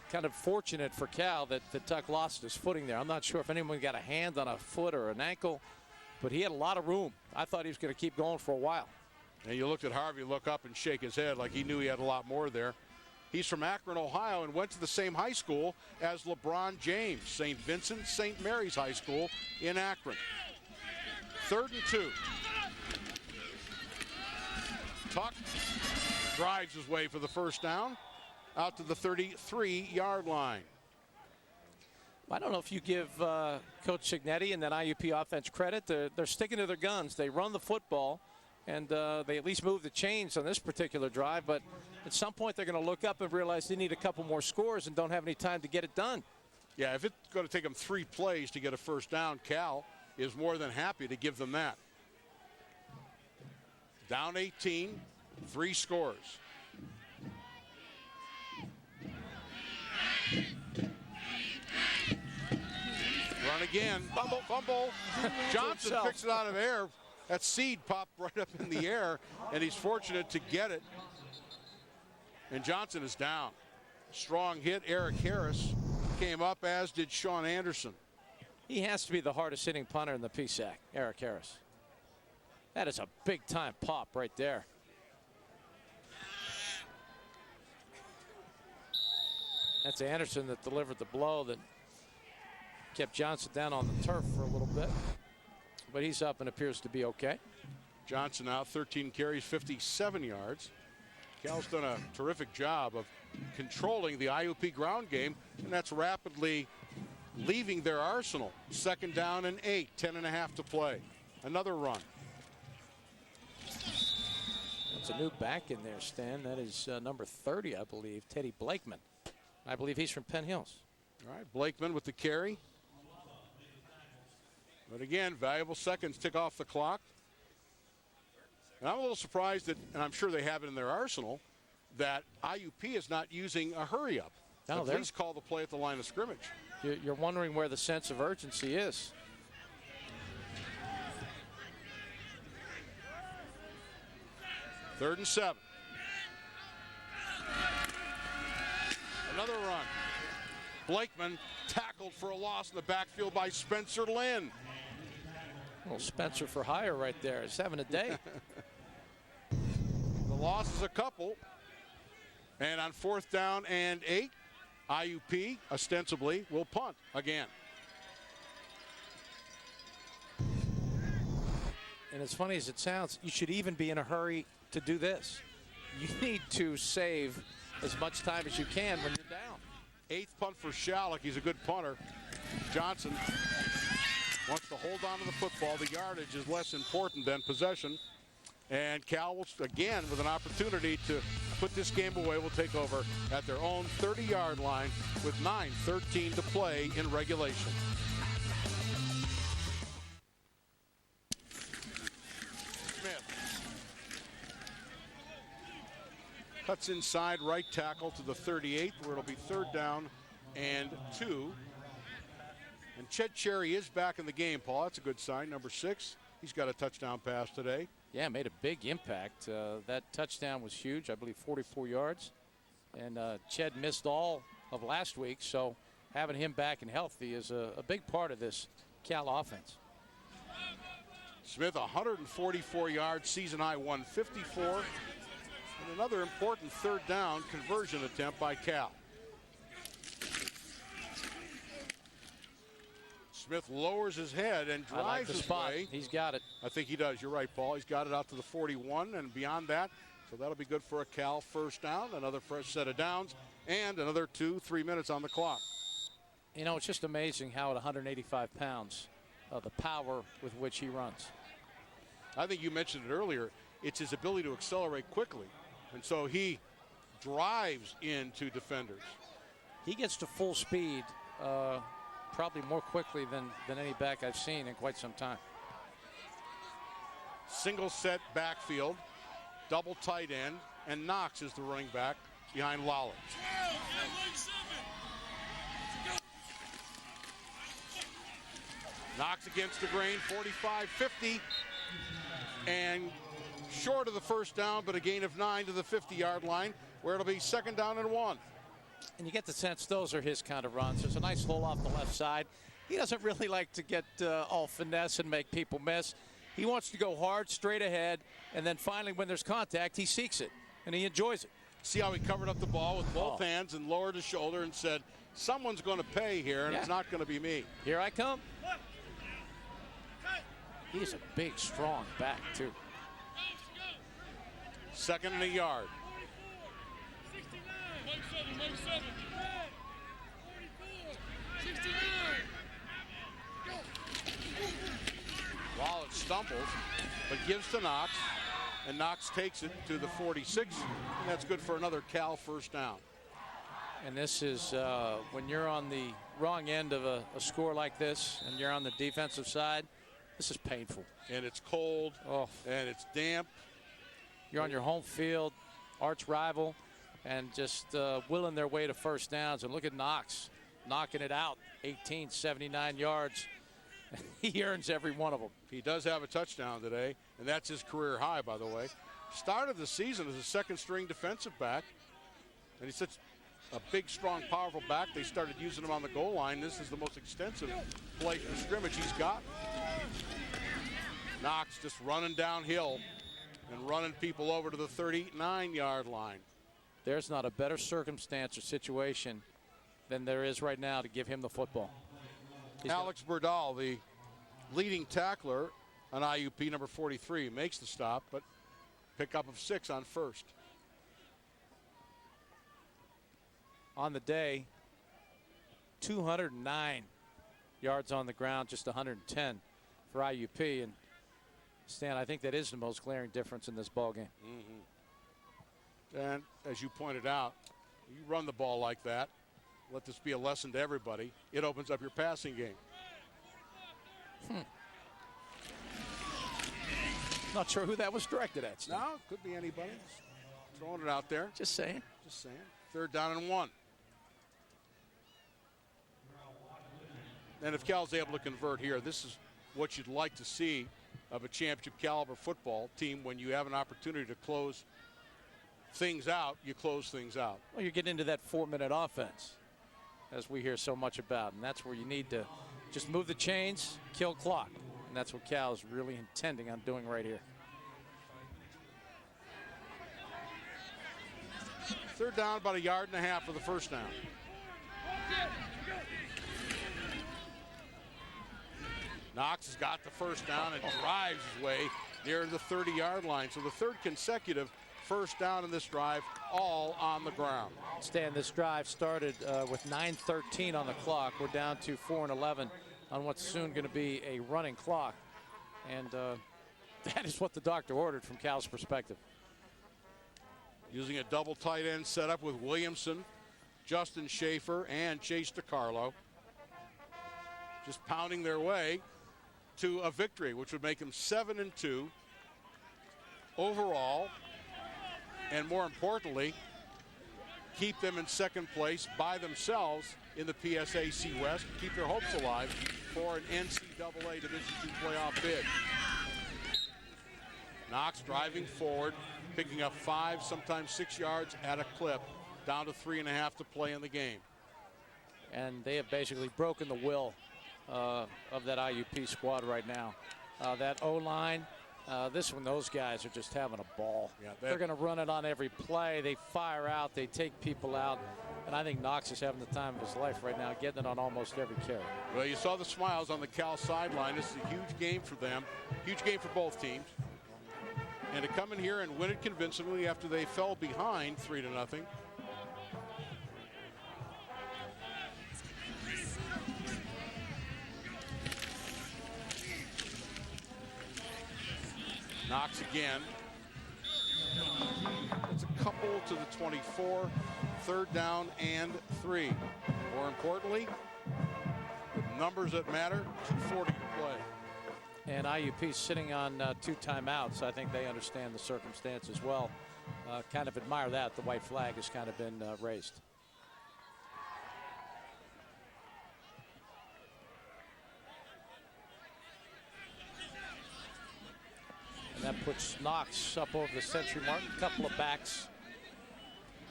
[SPEAKER 2] Kind of fortunate for Cal that Tuck lost his footing there. I'm not sure if anyone got a hand on a foot or an ankle, but he had a lot of room. I thought he was going to keep going for a while.
[SPEAKER 1] And you looked at Harvey look up and shake his head like he knew he had a lot more there. He's from Akron, Ohio, and went to the same high school as LeBron James, St. Vincent St. Mary's High School in Akron. 3rd and 2. Tuck drives his way for the 1st down out to the 33-yard line.
[SPEAKER 2] I don't know if you give Coach Cignetti and that IUP offense credit. They're sticking to their guns. They run the football, and they at least move the chains on this particular drive. But at some point, they're going to look up and realize they need a couple more scores and don't have any time to get it done.
[SPEAKER 1] Yeah, if it's going to take them 3 plays to get a 1st down, Cal is more than happy to give them that. Down 18, 3 scores. Run again. Fumble. Johnson picks it out of air. That seed popped right up in the air, and he's fortunate to get it. And Johnson is down. Strong hit. Eric Harris came up, as did Sean Anderson.
[SPEAKER 2] He has to be the hardest hitting punter in the PSAC, Eric Harris. That is a big time pop right there. That's Anderson that delivered the blow that kept Johnson down on the turf for a little bit. But he's up and appears to be okay.
[SPEAKER 1] Johnson now 13 carries, 57 yards. Cal's done a terrific job of controlling the IUP ground game, and that's rapidly leaving their arsenal. 2nd down and 8, 10.5 to play. Another run.
[SPEAKER 2] That's a new back in there, Stan. That is number 30, I believe, Teddy Blakeman. I believe he's from Penn Hills.
[SPEAKER 1] All right, Blakeman with the carry. But again, valuable seconds tick off the clock. And I'm a little surprised that, and I'm sure they have it in their arsenal, that IUP is not using a hurry up.
[SPEAKER 2] No,
[SPEAKER 1] at least call the play at the line of scrimmage.
[SPEAKER 2] You're wondering where the sense of urgency is.
[SPEAKER 1] Third and 7. Another run. Blakeman tackled for a loss in the backfield by Spencer Lynn.
[SPEAKER 2] Well, Spencer for hire right there. He's having a day.
[SPEAKER 1] The loss is a couple. And on 4th down and 8, IUP ostensibly will punt again.
[SPEAKER 2] And as funny as it sounds, you should even be in a hurry to do this. You need to save as much time as you can when you're down.
[SPEAKER 1] 8th punt for Shalek. He's a good punter. Johnson wants to hold on to the football. The yardage is less important than possession. And Cal will, again, with an opportunity to put this game away, will take over at their own 30-yard line with 9:13 to play in regulation. Smith cuts inside right tackle to the 38, where it'll be 3rd down and 2. And Ched Cherry is back in the game, Paul. That's a good sign. Number 6. He's got a touchdown pass today.
[SPEAKER 2] Yeah, made a big impact. That touchdown was huge. I believe 44 yards. And Ched missed all of last week, so having him back and healthy is a big part of this Cal offense.
[SPEAKER 1] Smith, 144 yards, season high 154. And another important 3rd down conversion attempt by Cal. Smith lowers his head and drives his way.
[SPEAKER 2] He's got it.
[SPEAKER 1] I think he does. You're right, Paul. He's got it out to the 41, and beyond that, So that'll be good for a Cal first down, another fresh set of downs, and another 2-3 minutes on the clock.
[SPEAKER 2] You know, it's just amazing how at 185 pounds, the power with which he runs.
[SPEAKER 1] I think you mentioned it earlier. It's his ability to accelerate quickly. And so he drives into defenders.
[SPEAKER 2] He gets to full speed probably more quickly than any back I've seen in quite some time.
[SPEAKER 1] Single set backfield, double tight end, and Knox is the running back behind Lawler. Knox against the grain, 45-50, and short of the first down, but a gain of 9 to the 50-yard line, where it'll be 2nd down and 1.
[SPEAKER 2] And you get the sense those are his kind of runs. There's a nice hole off the left side. He doesn't really like to get all finesse and make people miss. He wants to go hard, straight ahead, and then finally when there's contact, he seeks it, and he enjoys it.
[SPEAKER 1] See how he covered up the ball with both hands and lowered his shoulder and said, someone's going to pay here, and it's not going to be me.
[SPEAKER 2] Here I come. He's a big, strong back, too.
[SPEAKER 1] 2nd and a yard. Wallace stumbles, but gives to Knox, and Knox takes it to the 46, and that's good for another Cal first down.
[SPEAKER 2] And this is when you're on the wrong end of a score like this, and you're on the defensive side, this is painful.
[SPEAKER 1] And it's cold, and it's damp.
[SPEAKER 2] You're on your home field, arch rival, and just willing their way to first downs. And look at Knox knocking it out, 79 yards. He earns every one of them.
[SPEAKER 1] He does have a touchdown today, and that's his career high, by the way. Started the season as a second-string defensive back, and he's such a big, strong, powerful back. They started using him on the goal line. This is the most extensive play for scrimmage he's got. Knox just running downhill and running people over to the 39-yard line.
[SPEAKER 2] There's not a better circumstance or situation than there is right now to give him the football.
[SPEAKER 1] Alex Berdahl, the leading tackler on IUP number 43, makes the stop, but pickup of 6 on first.
[SPEAKER 2] On the day, 209 yards on the ground, just 110 for IUP. And Stan, I think that is the most glaring difference in this ball game.
[SPEAKER 1] And as you pointed out, you run the ball like that, let this be a lesson to everybody, it opens up your passing game.
[SPEAKER 2] Not sure who that was directed at, Stan.
[SPEAKER 1] No, could be anybody. Just throwing it out there.
[SPEAKER 2] Just saying.
[SPEAKER 1] Just saying. 3rd down and 1. And if Cal's able to convert here, this is what you'd like to see of a championship caliber football team. When you have an opportunity to close things out, you close things out.
[SPEAKER 2] Well, you get into that 4-minute offense, as we hear so much about, and that's where you need to just move the chains, kill clock, and that's what Cal is really intending on doing right here.
[SPEAKER 1] 3rd down, about 1.5 yards for the first down. Knox has got the first down and drives his way near the 30-yard line. So the 3rd consecutive first down in this drive, all on the ground.
[SPEAKER 2] Stan, this drive started with 9:13 on the clock. We're down to 4:11 on what's soon going to be a running clock. And that is what the doctor ordered from Cal's perspective.
[SPEAKER 1] Using a double tight end setup with Williamson, Justin Schaefer, and Chase DiCarlo. Just pounding their way to a victory, which would make them 7-2 overall, and more importantly, keep them in 2nd place by themselves in the PSAC West, keep their hopes alive for an NCAA Division II playoff bid. Knox driving forward, picking up 5, sometimes 6 yards at a clip, down to 3.5 to play in the game.
[SPEAKER 2] And they have basically broken the will of that IUP squad right now. That O-line, this one, those guys are just having a ball.
[SPEAKER 1] Yeah,
[SPEAKER 2] they're going to run it on every play. They fire out. They take people out. And I think Knox is having the time of his life right now, getting it on almost every carry.
[SPEAKER 1] Well, you saw the smiles on the Cal sideline. This is a huge game for them. Huge game for both teams. And to come in here and win it convincingly after they fell behind 3-0. Knox again. It's a couple to the 24. 3rd down and 3. More importantly, the numbers that matter, 2:40 to play.
[SPEAKER 2] And IUP sitting on 2 timeouts. I think they understand the circumstance as well. Kind of admire that. The white flag has kind of been raised. And that puts Knox up over the century mark. A couple of backs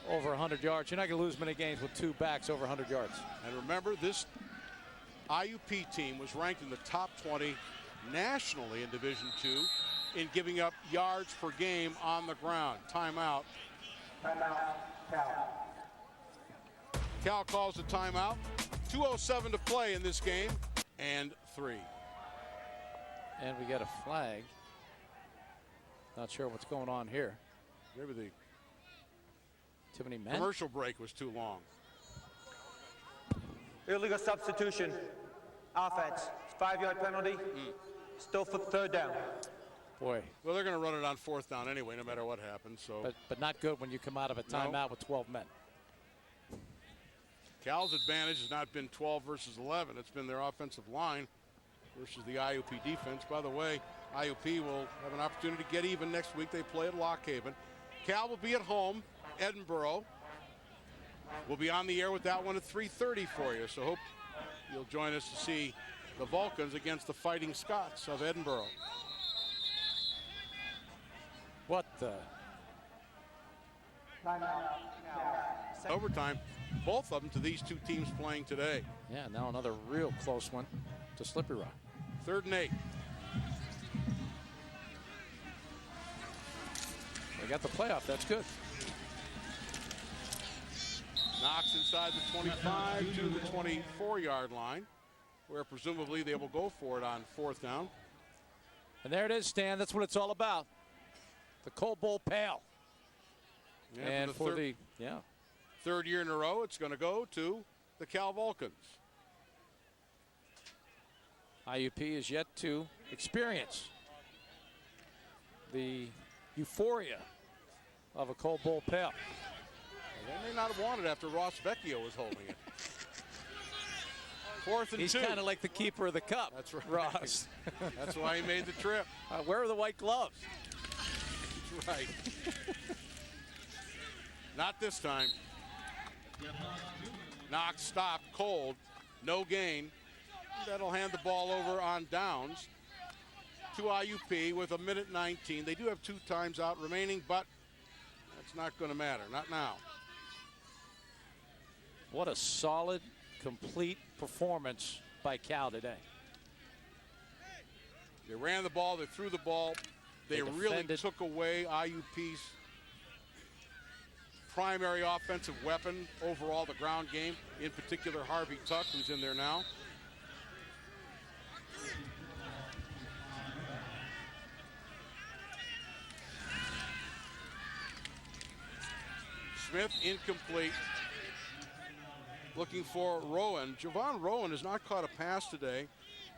[SPEAKER 2] over 100 yards. You're not going to lose many games with 2 backs over 100 yards.
[SPEAKER 1] And remember, this IUP team was ranked in the top 20 nationally in Division II in giving up yards per game on the ground. Timeout. Cal calls the timeout. 2:07 to play in this game, and 3.
[SPEAKER 2] And we get a flag. Not sure what's going on here.
[SPEAKER 1] Maybe the
[SPEAKER 2] Too many men.
[SPEAKER 1] commercial break was too long.
[SPEAKER 4] Illegal substitution. Offense. 5-yard penalty. Still for 3rd down.
[SPEAKER 2] Boy,
[SPEAKER 1] Well, they're going to run it on 4th down anyway, no matter what happens. So
[SPEAKER 2] but not good when you come out of a timeout with 12 men.
[SPEAKER 1] Cal's advantage has not been 12 versus 11. It's been their offensive line versus the IUP defense. By the way, IUP will have an opportunity to get even next week. They play at Lock Haven. Cal will be at home. Edinburgh will be on the air with that one at 3:30 for you. So hope you'll join us to see the Vulcans against the Fighting Scots of Edinburgh.
[SPEAKER 2] What the?
[SPEAKER 1] Overtime, both of them to these 2 teams playing today.
[SPEAKER 2] Yeah, now another real close one to Slippery Rock.
[SPEAKER 1] 3rd and 8.
[SPEAKER 2] They got the playoff. That's good.
[SPEAKER 1] Knox inside the 25 to the 24-yard line, where presumably they will go for it on 4th down.
[SPEAKER 2] And there it is, Stan. That's what it's all about. The Coal Bowl Pail.
[SPEAKER 1] Yeah,
[SPEAKER 2] And
[SPEAKER 1] for
[SPEAKER 2] for
[SPEAKER 1] the
[SPEAKER 2] the
[SPEAKER 1] 3rd year in a row, it's going to go to the Cal Vulcans.
[SPEAKER 2] IUP is yet to experience the euphoria of a Coal Bowl Pail.
[SPEAKER 1] They may not have wanted after Ross Vecchio was holding it. 4th and 2.
[SPEAKER 2] He's kind of like the keeper of the cup.
[SPEAKER 1] That's right.
[SPEAKER 2] Ross.
[SPEAKER 1] That's why he made the trip.
[SPEAKER 2] Where are the white gloves?
[SPEAKER 1] That's right. Not this time. Knox stopped cold. No gain. That'll hand the ball over on downs to IUP with 1:19. They do have 2 times out remaining, but that's not going to matter. Not now.
[SPEAKER 2] What a solid, complete performance by Cal today.
[SPEAKER 1] They ran the ball. They threw the ball. They really
[SPEAKER 2] defended.
[SPEAKER 1] took away IUP's primary offensive weapon overall, the ground game, in particular Harvey Tuck, who's in there now. Smith incomplete. Looking for Rowan. Javon Rowan has not caught a pass today,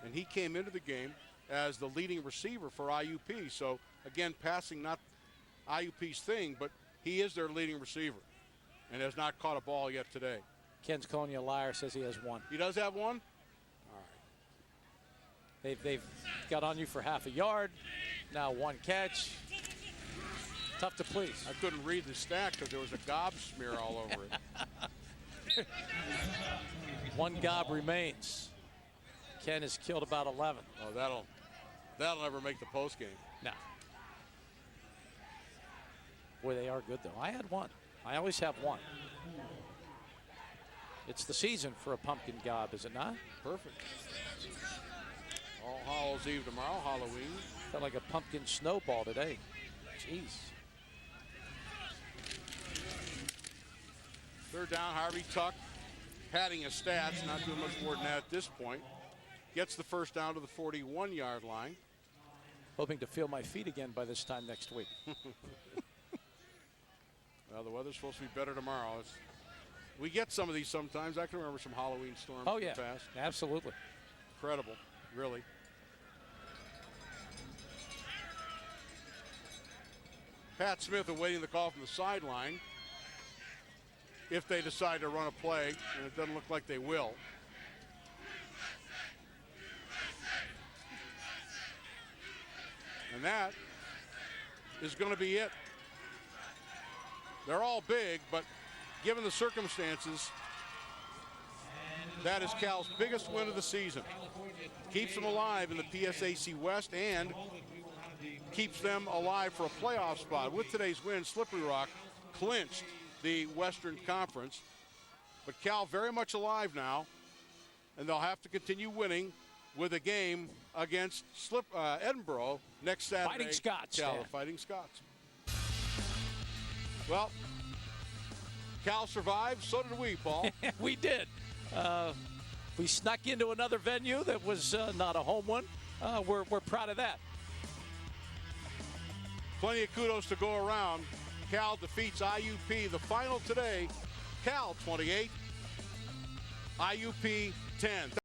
[SPEAKER 1] and he came into the game as the leading receiver for IUP. So again, passing not IUP's thing, but he is their leading receiver and has not caught a ball yet today.
[SPEAKER 2] Ken's calling you a liar, says he has 1.
[SPEAKER 1] He does have 1? All right.
[SPEAKER 2] They've got on you for half a yard. Now 1 catch. Tough to please.
[SPEAKER 1] I couldn't read the stat because there was a gob smear all over it.
[SPEAKER 2] 1 gob remains. Ken has killed about 11.
[SPEAKER 1] Oh, that'll never make the post game.
[SPEAKER 2] No. Boy, they are good, though. I had 1. I always have 1. It's the season for a pumpkin gob, is it not?
[SPEAKER 1] Perfect. All Hallows Eve tomorrow, Halloween.
[SPEAKER 2] Felt like a pumpkin snowball today. Jeez.
[SPEAKER 1] 3rd down, Harvey Tuck, padding his stats, not doing much more than that at this point. Gets the 1st down to the 41-yard line.
[SPEAKER 2] hoping to feel my feet again by this time next week.
[SPEAKER 1] Well, the weather's supposed to be better tomorrow. We get some of these sometimes. I can remember some Halloween storms
[SPEAKER 2] Oh,
[SPEAKER 1] in
[SPEAKER 2] yeah,
[SPEAKER 1] the past.
[SPEAKER 2] absolutely.
[SPEAKER 1] Incredible, really. Pat Smith awaiting the call from the sideline if they decide to run a play, and it doesn't look like they will. And that is going to be it. They're all big, but given the circumstances, that is Cal's biggest win of the season. Keeps them alive in the PSAC West and keeps them alive for a playoff spot. With today's win, Slippery Rock clinched the Western Conference. But Cal very much alive now, and they'll have to continue winning with a game against Edinboro next Saturday.
[SPEAKER 2] Fighting Scots.
[SPEAKER 1] Cal,
[SPEAKER 2] Dan.
[SPEAKER 1] the Fighting Scots. Well, Cal survived, so did we, Paul.
[SPEAKER 2] We did. We snuck into another venue that was not a home one. We're proud of that.
[SPEAKER 1] Plenty of kudos to go around. Cal defeats IUP. The final today, Cal 28, IUP 10.